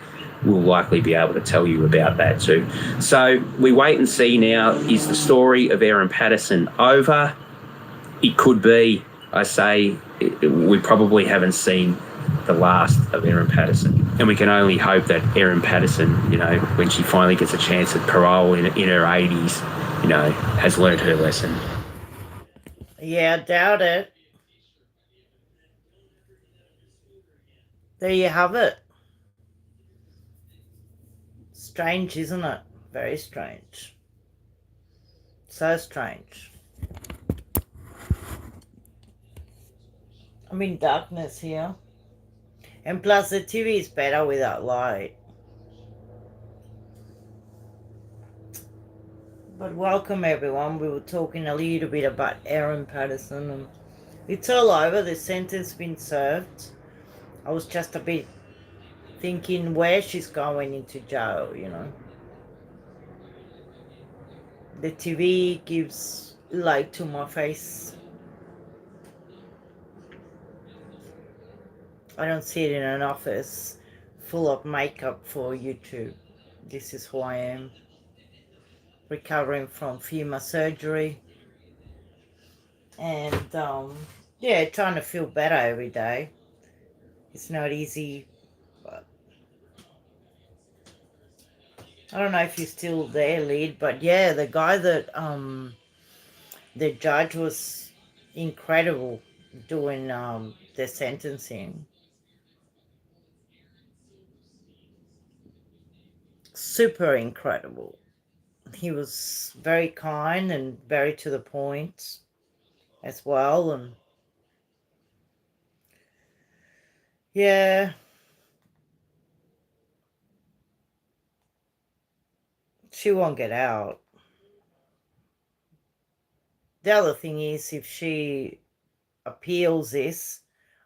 we'll likely be able to tell you about that too. So we wait and see now. Is the story of Erin Patterson over? It could be. I say we probably haven't seen the last of Erin Patterson. And we can only hope that Erin Patterson, you know, when she finally gets a chance at parole in her 80s, you know, has learned her lesson. Yeah, I doubt it. There you have it. Strange, isn't it? Very strange. So strange. I'm in darkness here. And plus the TV is better without light. But welcome everyone. We were talking a little bit about Erin Patterson. And it's all over. The sentence been served. I was just a bit thinking where she's going into jail, you know. The TV gives light to my face. I don't sit in an office full of makeup for YouTube. This is who I am. Recovering from femur surgery. And yeah, trying to feel better every day. It's not easy, but I don't know if you're still there, Lyd, but yeah, the guy that the judge was incredible doing the sentencing. Super incredible. He was very kind and very to the point as well, and yeah, she won't get out. The other thing is, if she appeals this,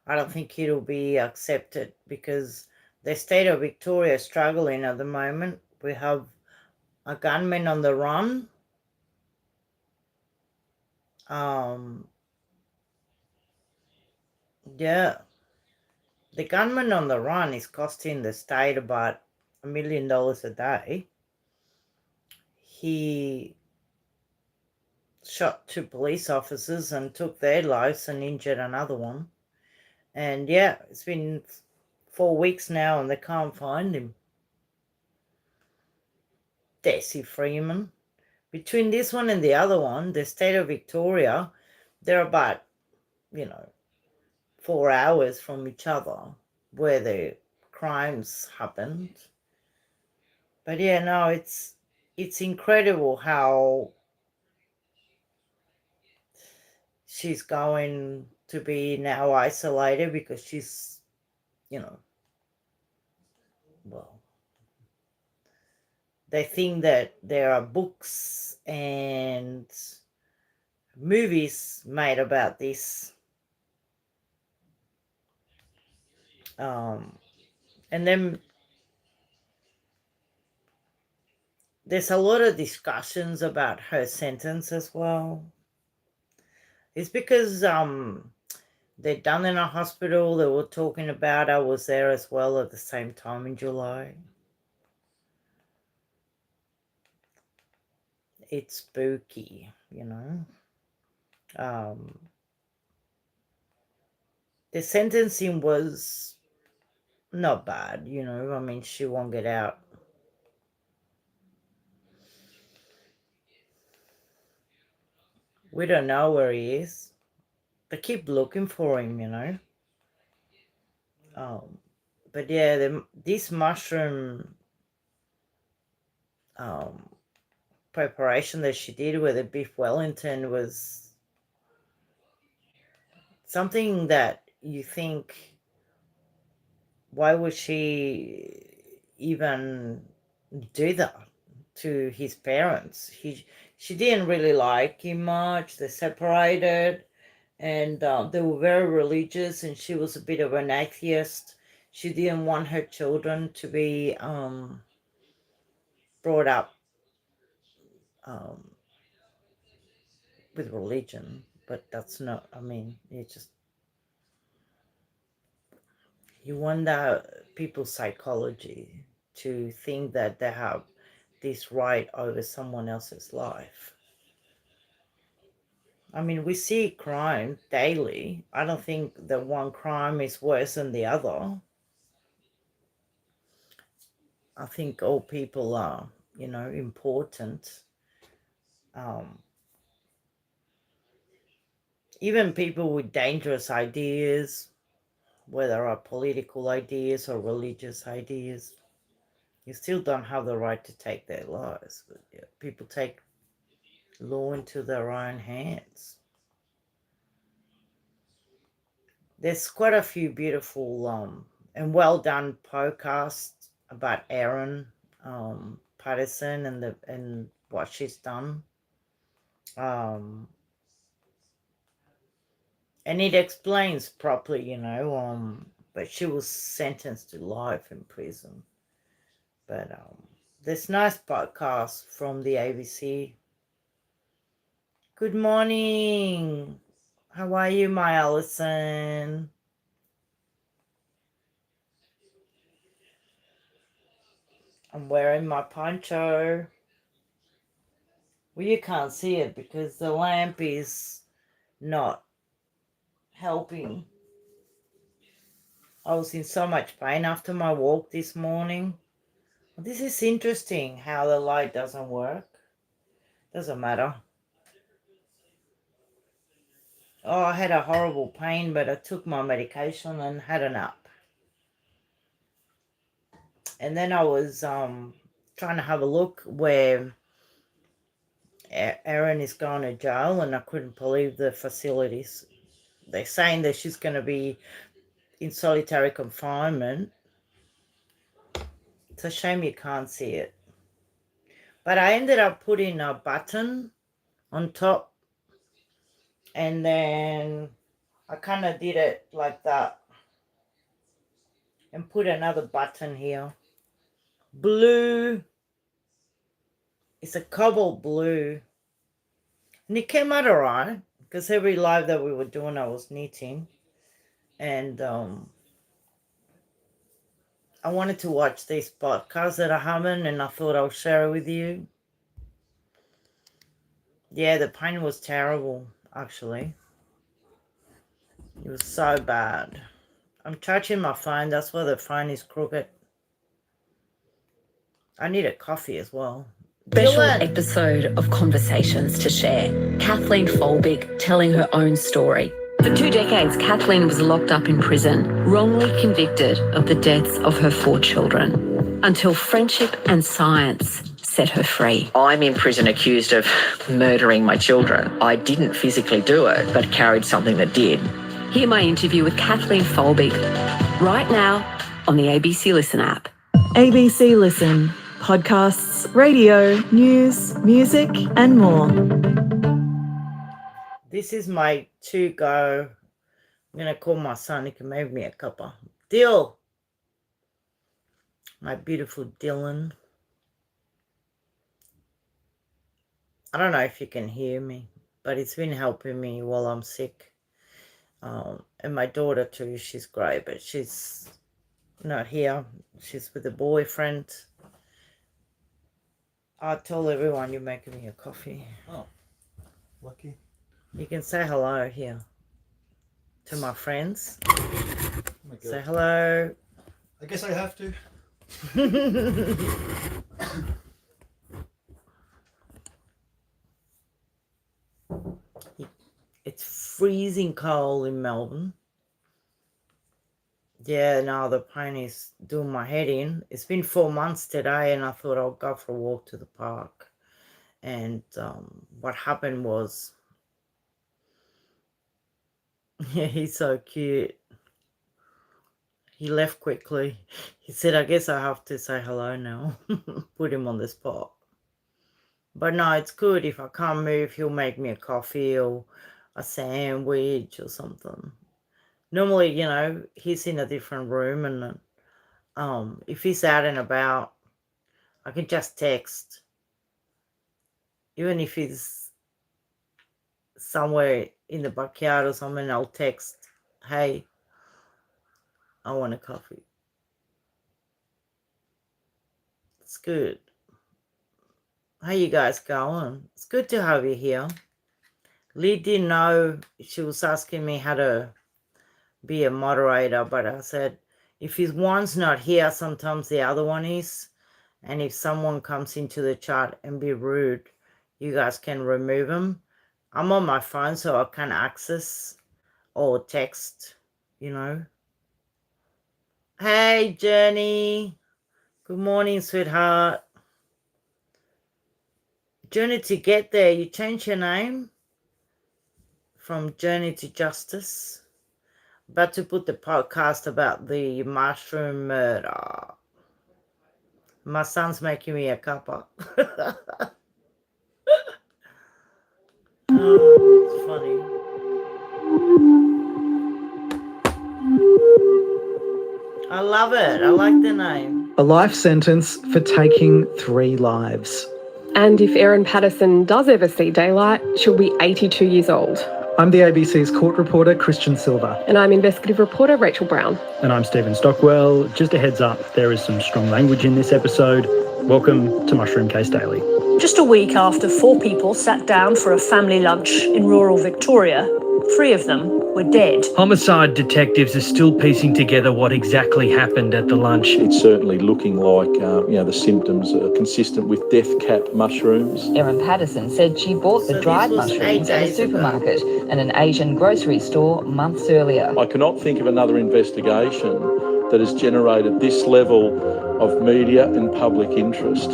I don't think it'll be accepted because the state of Victoria is struggling at the moment. We have a gunman on the run. Yeah, the gunman on the run is costing the state about $1 million a day. He shot 2 police officers and took their lives and injured another one. And yeah, it's been 4 weeks now and they can't find him. Desi Freeman. Between this one and the other one, the state of Victoria, they're about, 4 hours from each other where the crimes happened. But yeah, no, it's incredible how she's going to be now isolated because she's, well, they think that there are books and movies made about this. And then there's a lot of discussions about her sentence as well. It's because they're done in a hospital. They were talking about, I was there as well at the same time in July. It's spooky, The sentencing was not bad, I mean, she won't get out. We don't know where he is. They keep looking for him, But yeah, this mushroom preparation that she did with the beef Wellington was something that you think, why would she even do that to his parents? She didn't really like him much. They separated, and they were very religious, and she was a bit of an atheist. She didn't want her children to be brought up with religion, but that's not, I mean, you wonder people's psychology to think that they have this right over someone else's life. I mean, we see crime daily. I don't think that one crime is worse than the other. I think all people are, important. Even people with dangerous ideas, whether are political ideas or religious ideas, you still don't have the right to take their lives. But yeah, people take law into their own hands. There's quite a few beautiful and well done podcasts about Erin Patterson and what she's done. And it explains properly, but she was sentenced to life in prison. But there's nice podcasts from the ABC. Good morning. How are you, my Allison? I'm wearing my poncho. Well, you can't see it because the lamp is not helping. I was in so much pain after my walk this morning. This is interesting how the light doesn't work. Doesn't matter. Oh, I had a horrible pain, but I took my medication and had a nap. And then I was trying to have a look where Erin is going to jail, and I couldn't believe the facilities. They're saying that she's going to be in solitary confinement. It's a shame you can't see it. But I ended up putting a button on top, and then I kind of did it like that and put another button here. Blue. It's a cobalt blue. And it came out all right because every live that we were doing, I was knitting. And I wanted to watch these podcasts that I haven't, and I thought I'll share it with you. Yeah, the pain was terrible, actually. It was so bad. I'm charging my phone. That's why the phone is crooked. I need a coffee as well. Special Dylan. episode of Conversations to Share. Kathleen Folbig telling her own story. For 2 decades, Kathleen was locked up in prison, wrongly convicted of the deaths of her 4 children, until friendship and science set her free. I'm in prison accused of murdering my children. I didn't physically do it, but carried something that did. Hear my interview with Kathleen Folbig right now on the ABC Listen app. ABC Listen. Podcasts, radio, news, music and more. This is my to-go. I'm going to call my son. He can make me a cuppa. Dill. My beautiful Dylan. I don't know if you can hear me, but it's been helping me while I'm sick. And my daughter too, she's great, but she's not here. She's with a boyfriend. I told everyone you're making me a coffee. Oh, lucky. You can say hello here to my friends. Oh my God. Say hello. I guess I have to. It's freezing cold in Melbourne. Yeah, no, the pain is doing my head in. It's been 4 months today, and I thought I'll go for a walk to the park. And what happened was, yeah, he's so cute. He left quickly. He said, I guess I have to say hello now. Put him on the spot. But no, it's good. If I can't move, he'll make me a coffee or a sandwich or something. Normally, you know, he's in a different room, and if he's out and about, I can just text. Even if he's somewhere in the backyard or something, I'll text, hey, I want a coffee. It's good. How you guys going? It's good to have you here. Lee didn't know. She was asking me how to be a moderator, but I said, if one's not here, sometimes the other one is. And if someone comes into the chat and be rude, you guys can remove them. I'm on my phone, so I can't access or text, you know. Hey, Journey. Good morning, sweetheart. Journey to get there. You changed your name from Journey to Justice. About to put the podcast about the mushroom murder. My son's making me a cuppa. Oh, it's funny. I love it. I like the name. A life sentence for taking 3 lives. And if Erin Patterson does ever see daylight, she'll be 82 years old. I'm the ABC's court reporter, Christian Silva. And I'm investigative reporter, Rachel Brown. And I'm Stephen Stockwell. Just a heads up, there is some strong language in this episode. Welcome to Mushroom Case Daily. Just a week after 4 people sat down for a family lunch in rural Victoria, 3 of them were dead. Homicide detectives are still piecing together what exactly happened at the lunch. It's certainly looking like, the symptoms are consistent with death cap mushrooms. Erin Patterson said she bought the dried mushrooms at a supermarket and an Asian grocery store months earlier. I cannot think of another investigation that has generated this level of media and public interest.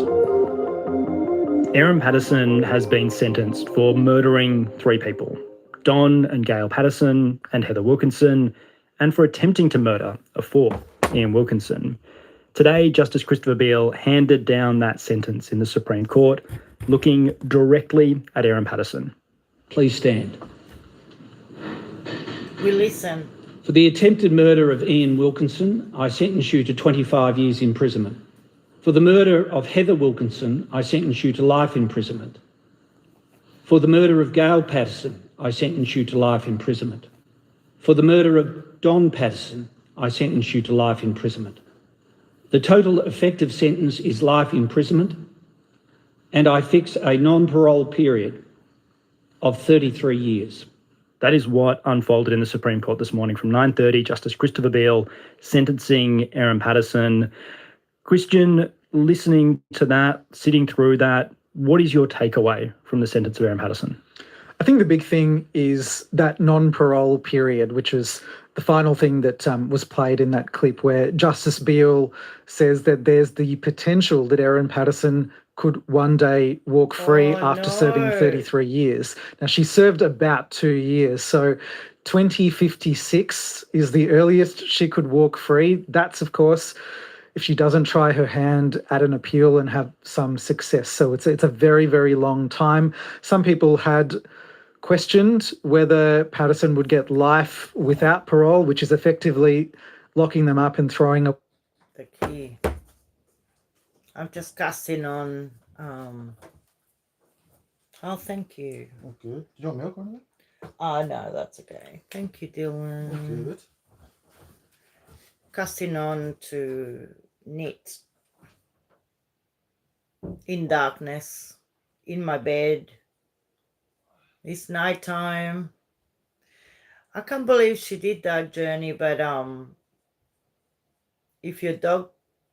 Erin Patterson has been sentenced for murdering 3 people, Don and Gail Patterson and Heather Wilkinson, and for attempting to murder a 4th, Ian Wilkinson. Today, Justice Christopher Beale handed down that sentence in the Supreme Court, looking directly at Erin Patterson. Please stand. We listen. For the attempted murder of Ian Wilkinson, I sentence you to 25 years imprisonment. For the murder of Heather Wilkinson, I sentence you to life imprisonment. For the murder of Gail Patterson, I sentence you to life imprisonment. For the murder of Don Patterson, I sentence you to life imprisonment. The total effective sentence is life imprisonment, and I fix a non-parole period of 33 years. That is what unfolded in the Supreme Court this morning from 9:30. Justice Christopher Beale sentencing Erin Patterson. Christian, listening to that, sitting through that, what is your takeaway from the sentence of Erin Patterson? I think the big thing is that non-parole period, which is the final thing that was played in that clip, where Justice Beale says that there's the potential that Erin Patterson could one day walk free after serving 33 years. Now, she served about 2 years, so 2056 is the earliest she could walk free. That's, of course, if she doesn't try her hand at an appeal and have some success. So it's a very, very long time. Some people had questioned whether Patterson would get life without parole, which is effectively locking them up and throwing up the key. I'm just casting on. Oh, thank you. Oh, good. Do you want milk on it? Oh, no, that's okay. Thank you, Dylan. Oh, good. Casting on to knit in darkness, in my bed. It's nighttime. I can't believe she did that, Journey, but if your dog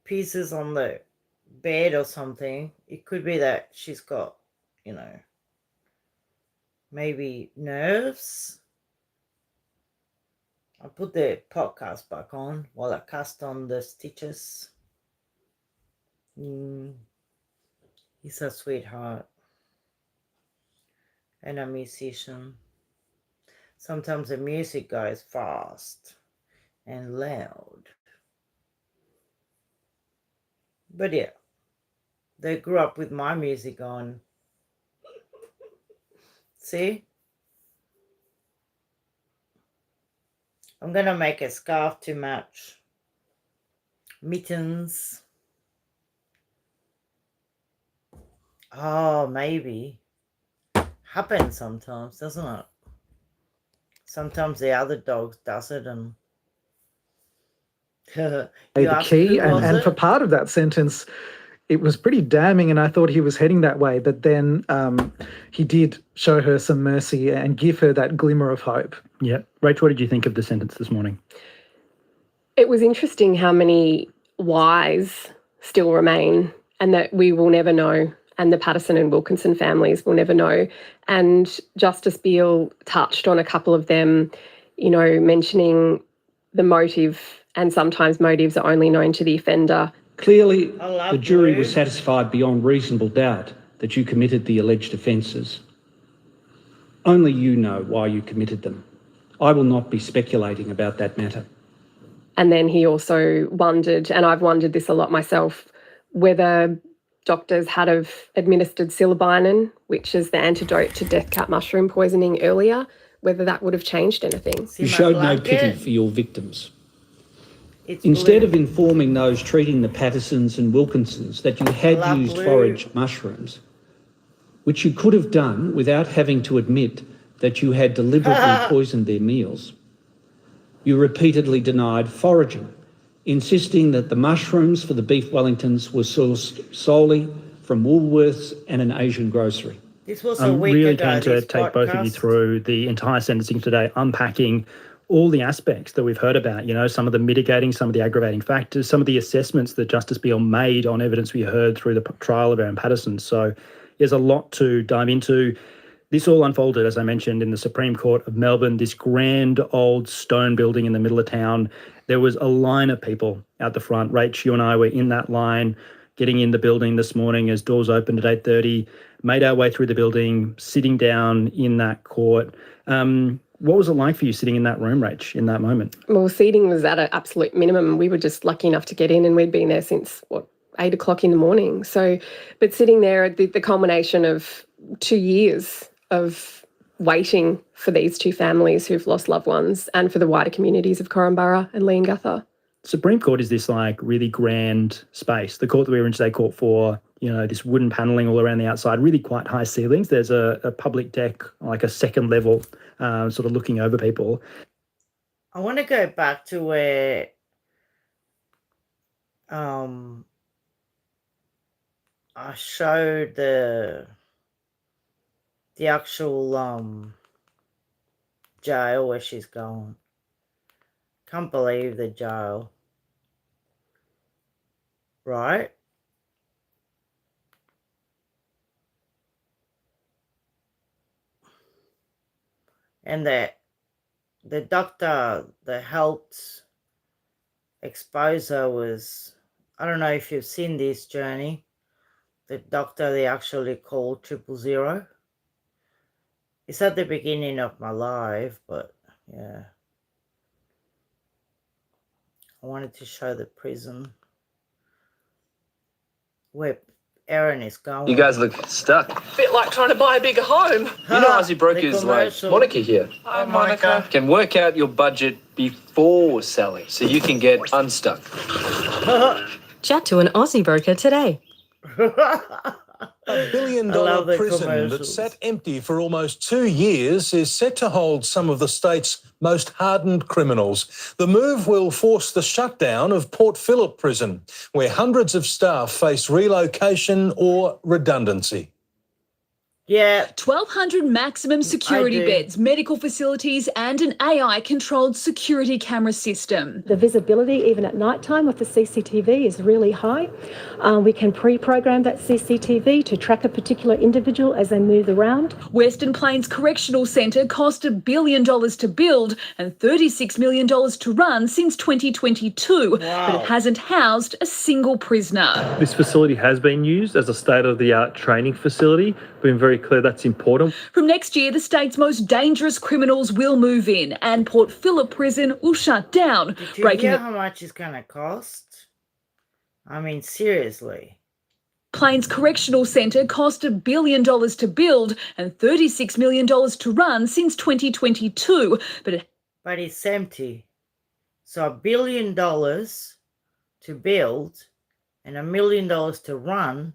pisses on the bed or something, it could be that she's got, maybe nerves. I'll put the podcast back on while I cast on the stitches. He's a sweetheart and a musician. Sometimes the music goes fast and loud. But yeah, they grew up with my music on. See? I'm going to make a scarf to match. Mittens. Oh, maybe. Happens sometimes, doesn't it? Sometimes the other dog does it and... The key, and for part of that sentence, it was pretty damning, and I thought he was heading that way. But then he did show her some mercy and give her that glimmer of hope. Yeah. Rach, what did you think of the sentence this morning? It was interesting how many whys still remain and that we will never know, and the Patterson and Wilkinson families will never know. And Justice Beale touched on a couple of them, you know, mentioning the motive, and sometimes motives are only known to the offender. Clearly, the jury was satisfied beyond reasonable doubt that you committed the alleged offences. Only you know why you committed them. I will not be speculating about that matter. And then he also wondered, and I've wondered this a lot myself, whether doctors had have administered silibinin, which is the antidote to death cap mushroom poisoning earlier, whether that would have changed anything. You showed no pity for your victims. Instead of informing those treating the Pattersons and Wilkinsons that you had used foraged mushrooms, which you could have done without having to admit that you had deliberately poisoned their meals, you repeatedly denied foraging, insisting that the mushrooms for the beef Wellingtons were sourced solely from Woolworths and an Asian grocery. This was I'm really keen to take both of you through the entire sentencing today, unpacking all the aspects that we've heard about, you know, some of the mitigating, some of the aggravating factors, some of the assessments that Justice Beale made on evidence we heard through the trial of Erin Patterson. So there's a lot to dive into. This all unfolded, as I mentioned, in the Supreme Court of Melbourne, this grand old stone building in the middle of town. There was a line of people out the front. Rach, you and I were in that line, getting in the building this morning as doors opened at 8:30, made our way through the building, sitting down in that court. What was it like for you sitting in that room, Rach, in that moment? Well, seating was at an absolute minimum. We were just lucky enough to get in, and we'd been there since, 8 o'clock in the morning. So, but sitting there, the culmination of 2 years of waiting for these two families who've lost loved ones and for the wider communities of Corumburra and Leongatha. Supreme Court is this like really grand space. The court that we were in today, Court 4, you know, this wooden panelling all around the outside, really quite high ceilings. There's a public deck, like a second level, sort of looking over people. I want to go back to where I showed the actual jail where she's going. Can't believe the jail. Right? And the doctor that helped expose her was, I don't know if you've seen this, Journey. The doctor they actually called 000. It's at the beginning of my life, but yeah. I wanted to show the prison where Erin is going. You guys look stuck. Bit like trying to buy a bigger home. You know Aussie Brokers like Monica here. Hi, Monica. Can work out your budget before selling so you can get unstuck. Chat to an Aussie broker today. $1 billion prison that sat empty for almost 2 years is set to hold some of the state's most hardened criminals. The move will force the shutdown of Port Phillip Prison, where hundreds of staff face relocation or redundancy. Yeah. 1,200 maximum security beds, medical facilities, and an AI-controlled security camera system. The visibility, even at night time, with the CCTV is really high. We can pre-program that CCTV to track a particular individual as they move around. Western Plains Correctional Centre cost $1 billion to build and $36 million to run since 2022, but it hasn't housed a single prisoner. This facility has been used as a state-of-the-art training facility. Been very clear that's important. From next year, the state's most dangerous criminals will move in and Port Phillip Prison will shut down. Did you hear how much it's going to cost? I mean, seriously. Plains Correctional Centre cost $1 billion to build and $36 million to run since 2022, but it's empty. So $1 billion to build and $1 million to run,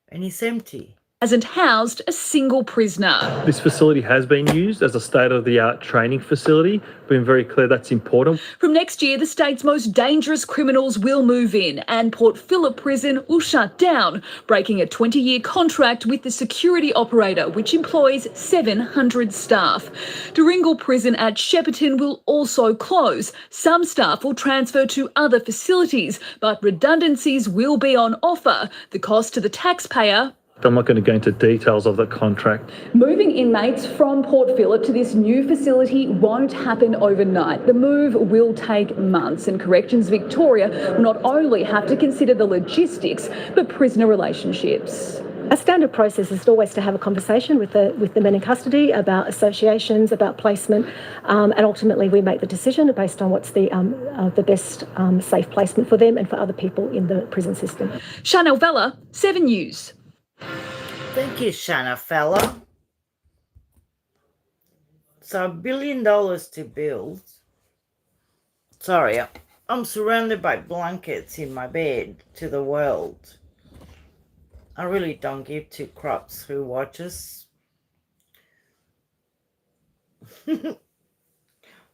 and it's empty. Hasn't housed a single prisoner. This facility has been used as a state-of-the-art training facility. Been very clear that's important. From next year, the state's most dangerous criminals will move in and Port Phillip Prison will shut down, breaking a 20-year contract with the security operator, which employs 700 staff. Duringal Prison at Shepparton will also close. Some staff will transfer to other facilities, but redundancies will be on offer. The cost to the taxpayer. I'm not going to go into details of the contract. Moving inmates from Port Phillip to this new facility won't happen overnight. The move will take months, and Corrections Victoria will not only have to consider the logistics, but prisoner relationships. A standard process is always to have a conversation with the men in custody about associations, about placement, and ultimately we make the decision based on what's the best safe placement for them and for other people in the prison system. Chanel Vella, 7 News. Thank you, Shanna fella. So $1 billion to build. Sorry, I'm surrounded by blankets in my bed to the world. I really don't give two craps who watches.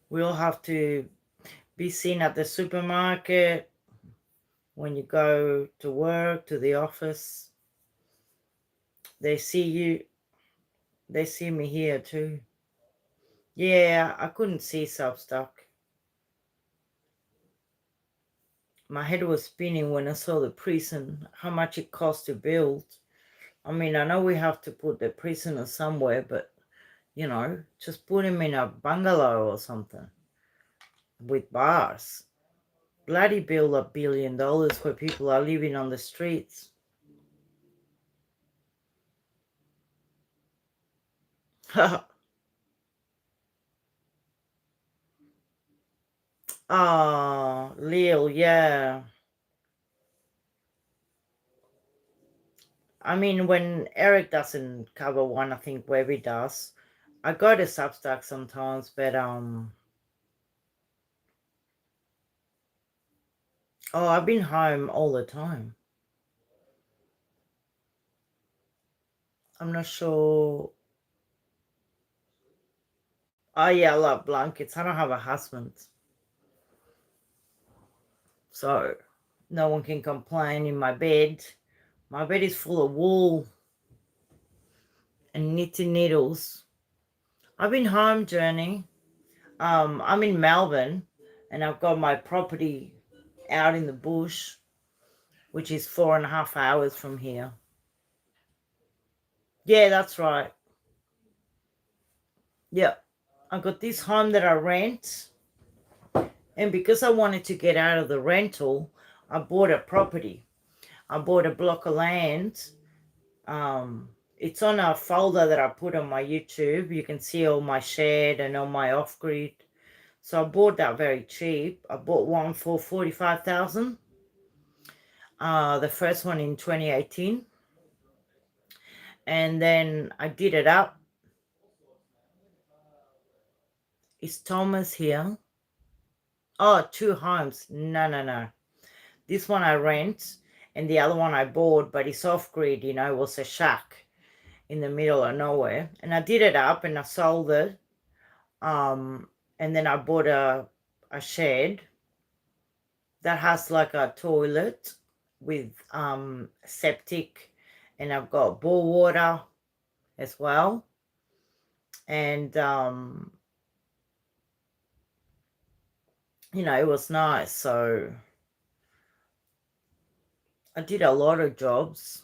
We'll have to be seen at the supermarket, when you go to work, to the office. They see you. They see me here too. Yeah, I couldn't see Substack. My head was spinning when I saw the prison, how much it costs to build. I mean, I know we have to put the prisoners somewhere, but, you know, just put them in a bungalow or something with bars. Bloody build $1 billion where people are living on the streets. Oh, Lil, yeah. I mean, when Eric doesn't cover one, I think Webby does. I go to Substack sometimes, but oh, I've been home all the time. I'm not sure. Oh yeah, I love blankets. I don't have a husband, so no one can complain in my bed. My bed is full of wool and knitting needles. I've been home, Journey. I'm in Melbourne, and I've got my property out in the bush, which is 4.5 hours from here. Yeah, that's right. Yeah, I got this home that I rent, and because I wanted to get out of the rental, I bought a property. I bought a block of land. It's on a folder that I put on my YouTube. You can see all my shared and all my off-grid. So I bought that very cheap. I bought one for $45,000. The first one in 2018. And then I did it up. Is Thomas here? Oh, 2 homes. No. This one I rent, and the other one I bought, but it's off-grid, you know, it was a shack in the middle of nowhere. And I did it up and I sold it. And then I bought a shed that has like a toilet with septic, and I've got bore water as well. And, you know, it was nice. So I did a lot of jobs.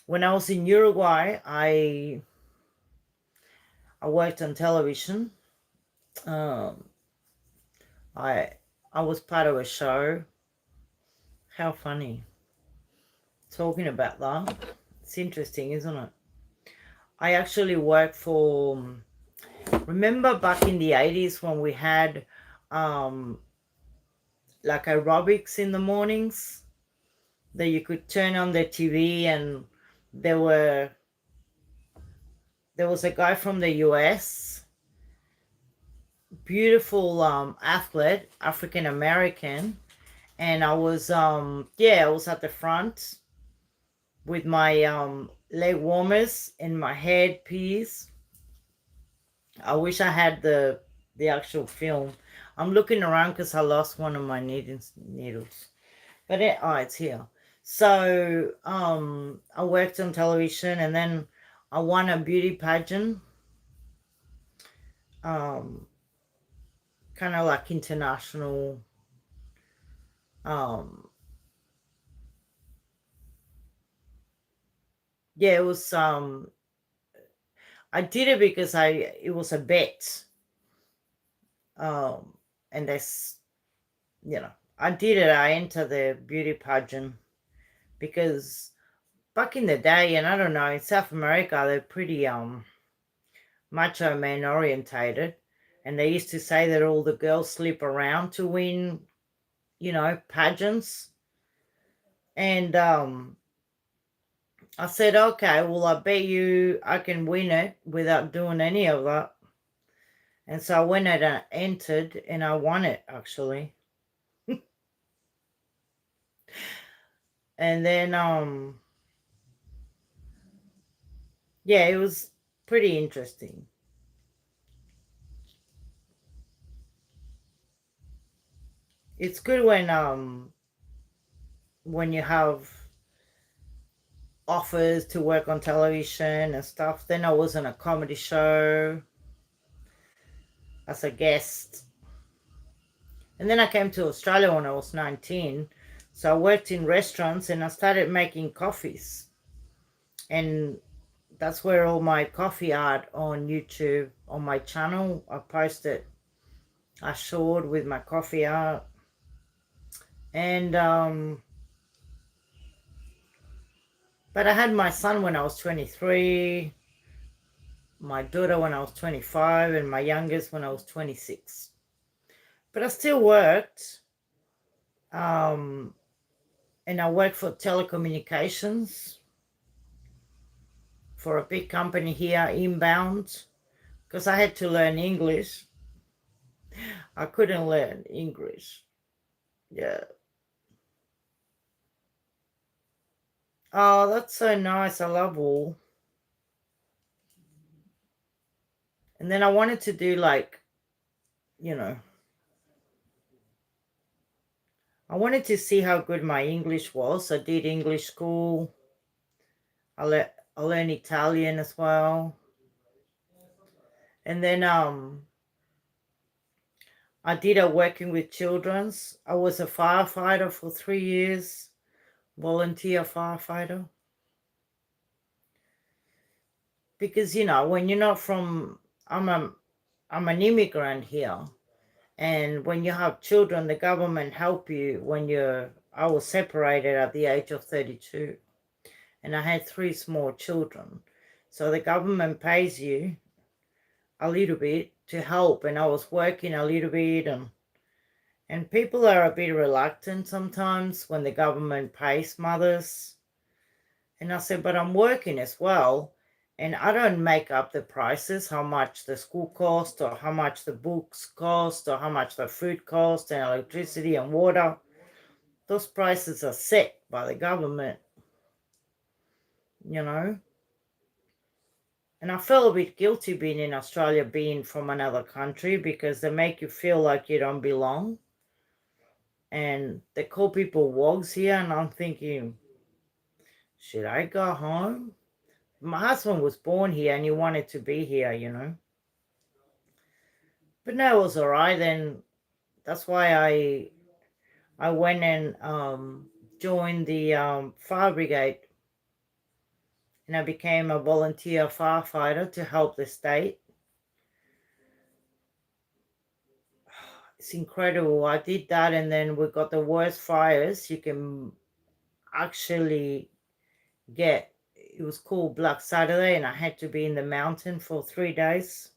When I was in Uruguay, I worked on television. I was part of a show. How funny. Talking about that. It's interesting, isn't it? I actually worked for, remember back in the 80s when we had like aerobics in the mornings that you could turn on the TV, and there was a guy from the US, beautiful athlete, African American, and I was I was at the front with my leg warmers and my headpiece. I wish I had the actual film. I'm looking around because I lost one of my needles. But it's here. So I worked on television, and then I won a beauty pageant. Kind of like international. It was I did it because it was a bet. And that's, you know, I did it. I entered the beauty pageant because back in the day, and I don't know, in South America, they're pretty macho man orientated, and they used to say that all the girls sleep around to win, you know, pageants. And I said, okay, well, I bet you I can win it without doing any of that. And so I went and entered, and I won it, actually. And then it was pretty interesting. It's good when you have offers to work on television and stuff. Then I was on a comedy show as a guest. And then I came to Australia when I was 19. So I worked in restaurants, and I started making coffees. And that's where all my coffee art on YouTube, on my channel, I posted. I showed with my coffee art. And but I had my son when I was 23, my daughter when I was 25, and my youngest when I was 26. But I still worked. And I worked for telecommunications for a big company here, Inbound, because I had to learn English. I couldn't learn English. Yeah. Oh, that's so nice. I love wool. And then I wanted to do like, you know, I wanted to see how good my English was. I did English school. I learned Italian as well. And then I did a working with children's. I was a firefighter for 3 years, volunteer firefighter. Because, you know, when you're not from, I'm an immigrant here. And when you have children, the government help you I was separated at the age of 32. And I had 3 small children. So the government pays you a little bit to help. And I was working a little bit, and people are a bit reluctant sometimes when the government pays mothers. And I said, but I'm working as well. And I don't make up the prices, how much the school cost, or how much the books cost, or how much the food cost, and electricity and water. Those prices are set by the government, you know. And I felt a bit guilty being in Australia, being from another country, because they make you feel like you don't belong. And they call people wogs here, and I'm thinking, should I go home? my husband was born here and he wanted to be here, you know. But no, it was all right. And that's why I went and joined the fire brigade, and I became a volunteer firefighter to help the state. It's incredible. I did that, and then we got the worst fires you can actually get. It was called Black Saturday, and I had to be in the mountain for 3 days.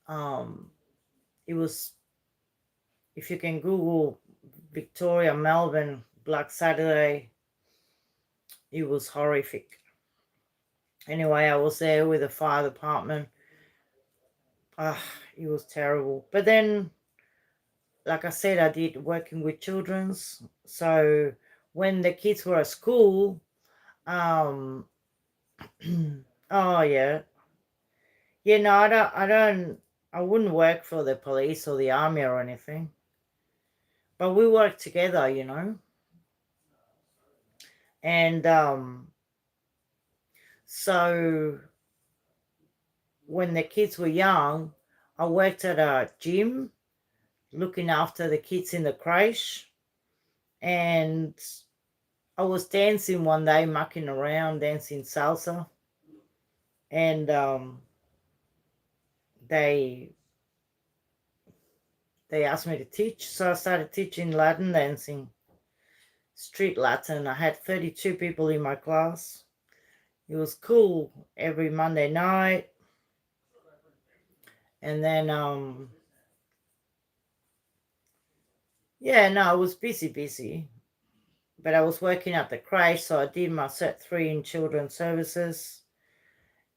It was, if you can Google Victoria, Melbourne, Black Saturday, it was horrific. Anyway, I was there with the fire department. It was terrible. But then, like I said, I did working with children's. So when the kids were at school, oh yeah. Yeah, no, I wouldn't work for the police or the army or anything. But we worked together, you know. And so when the kids were young, I worked at a gym looking after the kids in the creche. And I was dancing one day, mucking around, dancing salsa. And they asked me to teach. So I started teaching Latin dancing, street Latin. I had 32 people in my class. It was cool every Monday night. And then, yeah, no, I was busy. But I was working at the creche, so I did my Cert 3 in Children's Services.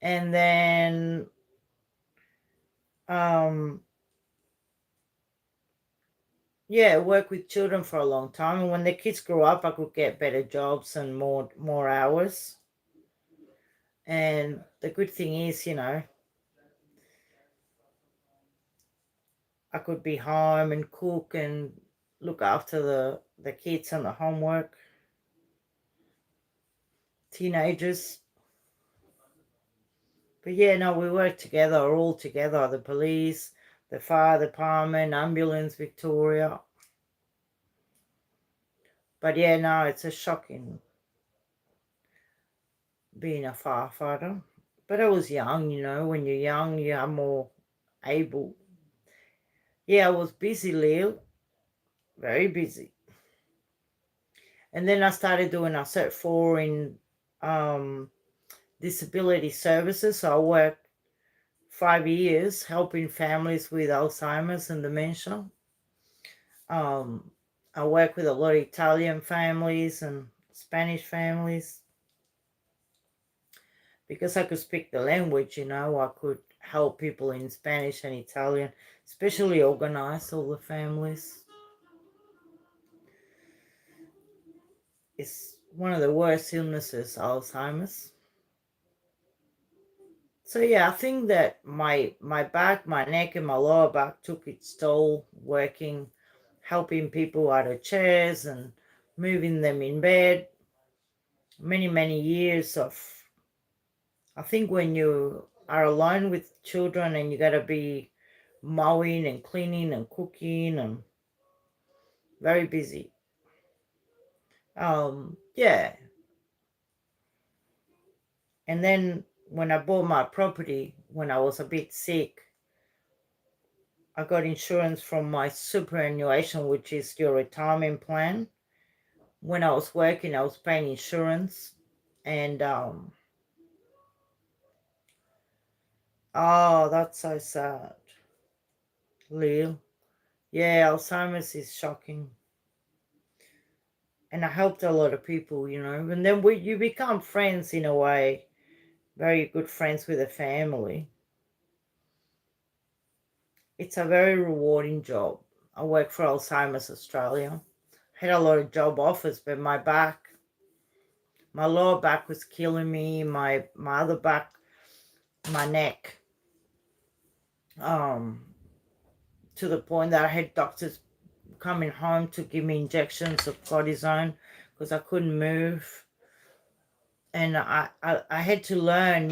And then, yeah, I worked with children for a long time. And when the kids grew up, I could get better jobs and more hours. And the good thing is, you know, I could be home and cook and look after the kids and the homework. Teenagers. But yeah, no, we work together, all together. The police, the fire department, ambulance, Victoria. But yeah, no, it's a shocking being a firefighter. But I was young, you know. When you're young, you are more able. Yeah, I was busy, Leo. Very busy. And then I started doing a Cert 4 in disability services. So I worked 5 years helping families with Alzheimer's and dementia. I work with a lot of Italian families and Spanish families. Because I could speak the language, you know, I could help people in Spanish and Italian, especially organize all the families. It's one of the worst illnesses, Alzheimer's. So yeah, I think that my back, my neck and my lower back took its toll working, helping people out of chairs and moving them in bed. Many years of, I think when you are alone with children and you got to be mowing and cleaning and cooking and very busy. Yeah. And then when I bought my property, when I was a bit sick, I got insurance from my superannuation, which is your retirement plan. When I was working, I was paying insurance. And, oh, that's so sad. Lil. Yeah, Alzheimer's is shocking. And I helped a lot of people, you know. And then you become friends in a way. Very good friends with the family. It's a very rewarding job. I work for Alzheimer's Australia. Had a lot of job offers, but my lower back was killing me. My other back, my neck, to the point that I had doctors coming home to give me injections of cortisone because I couldn't move. and I had to learn,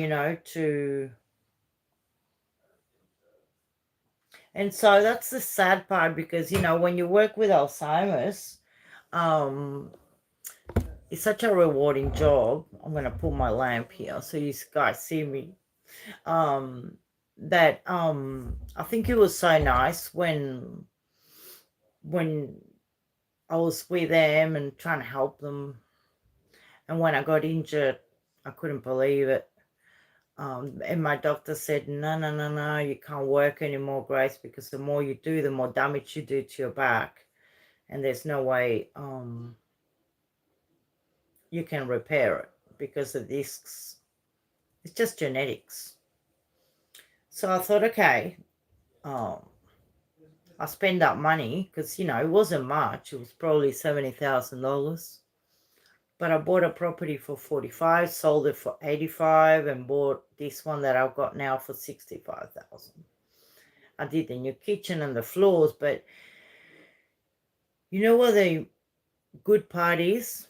and so that's the sad part, because, when you work with Alzheimer's, it's such a rewarding job. I'm going to put my lamp here so you guys see me. That I think it was so nice when I was with them and trying to help them. And when I got injured, I couldn't believe it. And my doctor said, no, you can't work anymore, Grace, because the more you do, the more damage you do to your back. And there's no way you can repair it, because the discs, it's just genetics. So I thought, okay, I spend that money, because, it wasn't much. It was probably $70,000. But I bought a property for 45, sold it for 85, and bought this one that I've got now for 65,000. I did the new kitchen and the floors, but you know what the good part is?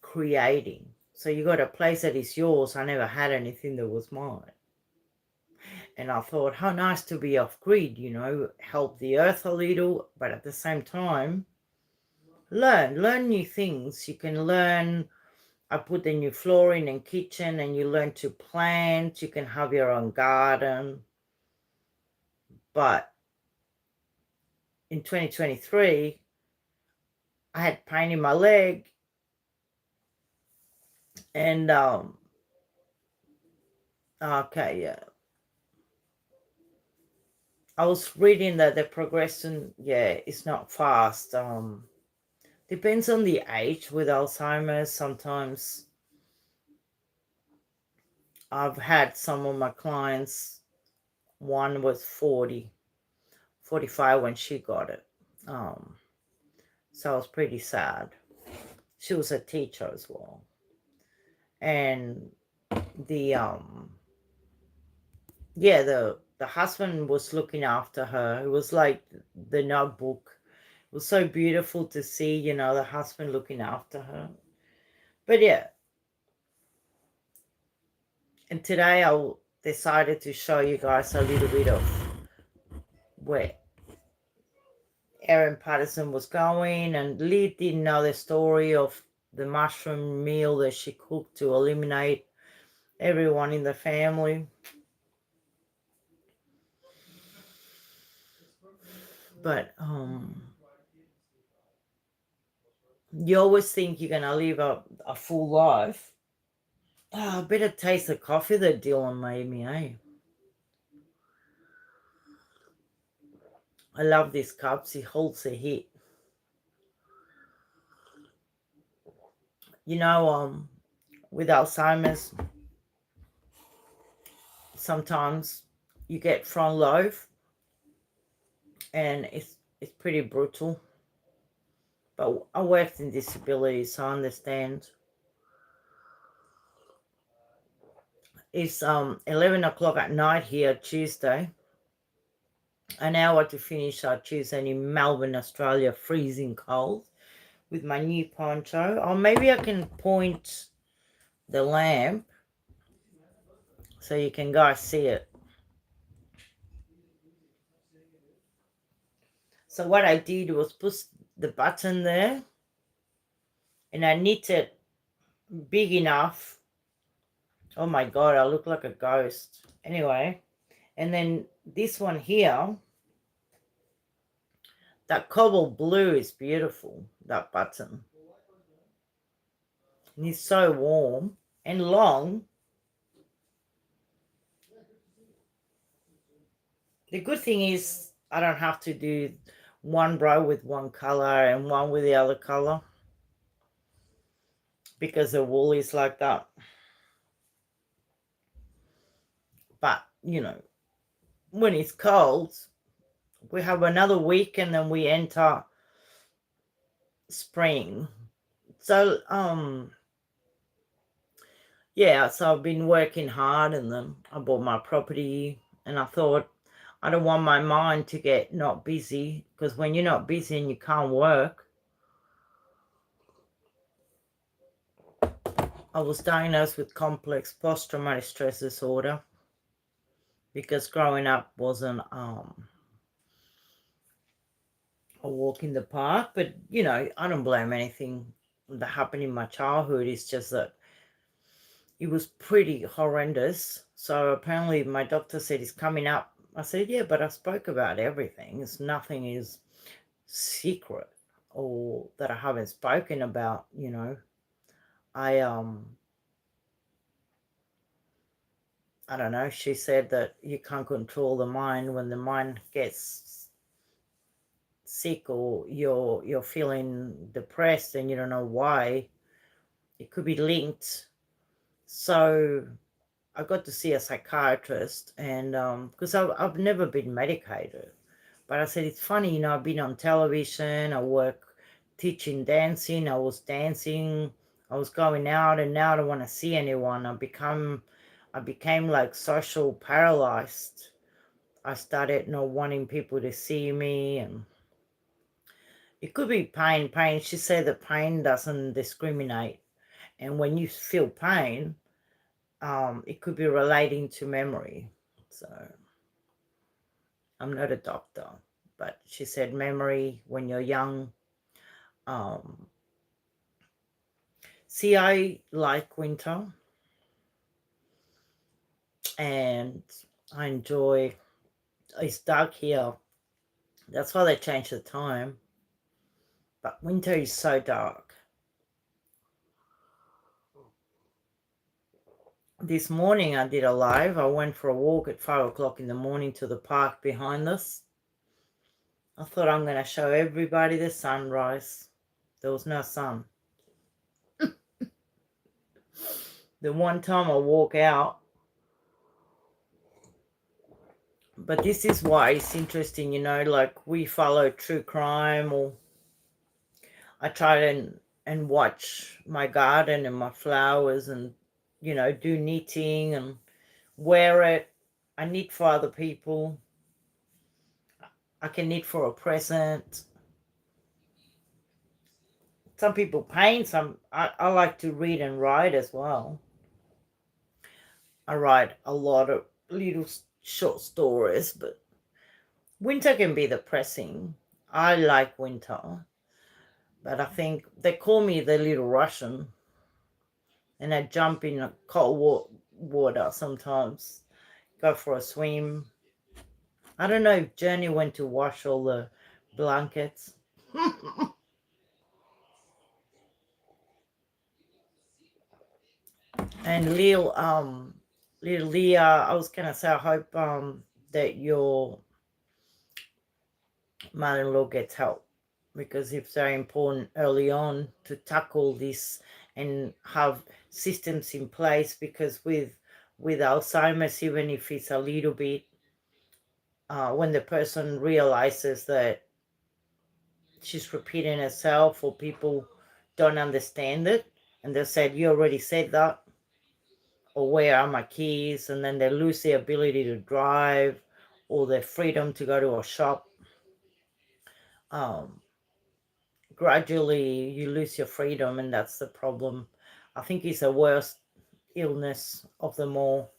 Creating. So you got a place that is yours. I never had anything that was mine. And I thought, how nice to be off grid, help the earth a little, but at the same time, learn new things. You can learn. I put the new flooring and kitchen, and you learn to plant. You can have your own garden. But in 2023, I had pain in my leg, and okay, yeah. I was reading that the progression, is not fast. Depends on the age with Alzheimer's. Sometimes I've had some of my clients, one was 45 when she got it. So I was pretty sad. She was a teacher as well. And the husband was looking after her. It was like The Notebook. It was so beautiful to see, the husband looking after her. But yeah. And today I decided to show you guys a little bit of where Erin Patterson was going. And Lee didn't know the story of the mushroom meal that she cooked to eliminate everyone in the family. But you always think you're gonna live a full life. I better taste the coffee that Dylan made me, eh? I love these cups. He holds a heat. With Alzheimer's, sometimes you get front lobe, and it's pretty brutal. But I worked in disability, so I understand. It's 11 o'clock at night here, Tuesday. An hour to finish our Tuesday in Melbourne, Australia, freezing cold, with my new poncho. Or maybe I can point the lamp so you can guys see it. So what I did was push the button there, and I knitted big enough. Oh my God, I look like a ghost. Anyway, and then this one here, that cobalt blue is beautiful, that button. And it's so warm and long. The good thing is I don't have to do one row with one color and one with the other color, because the wool is like that. But, when it's cold, we have another week and then we enter spring. So, so I've been working hard, and then I bought my property, and I thought, I don't want my mind to get not busy, because when you're not busy and you can't work, I was diagnosed with complex post-traumatic stress disorder because growing up wasn't a walk in the park. But, you know, I don't blame anything that happened in my childhood. It's just that it was pretty horrendous. So apparently my doctor said it's coming up. I said, yeah, but I spoke about everything. Nothing is secret or that I haven't spoken about, you know. I don't know, she said that you can't control the mind. When the mind gets sick or you're feeling depressed and you don't know why, it could be linked. So I got to see a psychiatrist, and because I've never been medicated, but I said, it's funny, you know, I've been on television, I work teaching dancing, I was dancing, I was going out, and now I don't want to see anyone. I became like social paralyzed. I started not wanting people to see me, and it could be pain. She said that pain doesn't discriminate, and when you feel pain, it could be relating to memory. So I'm not a doctor, but she said memory when you're young. See, I like winter, and I enjoy, it's dark here. That's why they changed the time. But winter is so dark. This morning I did a live. I went for a walk at 5 o'clock in the morning to the park behind us. I thought I'm going to show everybody the sunrise. There was no sun. The one time I walk out. But this is why it's interesting, you know, like we follow true crime, or I try and watch my garden and my flowers and, you know, do knitting and wear it. I knit for other people. I can knit for a present. Some people paint. I like to read and write as well. I write a lot of little short stories, but winter can be depressing. I like winter, but I think they call me the little Russian, and I jump in a cold water sometimes, go for a swim. I don't know if Jenny went to wash all the blankets. And little Leah, I was gonna say, I hope that your mother-in-law gets help, because it's very important early on to tackle this and have systems in place, because with Alzheimer's, even if it's a little bit, when the person realizes that she's repeating herself, or people don't understand it, and they said, you already said that, or where are my keys, and then they lose the ability to drive or their freedom to go to a shop. Gradually you lose your freedom, and that's the problem. I think it's the worst illness of them all.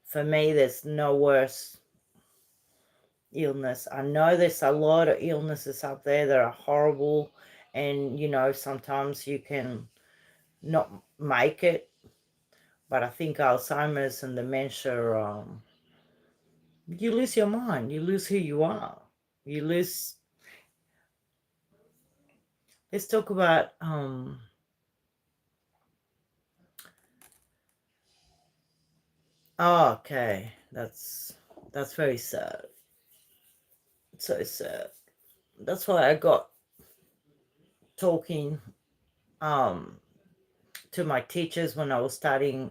For me, there's no worse illness. I know there's a lot of illnesses out there that are horrible, and you know, sometimes you can not make it, but I think Alzheimer's and dementia, you lose your mind, you lose who you are, you lose. Let's talk about oh, okay, that's very sad. So sad. That's why I got talking to my teachers when I was studying.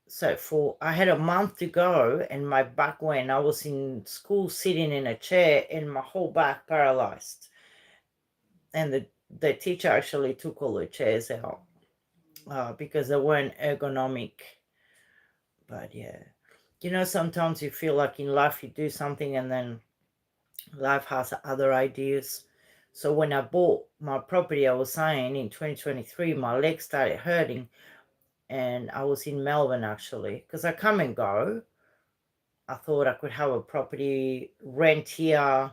So I had a month to go, and my back went. I was in school sitting in a chair, and my whole back paralyzed. And the teacher actually took all the chairs out because they weren't ergonomic. But yeah, you know, sometimes you feel like in life you do something and then life has other ideas. So when I bought my property, I was saying in 2023, my legs started hurting, and I was in Melbourne actually, because I come and go. I thought I could have a property, rent here.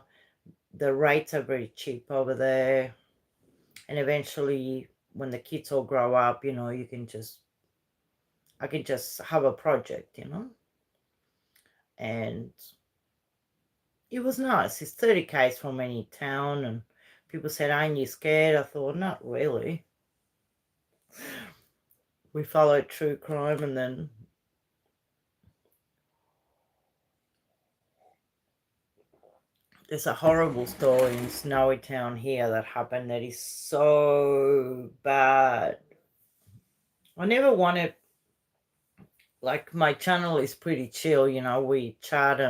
The rates are very cheap over there. And eventually, when the kids all grow up, you know, I can just have a project, you know. And it was nice. It's 30 k's from any town, and people said, "Aren't you scared?" I thought, not really. We followed true crime, and then there's a horrible story in Snowy Town here that happened that is so bad. I never wanted, like, my channel is pretty chill, you know, we chat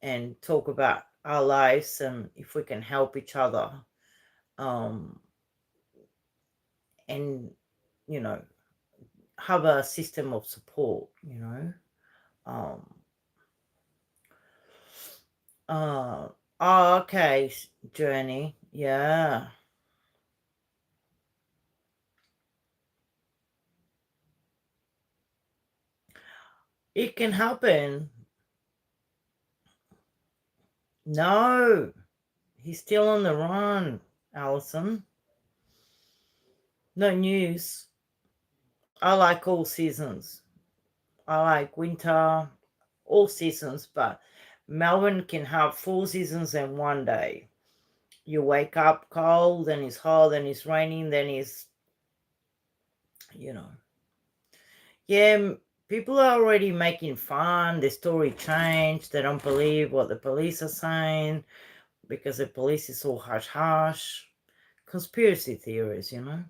and talk about our lives and if we can help each other. And, you know, have a system of support, you know. Oh, okay, Journey. Yeah. It can happen. No, he's still on the run, Alison. No news. I like all seasons. I like winter, all seasons, but Melbourne can have 4 seasons in one day. You wake up cold, then it's hot, then it's raining, then it's, you know. Yeah, people are already making fun. The story changed. They don't believe what the police are saying because the police is all hush-hush. Conspiracy theories, you know.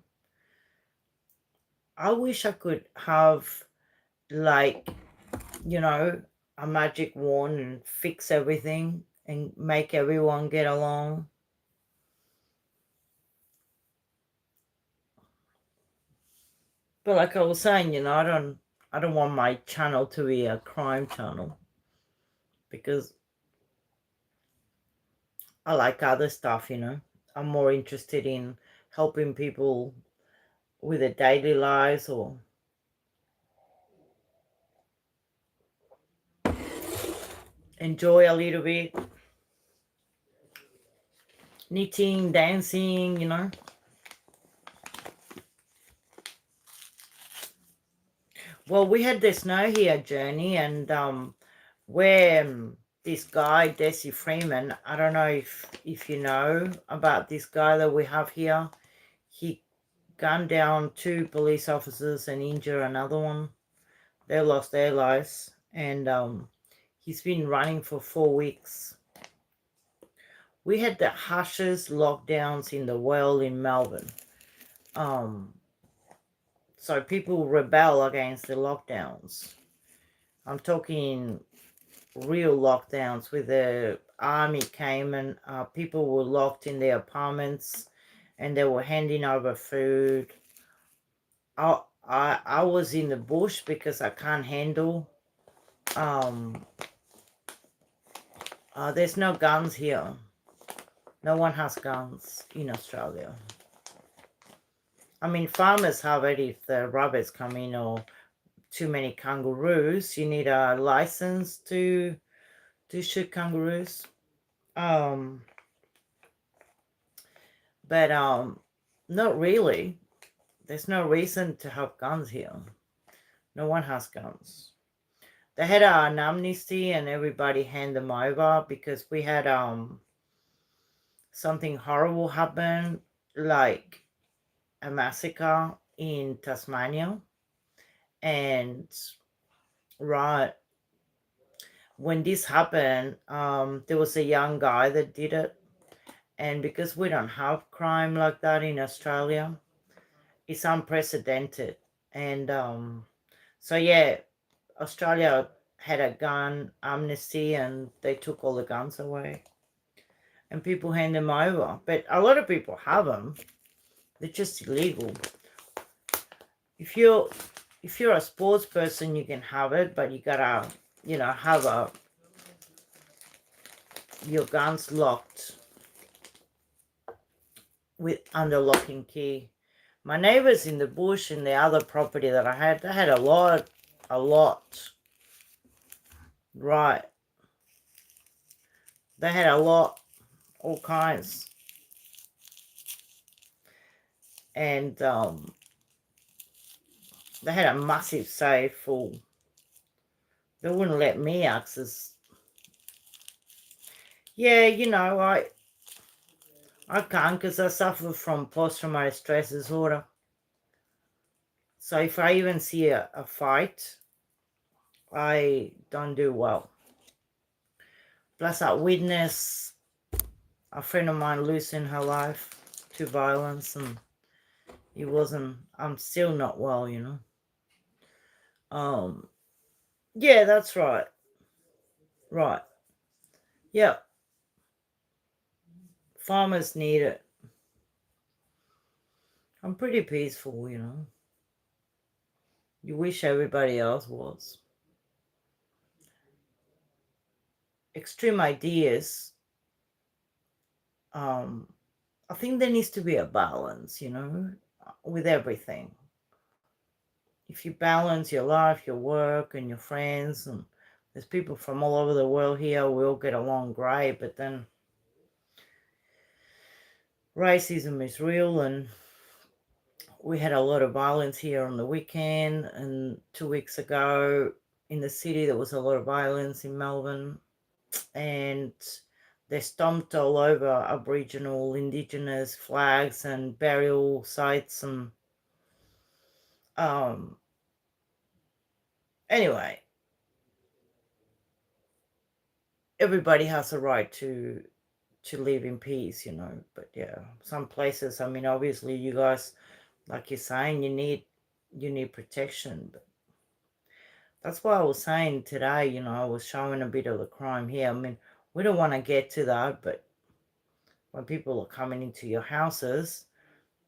I wish I could have, like, you know, a magic wand and fix everything and make everyone get along. But like I was saying, you know, I don't want my channel to be a crime channel because I like other stuff, you know. I'm more interested in helping people with their daily lives or enjoy a little bit. Knitting, dancing, you know. Well, we had the snow here, Journey, and where this guy, Desi Freeman, I don't know if you know about this guy that we have here. He gunned down 2 police officers and injured another one. They lost their lives, and he's been running for 4 weeks. We had the harshest lockdowns in the world in Melbourne. So people rebel against the lockdowns. I'm talking real lockdowns where the army came and people were locked in their apartments and they were handing over food. I was in the bush because I can't handle. There's no guns here. No one has guns in Australia. I mean, farmers have it if the rabbits come in or too many kangaroos. You need a license to shoot kangaroos. But not really. There's no reason to have guns here. No one has guns. They had an amnesty and everybody handed them over because we had something horrible happen, like a massacre in Tasmania. And right when this happened, there was a young guy that did it. And because we don't have crime like that in Australia, it's unprecedented. And so, yeah, Australia had a gun amnesty and they took all the guns away. And people hand them over. But a lot of people have them. They're just illegal. If you're a sports person, you can have it, but you gotta, you know, have your guns locked. with under lock and key. My neighbours in the bush in the other property that I had, they had a lot. Right. They had a lot, all kinds. And they had a massive safe full. They wouldn't let me access. Yeah, you know, I can't because I suffer from post-traumatic stress disorder. So if I even see a fight, I don't do well. Plus I witnessed a friend of mine losing her life to violence, and I'm still not well, you know. Yeah, that's right. Right. Yeah. Farmers need it. I'm pretty peaceful, you know. You wish everybody else was. Extreme ideas. I think there needs to be a balance, you know, with everything. If you balance your life, your work, and your friends, and there's people from all over the world here, we all get along great, but then racism is real, and we had a lot of violence here on the weekend, and 2 weeks ago in the city there was a lot of violence in Melbourne, and they stomped all over Aboriginal, Indigenous flags and burial sites, and anyway, everybody has a right to live in peace, you know. But yeah, some places, I mean, obviously you guys, like you're saying, you need protection. But that's why I was saying today, you know, I was showing a bit of the crime here. I mean, we don't want to get to that, but when people are coming into your houses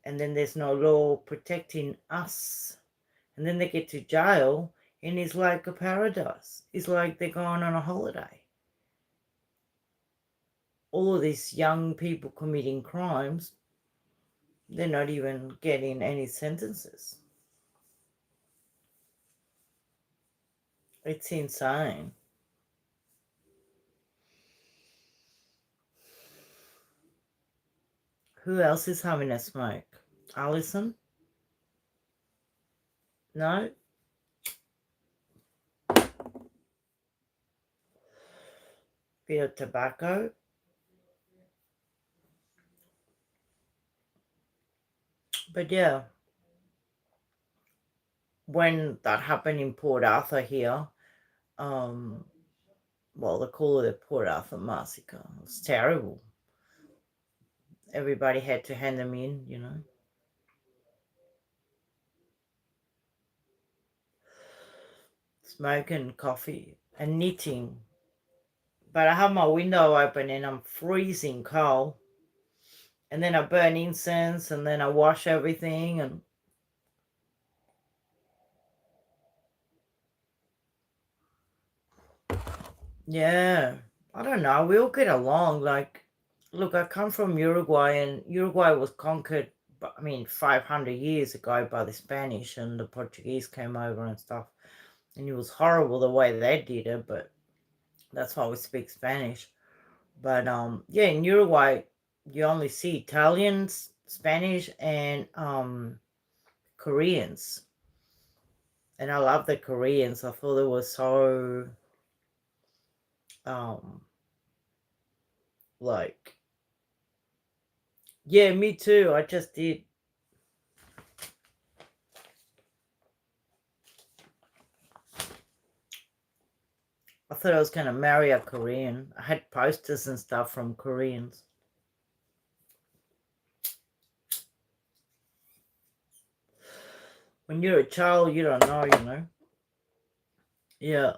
and then there's no law protecting us, and then they get to jail and it's like a paradise. It's like they're going on a holiday. All of these young people committing crimes, they're not even getting any sentences. It's insane. Who else is having a smoke? Alison? No? Bit of tobacco? But yeah, when that happened in Port Arthur here, well, they call it the Port Arthur massacre. It was terrible. Everybody had to hand them in, you know. Smoking coffee and knitting. But I have my window open and I'm freezing cold. And then I burn incense and then I wash everything, and yeah, I don't know. We all get along. Like, look, I come from Uruguay, and Uruguay was conquered, 500 years ago by the Spanish, and the Portuguese came over and stuff. And it was horrible the way they did it, but that's why we speak Spanish. But yeah, in Uruguay, you only see Italians, Spanish, and Koreans. And I love the Koreans. I thought they were so like, yeah, me too. I just did. I thought I was going to marry a Korean. I had posters and stuff from Koreans. When you're a child, you don't know, you know. Yeah.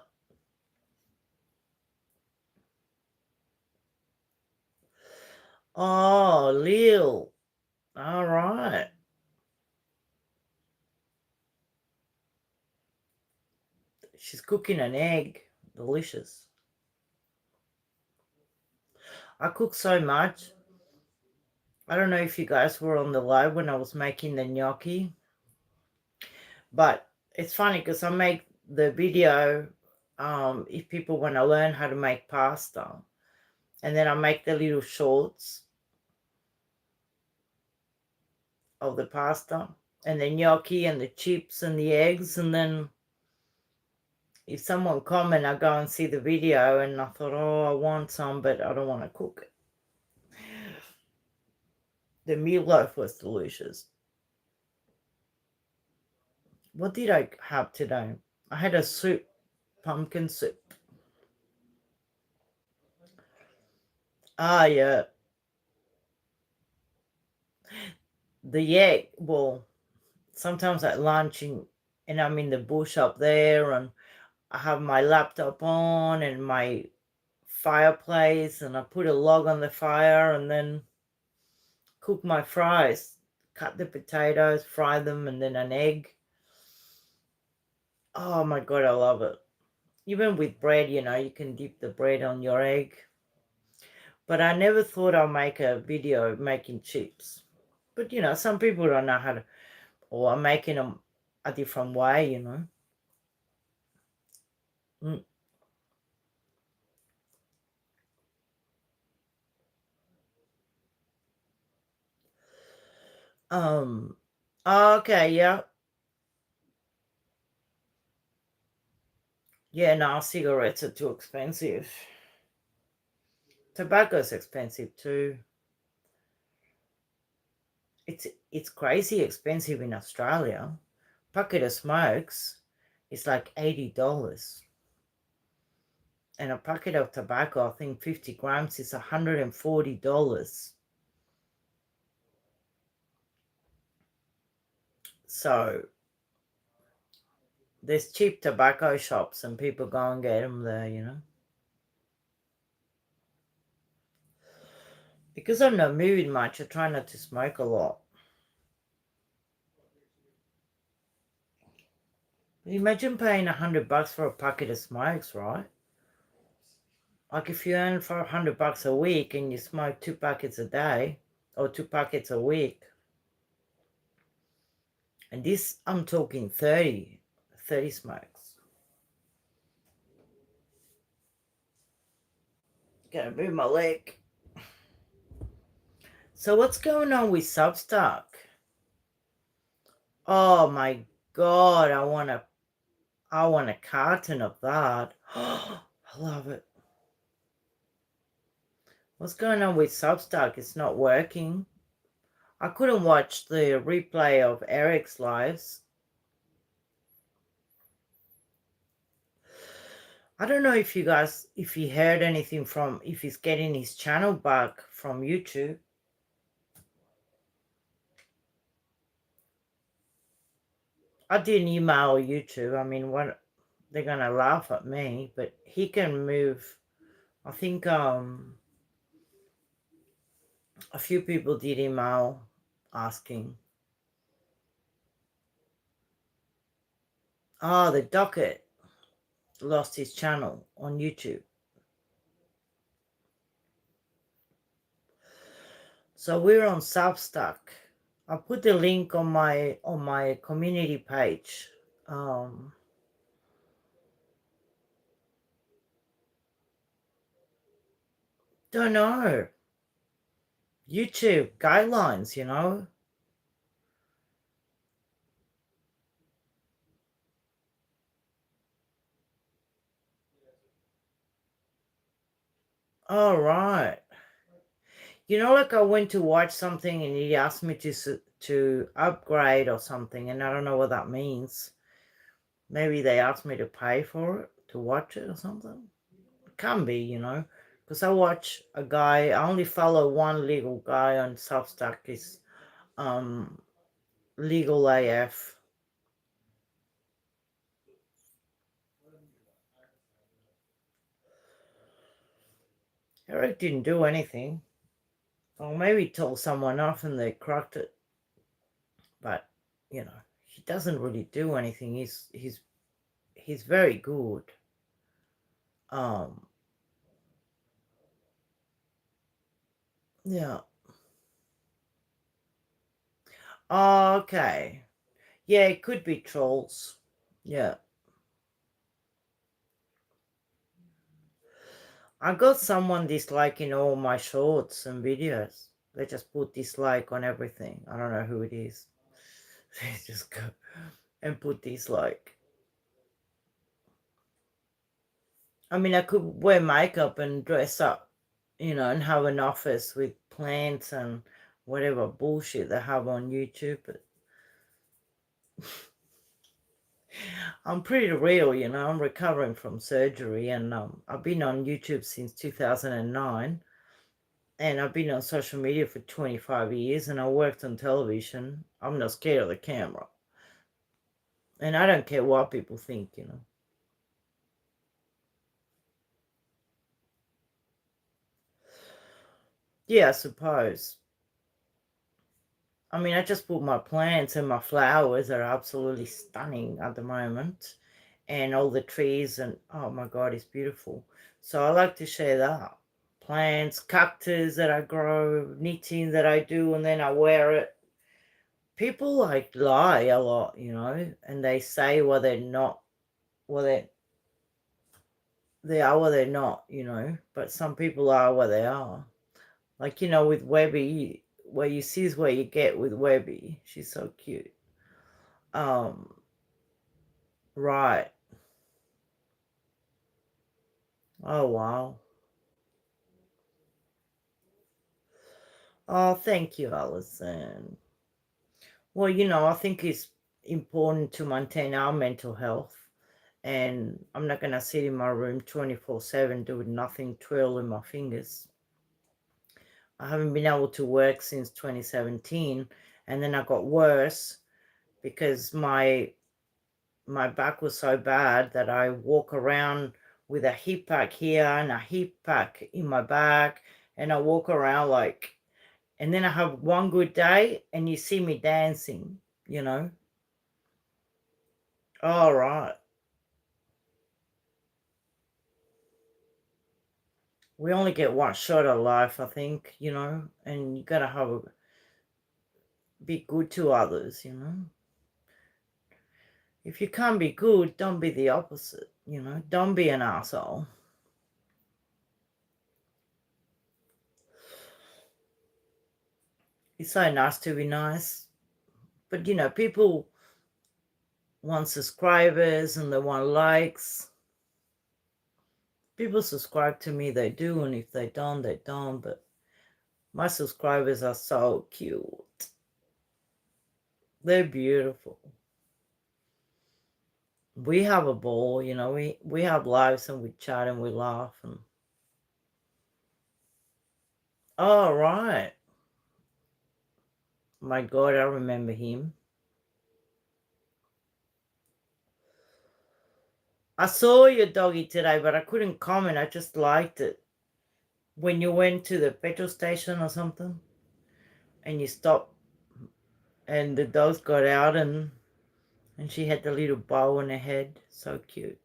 Oh, Lil. All right. She's cooking an egg. Delicious. I cook so much. I don't know if you guys were on the live when I was making the gnocchi, but it's funny because I make the video if people want to learn how to make pasta, and then I make the little shorts of the pasta and the gnocchi and the chips and the eggs, and then if someone comment, I go and see the video, and I thought, oh, I want some, but I don't want to cook it. The meatloaf was delicious. What did I have today? I had a soup, pumpkin soup. Ah, yeah. The egg, well, sometimes at lunch and I'm in the bush up there, and I have my laptop on and my fireplace, and I put a log on the fire and then cook my fries, cut the potatoes, fry them, and then an egg. Oh my God, I love it. Even with bread, you know, you can dip the bread on your egg. But I never thought I'd make a video making chips. But, you know, some people don't know how to, or are making them a different way, you know. Mm. Okay, yeah. Yeah, no, cigarettes are too expensive. Tobacco's expensive too. It's crazy expensive in Australia. Packet of smokes is like $80. And a packet of tobacco, I think 50 grams, is $140. So there's cheap tobacco shops and people go and get them there, you know. Because I'm not moving much, I try not to smoke a lot. But imagine paying $100 for a packet of smokes, right? Like if you earn $500 a week and you smoke 2 packets a day or 2 packets a week, and this, I'm talking 30 smokes. Gotta move my leg. So what's going on with Substack? Oh my God, I want a carton of that. I love it. What's going on with Substack? It's not working. I couldn't watch the replay of Eric's lives. I don't know if you heard anything from, if he's getting his channel back from YouTube. I didn't email YouTube. I mean, what, they're gonna laugh at me, but he can move. I think a few people did email asking. Oh, the Docket lost his channel on YouTube. So we're on Substack. I'll put the link on my community page. Don't know. YouTube guidelines, you know. All right. You know, like I went to watch something and he asked me to upgrade or something, and I don't know what that means. Maybe they asked me to pay for it, to watch it or something. It can be, you know, because I watch a guy, I only follow one legal guy on Substack, is Legal AF. Eric didn't do anything. Or maybe he told someone off and they cracked it. But, you know, he doesn't really do anything. He's very good. Yeah. Oh, okay. Yeah, it could be trolls. Yeah. I got someone disliking all my shorts and videos. They just put dislike on everything. I don't know who it is. They just go and put dislike. I mean, I could wear makeup and dress up, and have an office with plants and whatever bullshit they have on YouTube. But I'm pretty real, I'm recovering from surgery, and I've been on YouTube since 2009, and I've been on social media for 25 years, and I worked on television. I'm not scared of the camera, and I don't care what people think. Yeah, I suppose. I mean, I just put my plants, and my flowers are absolutely stunning at the moment, and all the trees, and oh my God, it's beautiful. So I like to share that. Plants, cactus that I grow, knitting that I do, and then I wear it. People lie a lot, and they say well they're not, well they are what they're not, but some people are what they are. Like, with Webby, where you see is where you get with Webby. She's so cute. Right. Oh, wow. Oh, thank you, Alison. Well, I think it's important to maintain our mental health. And I'm not going to sit in my room 24/7 doing nothing, twirling my fingers. I haven't been able to work since 2017. And then I got worse because my back was so bad that I walk around with a hip pack here and a hip pack in my back. And I walk around and then I have one good day and you see me dancing, All right. We only get one shot at life, I think, and you got to be good to others, If you can't be good, don't be the opposite, Don't be an asshole. It's so nice to be nice. But, people want subscribers and they want likes. People subscribe to me, they do, and if they don't, they don't. But my subscribers are so cute. They're beautiful. We have a ball, we have lives and we chat and we laugh. And oh, right. My God, I remember him. I saw your doggy today, but I couldn't comment. I just liked it. When you went to the petrol station or something and you stopped and the dogs got out and she had the little bow on her head. So cute.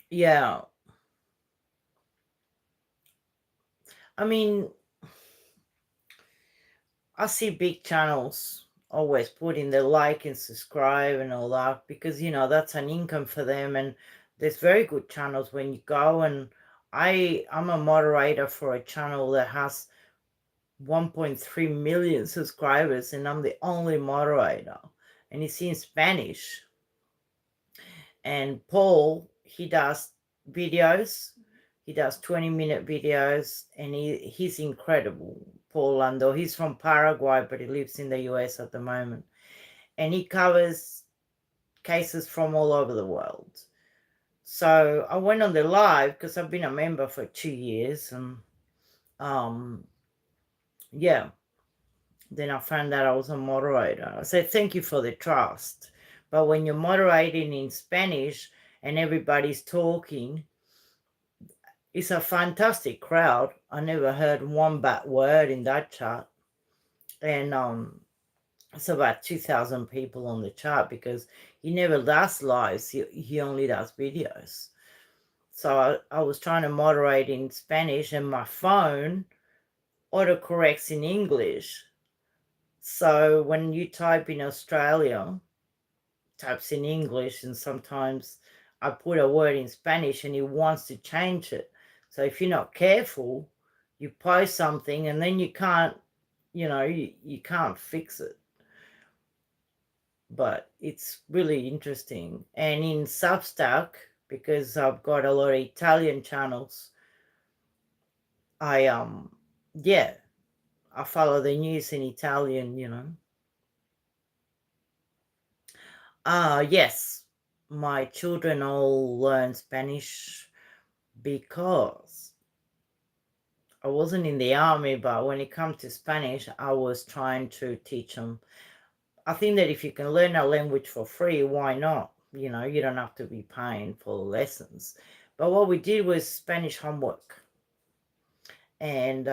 Yeah. I mean, I see big channels always putting the like and subscribe and all that because, that's an income for them. And there's very good channels when you go. And I'm a moderator for a channel that has 1.3 million subscribers, and I'm the only moderator. And it's in Spanish. And Paul, he does videos. He does 20-minute videos, and he's incredible. Paul Lando, he's from Paraguay, but he lives in the US at the moment. And he covers cases from all over the world. So I went on the live because I've been a member for 2 years. And yeah, then I found out I was a moderator. I said, thank you for the trust. But when you're moderating in Spanish and everybody's talking, it's a fantastic crowd. I never heard one bad word in that chat. And it's about 2,000 people on the chat because he never does lives. He only does videos. So I was trying to moderate in Spanish, and my phone autocorrects in English. So when you type in Australia, types in English, and sometimes I put a word in Spanish and it wants to change it. So if you're not careful, you post something and then you can't, you can't fix it. But it's really interesting. And in Substack, because I've got a lot of Italian channels, I follow the news in Italian, Yes, my children all learn Spanish because I wasn't in the army, but when it comes to Spanish, I was trying to teach them. I think that if you can learn a language for free, why not? You don't have to be paying for lessons. But what we did was Spanish homework. And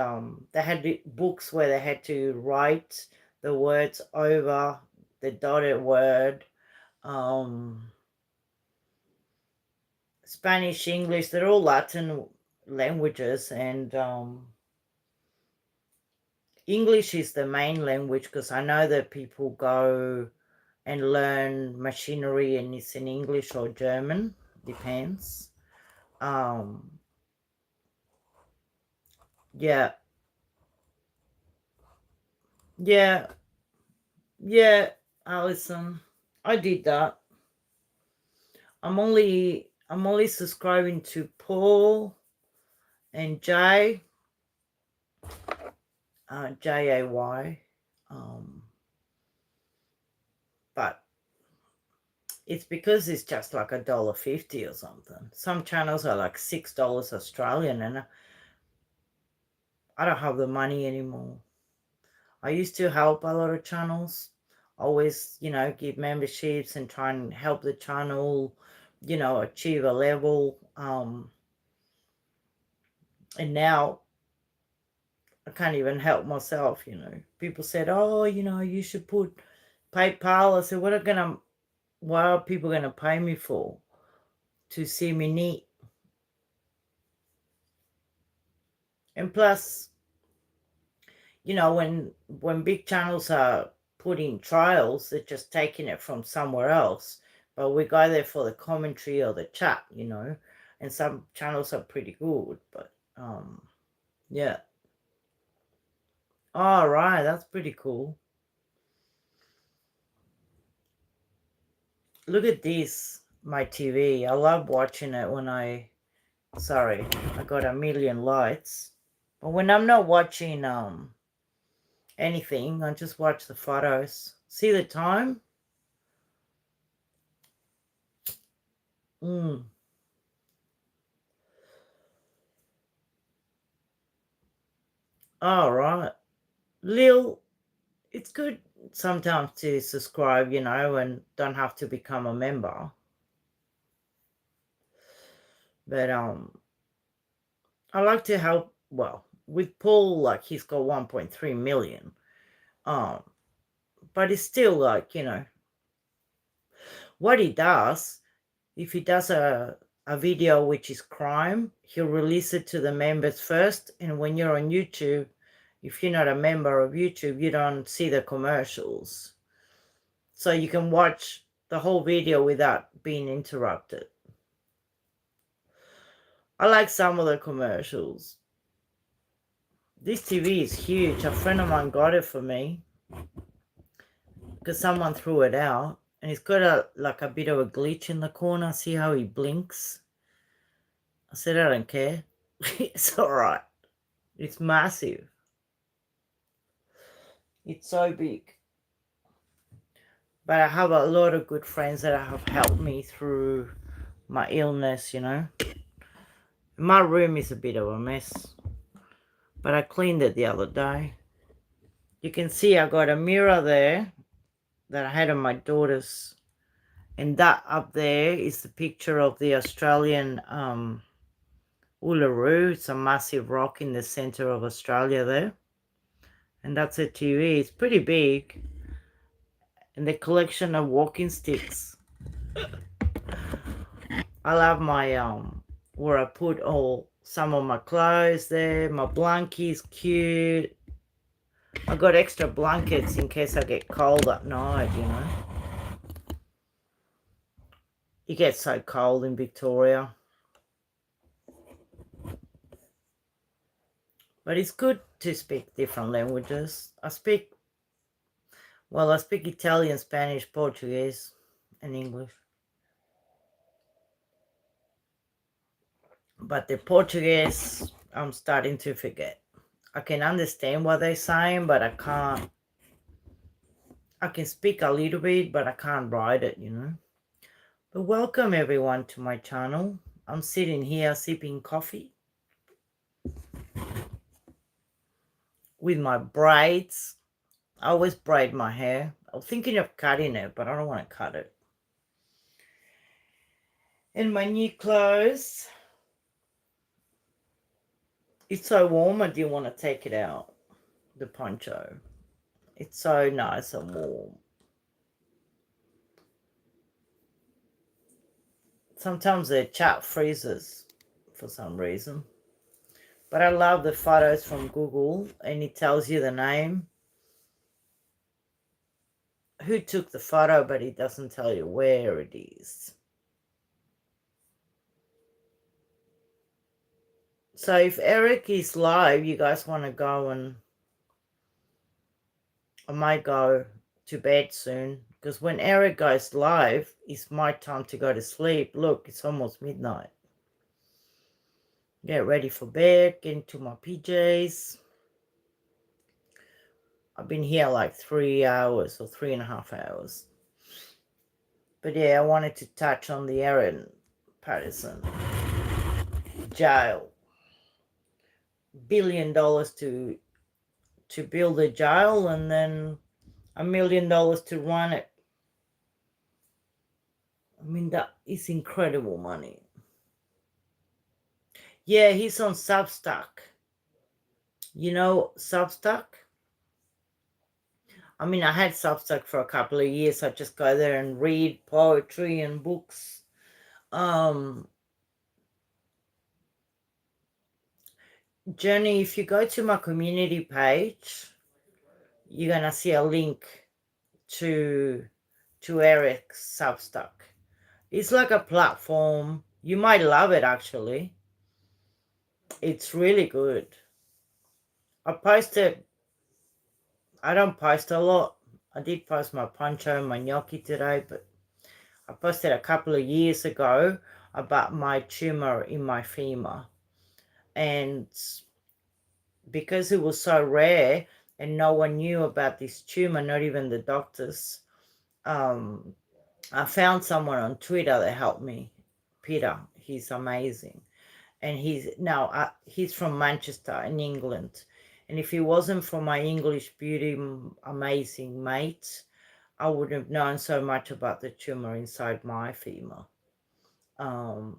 they had books where they had to write the words over the dotted word. Spanish, English, they're all Latin languages, and English is the main language because I know that people go and learn machinery and it's in English or German, depends. Yeah, Alison, I did that. I'm only subscribing to Paul and Jay, Jay. But it's because it's just like $1.50 or something. Some channels are like $6 Australian, and I don't have the money anymore. I used to help a lot of channels, always, give memberships and try and help the channel, achieve a level. And now I can't even help myself, People said, oh, you should put PayPal. I said, what are people going to pay me for? To see me neat. And plus, when big channels are putting trials, they're just taking it from somewhere else. But we go there for the commentary or the chat, and some channels are pretty good. But, yeah. All right, that's pretty cool. Look at this, my TV. I love watching it when I got a million lights. But when I'm not watching anything, I just watch the photos. See the time? All right. Lil, it's good sometimes to subscribe, and don't have to become a member. But I like to help, with Paul, like he's got 1.3 million. But it's still like, what he does, if he does a video which is crime, he'll release it to the members first. And when you're on YouTube, if you're not a member of YouTube, you don't see the commercials. So you can watch the whole video without being interrupted. I like some of the commercials. This TV is huge. A friend of mine got it for me because someone threw it out. And it's got a bit of a glitch in the corner. See how he blinks? I said, I don't care. It's all right. It's massive. It's so big. But I have a lot of good friends that have helped me through my illness, My room is a bit of a mess. But I cleaned it the other day. You can see I got a mirror there that I had on my daughter's. And that up there is the picture of the Australian Uluru. It's a massive rock in the center of Australia there. And that's a TV. It's pretty big. And the collection of walking sticks. I love my where I put some of my clothes there. My blankie's cute. I got extra blankets in case I get cold at night, you know. It gets so cold in Victoria. But it's good to speak different languages. I speak Italian, Spanish, Portuguese, and English. But the Portuguese, I'm starting to forget. I can understand what they're saying, but I can't. I can speak a little bit, but I can't write it, you know. But welcome everyone to my channel. I'm sitting here sipping coffee with my braids. I always braid my hair. I was thinking of cutting it, but I don't want to cut it. And my new clothes. It's so warm, I didn't want to take it out, the poncho. It's so nice and warm. Sometimes the chat freezes for some reason. But I love the photos from Google, and it tells you the name, who took the photo, but it doesn't tell you where it is. So if Eric is live, you guys want to go, and I might go to bed soon, because when Eric goes live, it's my time to go to sleep. Look, it's almost midnight. Get ready for bed, get into my PJs. I've been here like 3 hours or 3.5 hours. But yeah, I wanted to touch on the Erin Patterson jail. $1 billion to build a jail, and then $1 million to run it. I mean, that is incredible money. Yeah, he's on Substack. You know Substack? I mean, I had Substack for a couple of years. I just go there and read poetry and books. Jenny, if you go to my community page, you're going to see a link to Eric's Substack. It's like a platform. You might love it, actually. It's really good. I don't post a lot. I did post my poncho and my gnocchi today, but I posted a couple of years ago about my tumor in my femur. And because it was so rare and no one knew about this tumor, not even the doctors, I found someone on Twitter that helped me. Peter, he's amazing. And he's from Manchester in England. And if it wasn't for my English beauty, amazing mate, I wouldn't have known so much about the tumor inside my femur.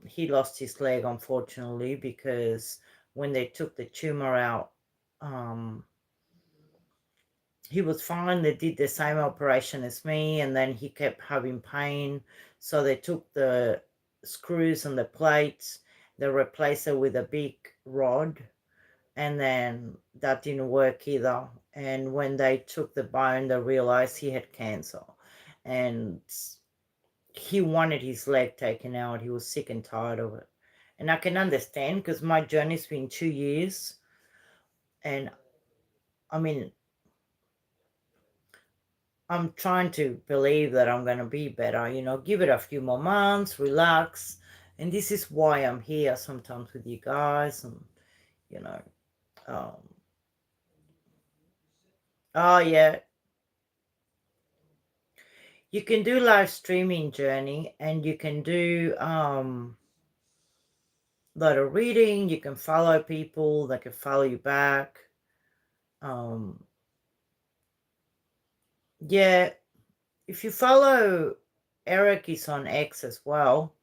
He lost his leg, unfortunately, because when they took the tumor out, he was fine. They did the same operation as me, and then he kept having pain. So they took the screws and the plates, they replaced it with a big rod, and then that didn't work either. And when they took the bone, they realized he had cancer, and he wanted his leg taken out. He was sick and tired of it. And I can understand, because my journey's been 2 years, and I mean, I'm trying to believe that I'm going to be better, you know, give it a few more months, relax. And this is why I'm here sometimes with you guys. And, you know, oh, yeah. You can do live streaming, Journey, and you can do a lot of reading. You can follow people that can follow you back. Yeah. If you follow Eric, is on X as well.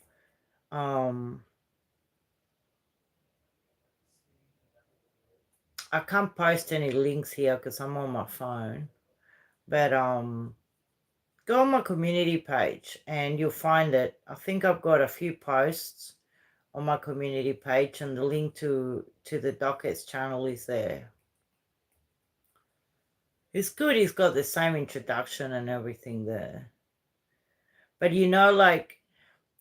I can't post any links here because I'm on my phone. But go on my community page and you'll find it. I think I've got a few posts on my community page, and the link to the Dockets channel is there. It's good. He's got the same introduction and everything there. But like,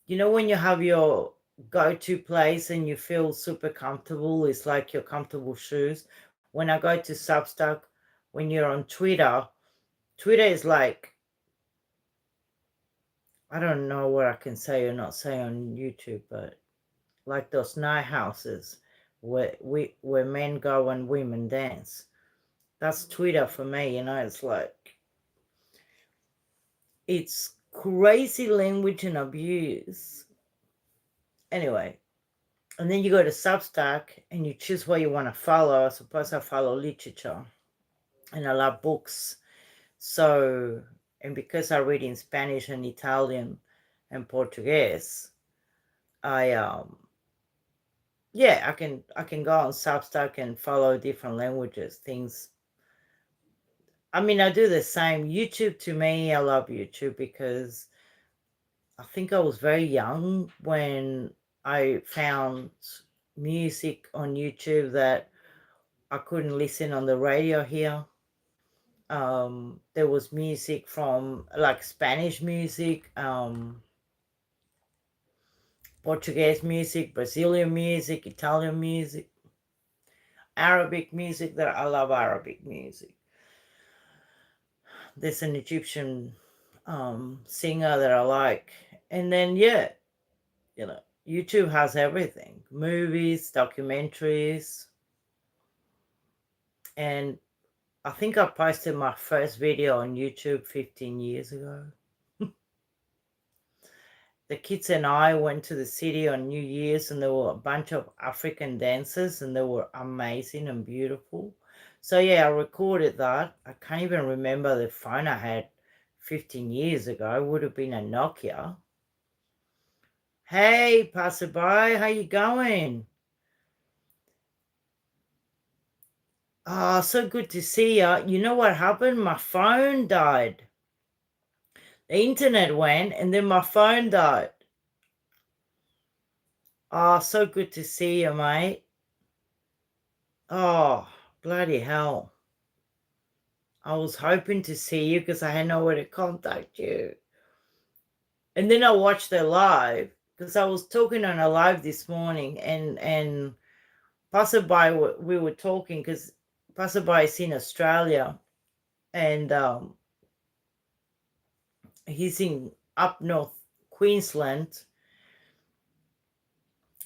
when you have your go-to place and you feel super comfortable, it's like your comfortable shoes. When I go to Substack, when you're on Twitter is like, I don't know what I can say or not say on YouTube, but like those night houses where men go and women dance. That's Twitter for me, it's like, it's crazy language and abuse. Anyway, and then you go to Substack and you choose what you want to follow. I suppose I follow literature and I love books. So, and because I read in Spanish and Italian and Portuguese, I can go on Substack and follow different languages, things. I mean, I do the same. YouTube, to me, I love YouTube because I think I was very young when I found music on YouTube that I couldn't listen on the radio here. There was music from like Spanish music, Portuguese music, Brazilian music, Italian music, Arabic music. That I love Arabic music. There's an Egyptian singer that I like. And then, YouTube has everything. Movies, documentaries. And I think I posted my first video on YouTube 15 years ago. The kids and I went to the city on New Year's, and there were a bunch of African dancers, and they were amazing and beautiful. So, I recorded that. I can't even remember the phone I had 15 years ago. It would have been a Nokia. Hey, passerby, how you going? Oh, so good to see you. You know what happened? My phone died. The internet went, and then my phone died. Oh, so good to see you, mate. Oh, bloody hell. I was hoping to see you because I had nowhere to contact you. And then I watched the live because I was talking on a live this morning, and passerby, we were talking because passerby is in Australia, and he's in up north Queensland,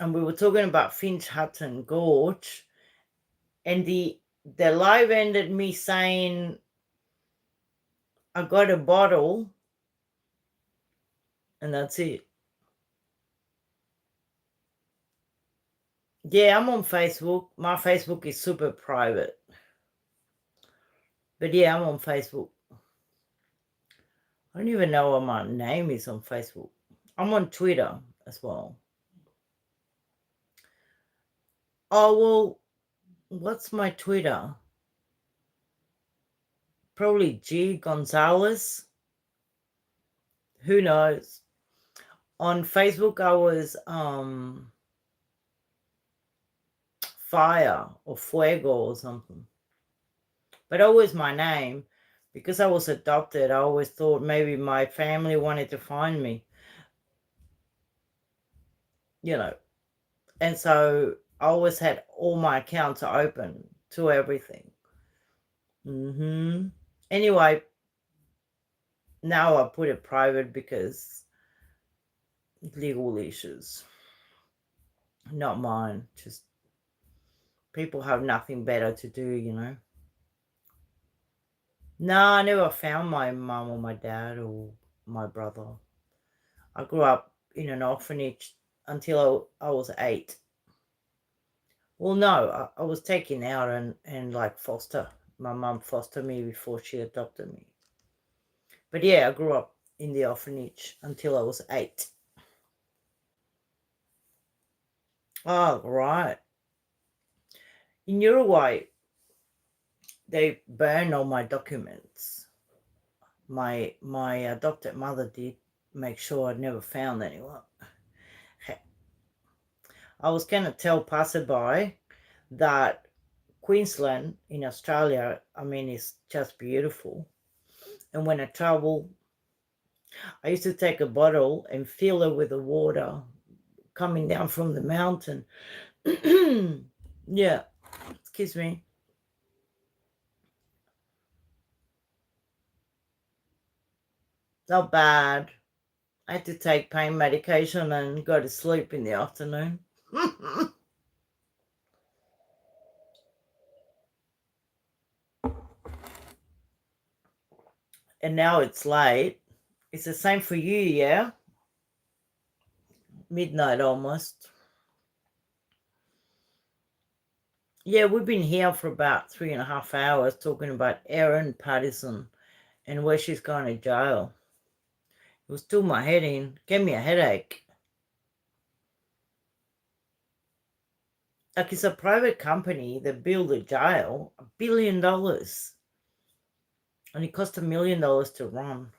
and we were talking about Finch Hutton Gorge, and the live ended me saying, I got a bottle, and that's it. Yeah, I'm on Facebook. My Facebook is super private. But I'm on Facebook. I don't even know what my name is on Facebook. I'm on Twitter as well. Oh, well, what's my Twitter? Probably G Gonzalez. Who knows? On Facebook, I was Fire or Fuego or something. But always my name. Because I was adopted, I always thought maybe my family wanted to find me. And so I always had all my accounts open to everything. Anyway, now I put it private because legal issues. Not mine. Just people have nothing better to do, No, I never found my mum or my dad or my brother. I grew up in an orphanage until I was 8. Well, no, I was taken out and like foster. My mum fostered me before she adopted me. But I grew up in the orphanage until I was 8. Oh, right. In Uruguay, they burned all my documents. My adopted mother did make sure I never found anyone. I was going to tell passerby that Queensland in Australia, I mean, it's just beautiful. And when I travel, I used to take a bottle and fill it with the water coming down from the mountain. Yeah, excuse me. Not bad. I had to take pain medication and go to sleep in the afternoon. And now it's late. It's the same for you, yeah? Midnight almost. Yeah, we've been here for about 3.5 hours talking about Erin Patterson and where she's going to jail. It was still my head in. Gave me a headache. Like, it's a private company that built a jail, $1 billion. And it cost $1 million to run.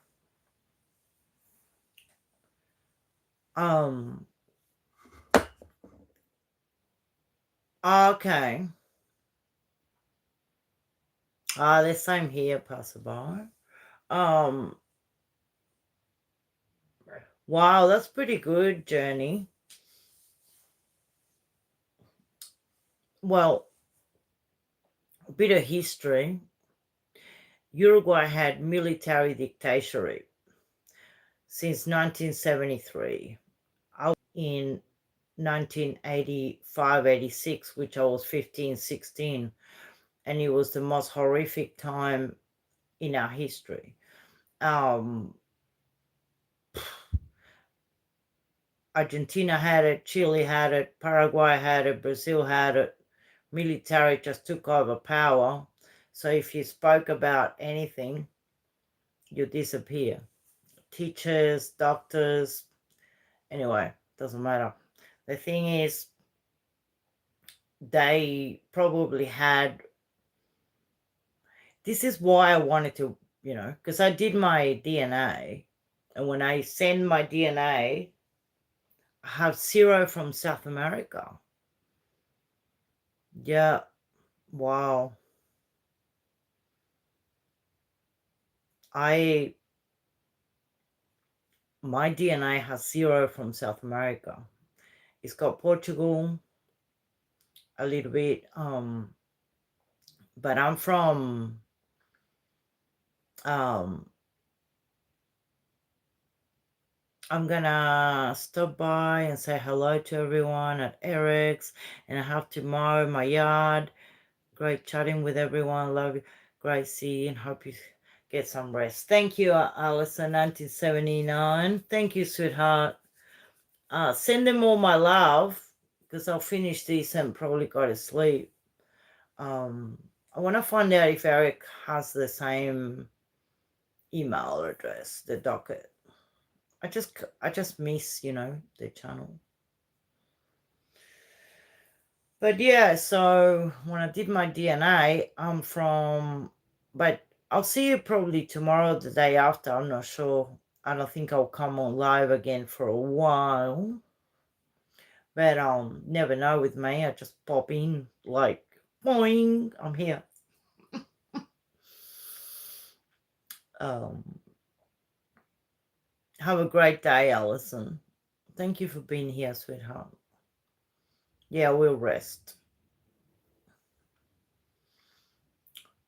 Okay. The same here, passerby. Wow, that's pretty good, Journey. Well, a bit of history. Uruguay had military dictatorship since 1973. I was in 1985-86, which I was 15, 16, and it was the most horrific time in our history. Argentina had it, Chile had it, Paraguay had it, Brazil had it. Military just took over power. So if you spoke about anything, you disappear. Teachers, doctors, anyway, doesn't matter. The thing is, they probably had, this is why I wanted to, because I did my DNA, and when I send my DNA, I have zero from South America. Yeah, wow. My DNA has zero from South America. It's got Portugal, a little bit, but I'm from, I'm gonna stop by and say hello to everyone at Eric's, and I have to mow my yard. Great chatting with everyone. Love you. Great seeing. Hope you get some rest. Thank you, Alison, 1979. Thank you, sweetheart. Send them all my love, because I'll finish this and probably go to sleep. I want to find out if Eric has the same email address, the docket. I just miss, the channel. But yeah, so when I did my DNA, I'm from, but I'll see you probably tomorrow, the day after. I'm not sure. I don't think I'll come on live again for a while. But never know with me. I just pop in like, boing, I'm here. Have a great day, Alison. Thank you for being here, sweetheart. Yeah, we'll rest.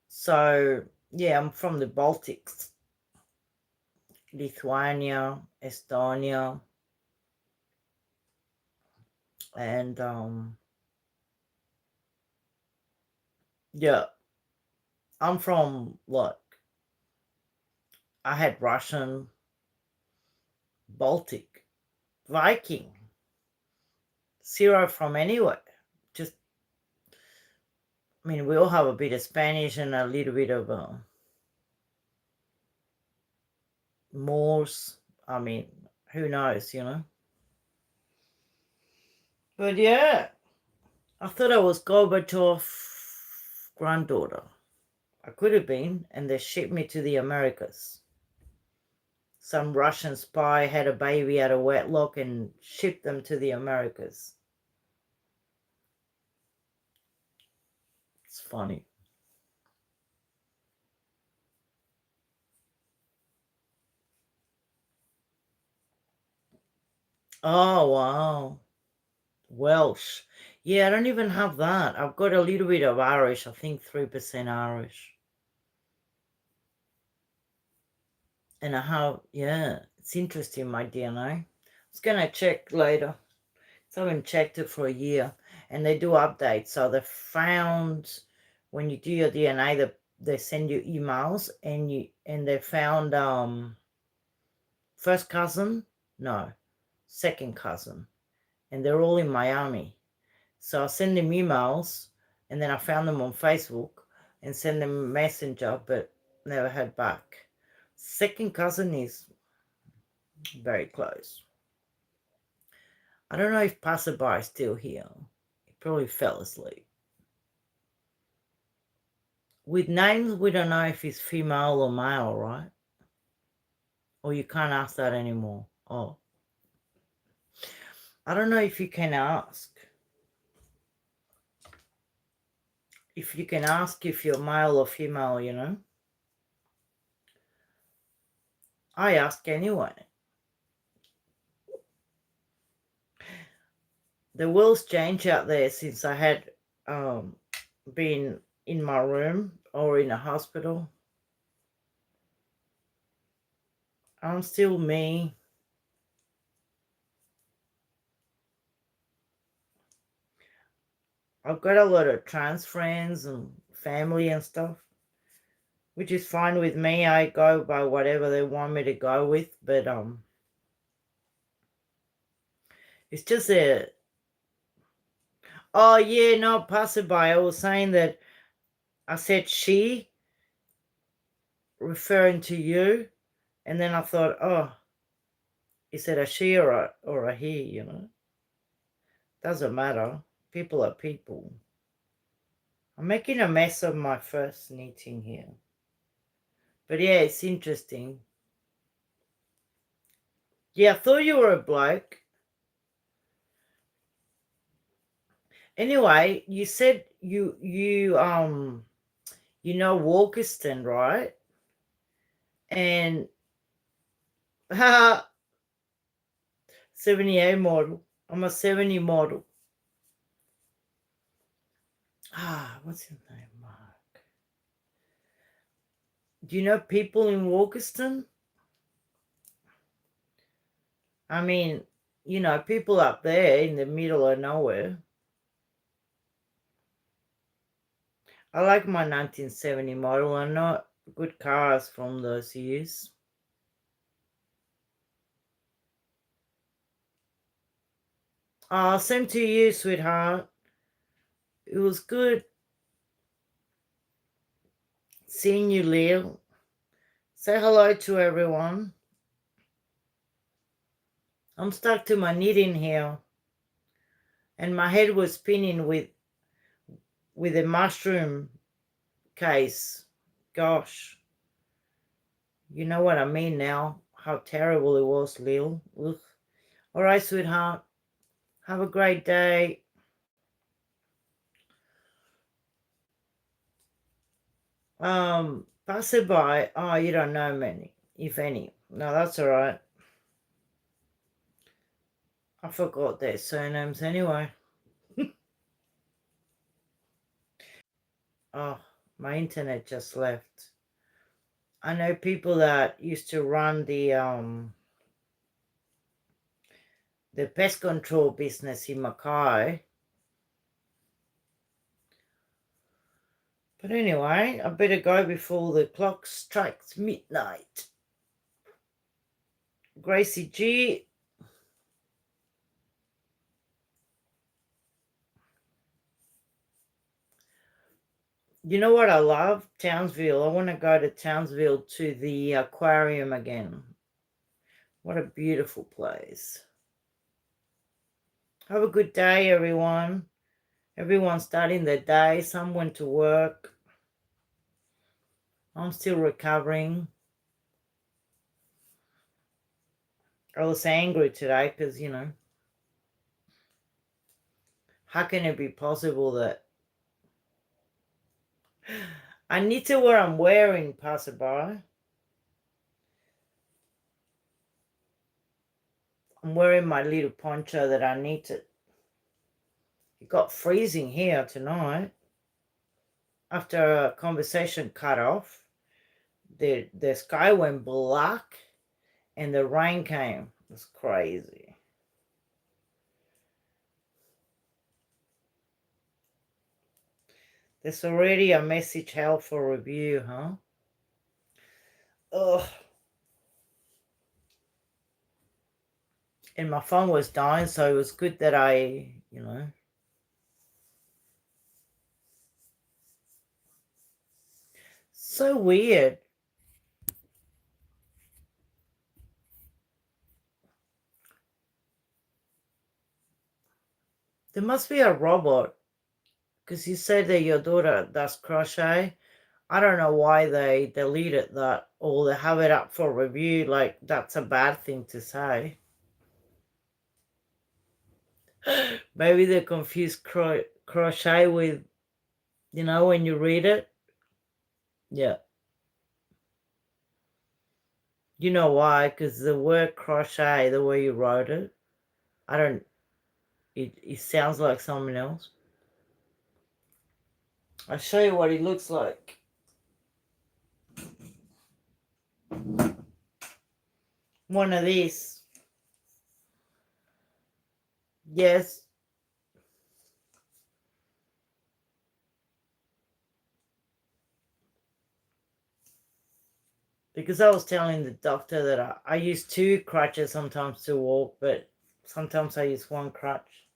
So, yeah, I'm from the Baltics. Lithuania, Estonia. And, yeah, I'm from, I had Russian, Baltic, Viking, zero from anywhere. Just, I mean, we all have a bit of Spanish and a little bit of Morse. I mean, who knows, But yeah, I thought I was Gorbachev's granddaughter. I could have been, and they shipped me to the Americas. Some Russian spy had a baby out of wedlock and shipped them to the Americas. funny. Oh, wow. Welsh. Yeah, I don't even have that. I've got a little bit of Irish. I think 3% Irish. And I have, yeah, it's interesting, my DNA. I was going to check later. So I haven't checked it for a year. And they do updates. So they found, when you do your DNA, they send you emails, and they found first cousin, no, second cousin. And they're all in Miami. So I send them emails, and then I found them on Facebook and send them a messenger, but never heard back. Second cousin is very close. I don't know if passerby is still here. He probably fell asleep. With names, we don't know if he's female or male, right? Or you can't ask that anymore. Oh. I don't know if you can ask. If you can ask if you're male or female, you know. I ask anyway. The world's changed out there since I had been in my room or in a hospital. I'm still me. I've got a lot of trans friends and family and stuff, which is fine with me. I go by whatever they want me to go with, but it's just a... Oh, yeah, no, passerby. I was saying that I said she, referring to you, and then I thought, oh, is it a she or a he, you know? Doesn't matter. People are people. I'm making a mess of my first knitting here. But yeah, it's interesting. Yeah, I thought you were a bloke. Anyway, you said you know Walkerston, right? And 78 model. I'm a 70 model. What's his name? Mark. Do you know people in Walkerston? I mean, you know, people up there in the middle of nowhere. I like my 1970 model. I'm not good cars from those years. Oh, same to you, sweetheart. It was good seeing you, Leo. Say hello to everyone. I'm stuck to my knitting here. And my head was spinning with a mushroom case. Gosh. You know what I mean now. How terrible it was, Lil. Ugh. All right, sweetheart. Have a great day. Passerby. Oh, you don't know many, if any. No, that's all right. I forgot their surnames anyway. Oh, my internet just left. I know people that used to run the pest control business in Mackay. But anyway, I better go before the clock strikes midnight. Gracie G. You know what I love? Townsville. I want to go to Townsville to the aquarium again. What a beautiful place. Have a good day, everyone. Everyone's starting their day. Some went to work. I'm still recovering. I was angry today because, you know, how can it be possible that I need to wear I'm wearing, passerby. I'm wearing my little poncho that I knitted. It got freezing here tonight. After a conversation cut off, the sky went black and the rain came. It was crazy. There's already a message held for review, huh? Ugh. And my phone was dying, so it was good that I, So weird. There must be a robot, because you said that your daughter does crochet. I don't know why they deleted that or they have it up for review. Like, that's a bad thing to say. Maybe they confuse crochet with, when you read it. Yeah. You know why? Because the word crochet, the way you wrote it, it sounds like something else. I'll show you what it looks like. One of these. Yes. Because I was telling the doctor that I use 2 crutches sometimes to walk, but sometimes I use 1 crutch.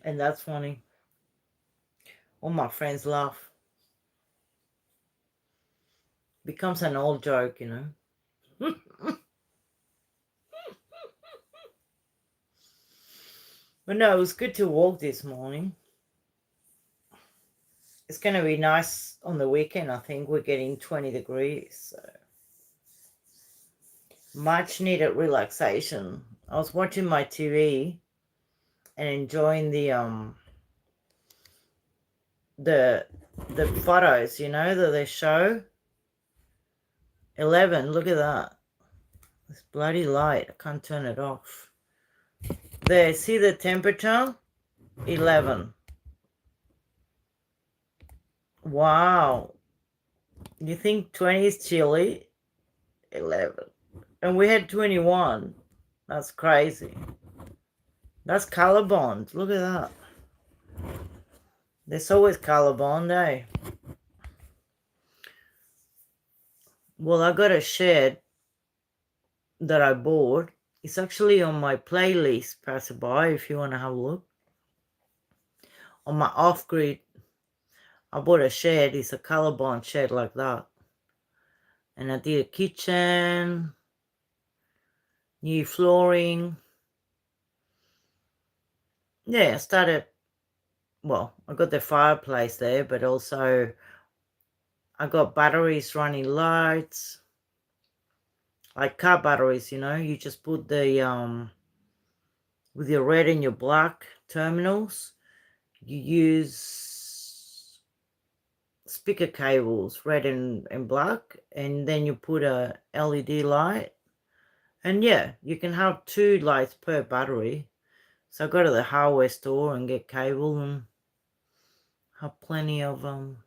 And that's funny. All my friends laugh. Becomes an old joke, But no, it was good to walk this morning. It's going to be nice on the weekend, I think. We're getting 20 degrees, so much needed relaxation. I was watching my TV and enjoying the photos, that they show. 11, look at that. This bloody light, I can't turn it off. There, see the temperature? 11. Wow. You think 20 is chilly? 11. And we had 21. That's crazy. That's Colorbond. Look at that. There's always Colorbond, eh? Well, I got a shed that I bought. It's actually on my playlist, passerby, if you want to have a look. On my off-grid, I bought a shed. It's a Colorbond shed like that. And I did a kitchen, new flooring. Yeah, I started, well, I got the fireplace there, but also I got batteries running lights. Like car batteries, you just put the, with your red and your black terminals, you use speaker cables, red and black, and then you put a LED light. And yeah, you can have 2 lights per battery. So I go to the hardware store and get cable and have plenty of them.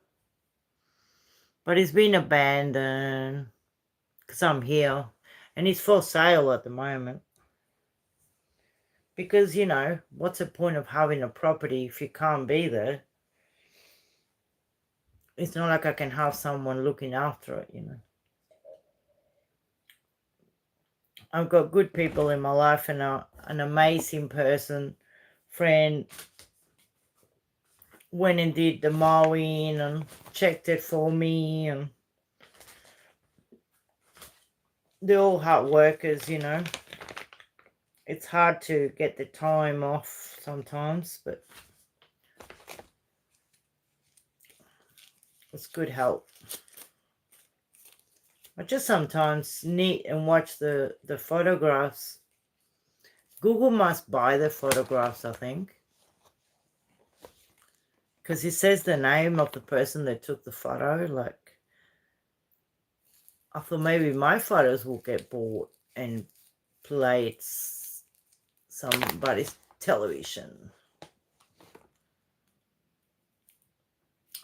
But it's been abandoned because I'm here. And it's for sale at the moment. Because, what's the point of having a property if you can't be there? It's not like I can have someone looking after it, I've got good people in my life and an amazing friend, went and did the mowing and checked it for me, and they're all hard workers, It's hard to get the time off sometimes, but it's good help. I just sometimes neat and watch the photographs. Google must buy the photographs, I think. Because it says the name of the person that took the photo. Like, I thought maybe my photos will get bought and played somebody's television.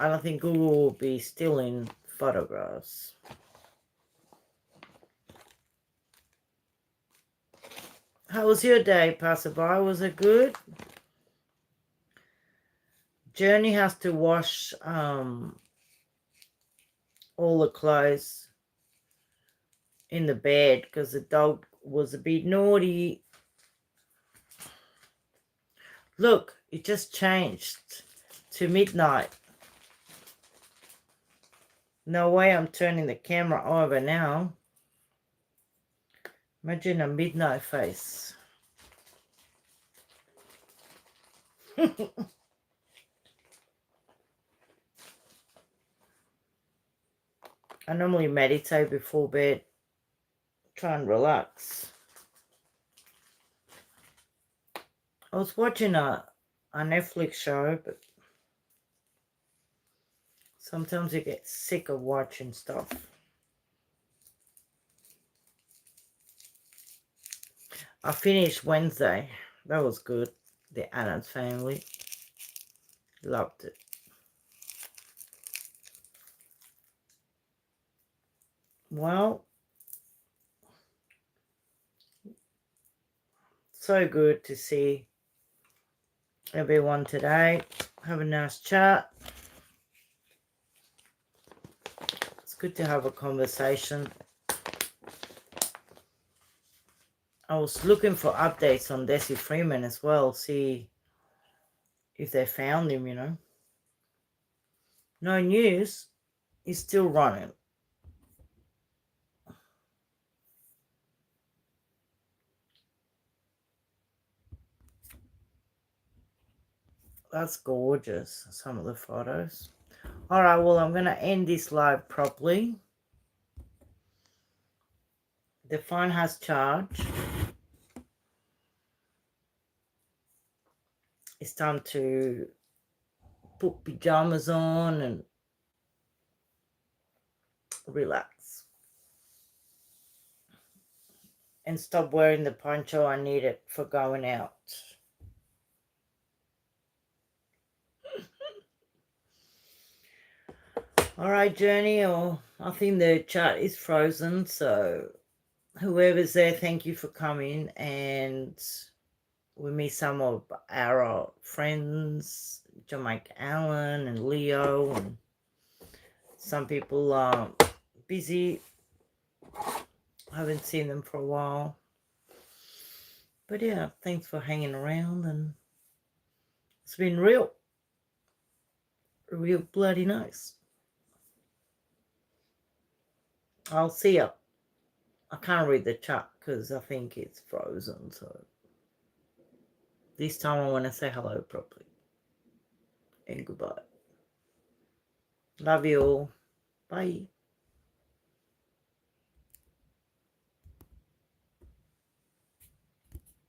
I don't think Google will be stealing photographs. How was your day, passerby? Was it good? Journey has to wash all the clothes in the bed because the dog was a bit naughty. Look, it just changed to midnight. No way I'm turning the camera over now. Imagine a midnight face. I normally meditate before bed, try and relax. I was watching a Netflix show, but sometimes you get sick of watching stuff. I finished Wednesday. That was good. The Addams Family. Loved it. Well, so good to see everyone today. Have a nice chat. It's good to have a conversation. I was looking for updates on Desi Freeman as well, see if they found him, you know. No news. He's still running. That's gorgeous, some of the photos. All right, well, I'm going to end this live properly. The phone has charge. It's time to put pajamas on and relax. And stop wearing the poncho. I need it for going out. All right, Journey, or I think the chat is frozen, so whoever's there, thank you for coming. And we meet some of our friends, Jamaica Allen and Leo, and some people are busy. I haven't seen them for a while. But yeah, thanks for hanging around, and it's been real bloody nice. I'll see you. I can't read the chat because I think it's frozen, so this time I want to say hello properly. And goodbye. Love you all. Bye.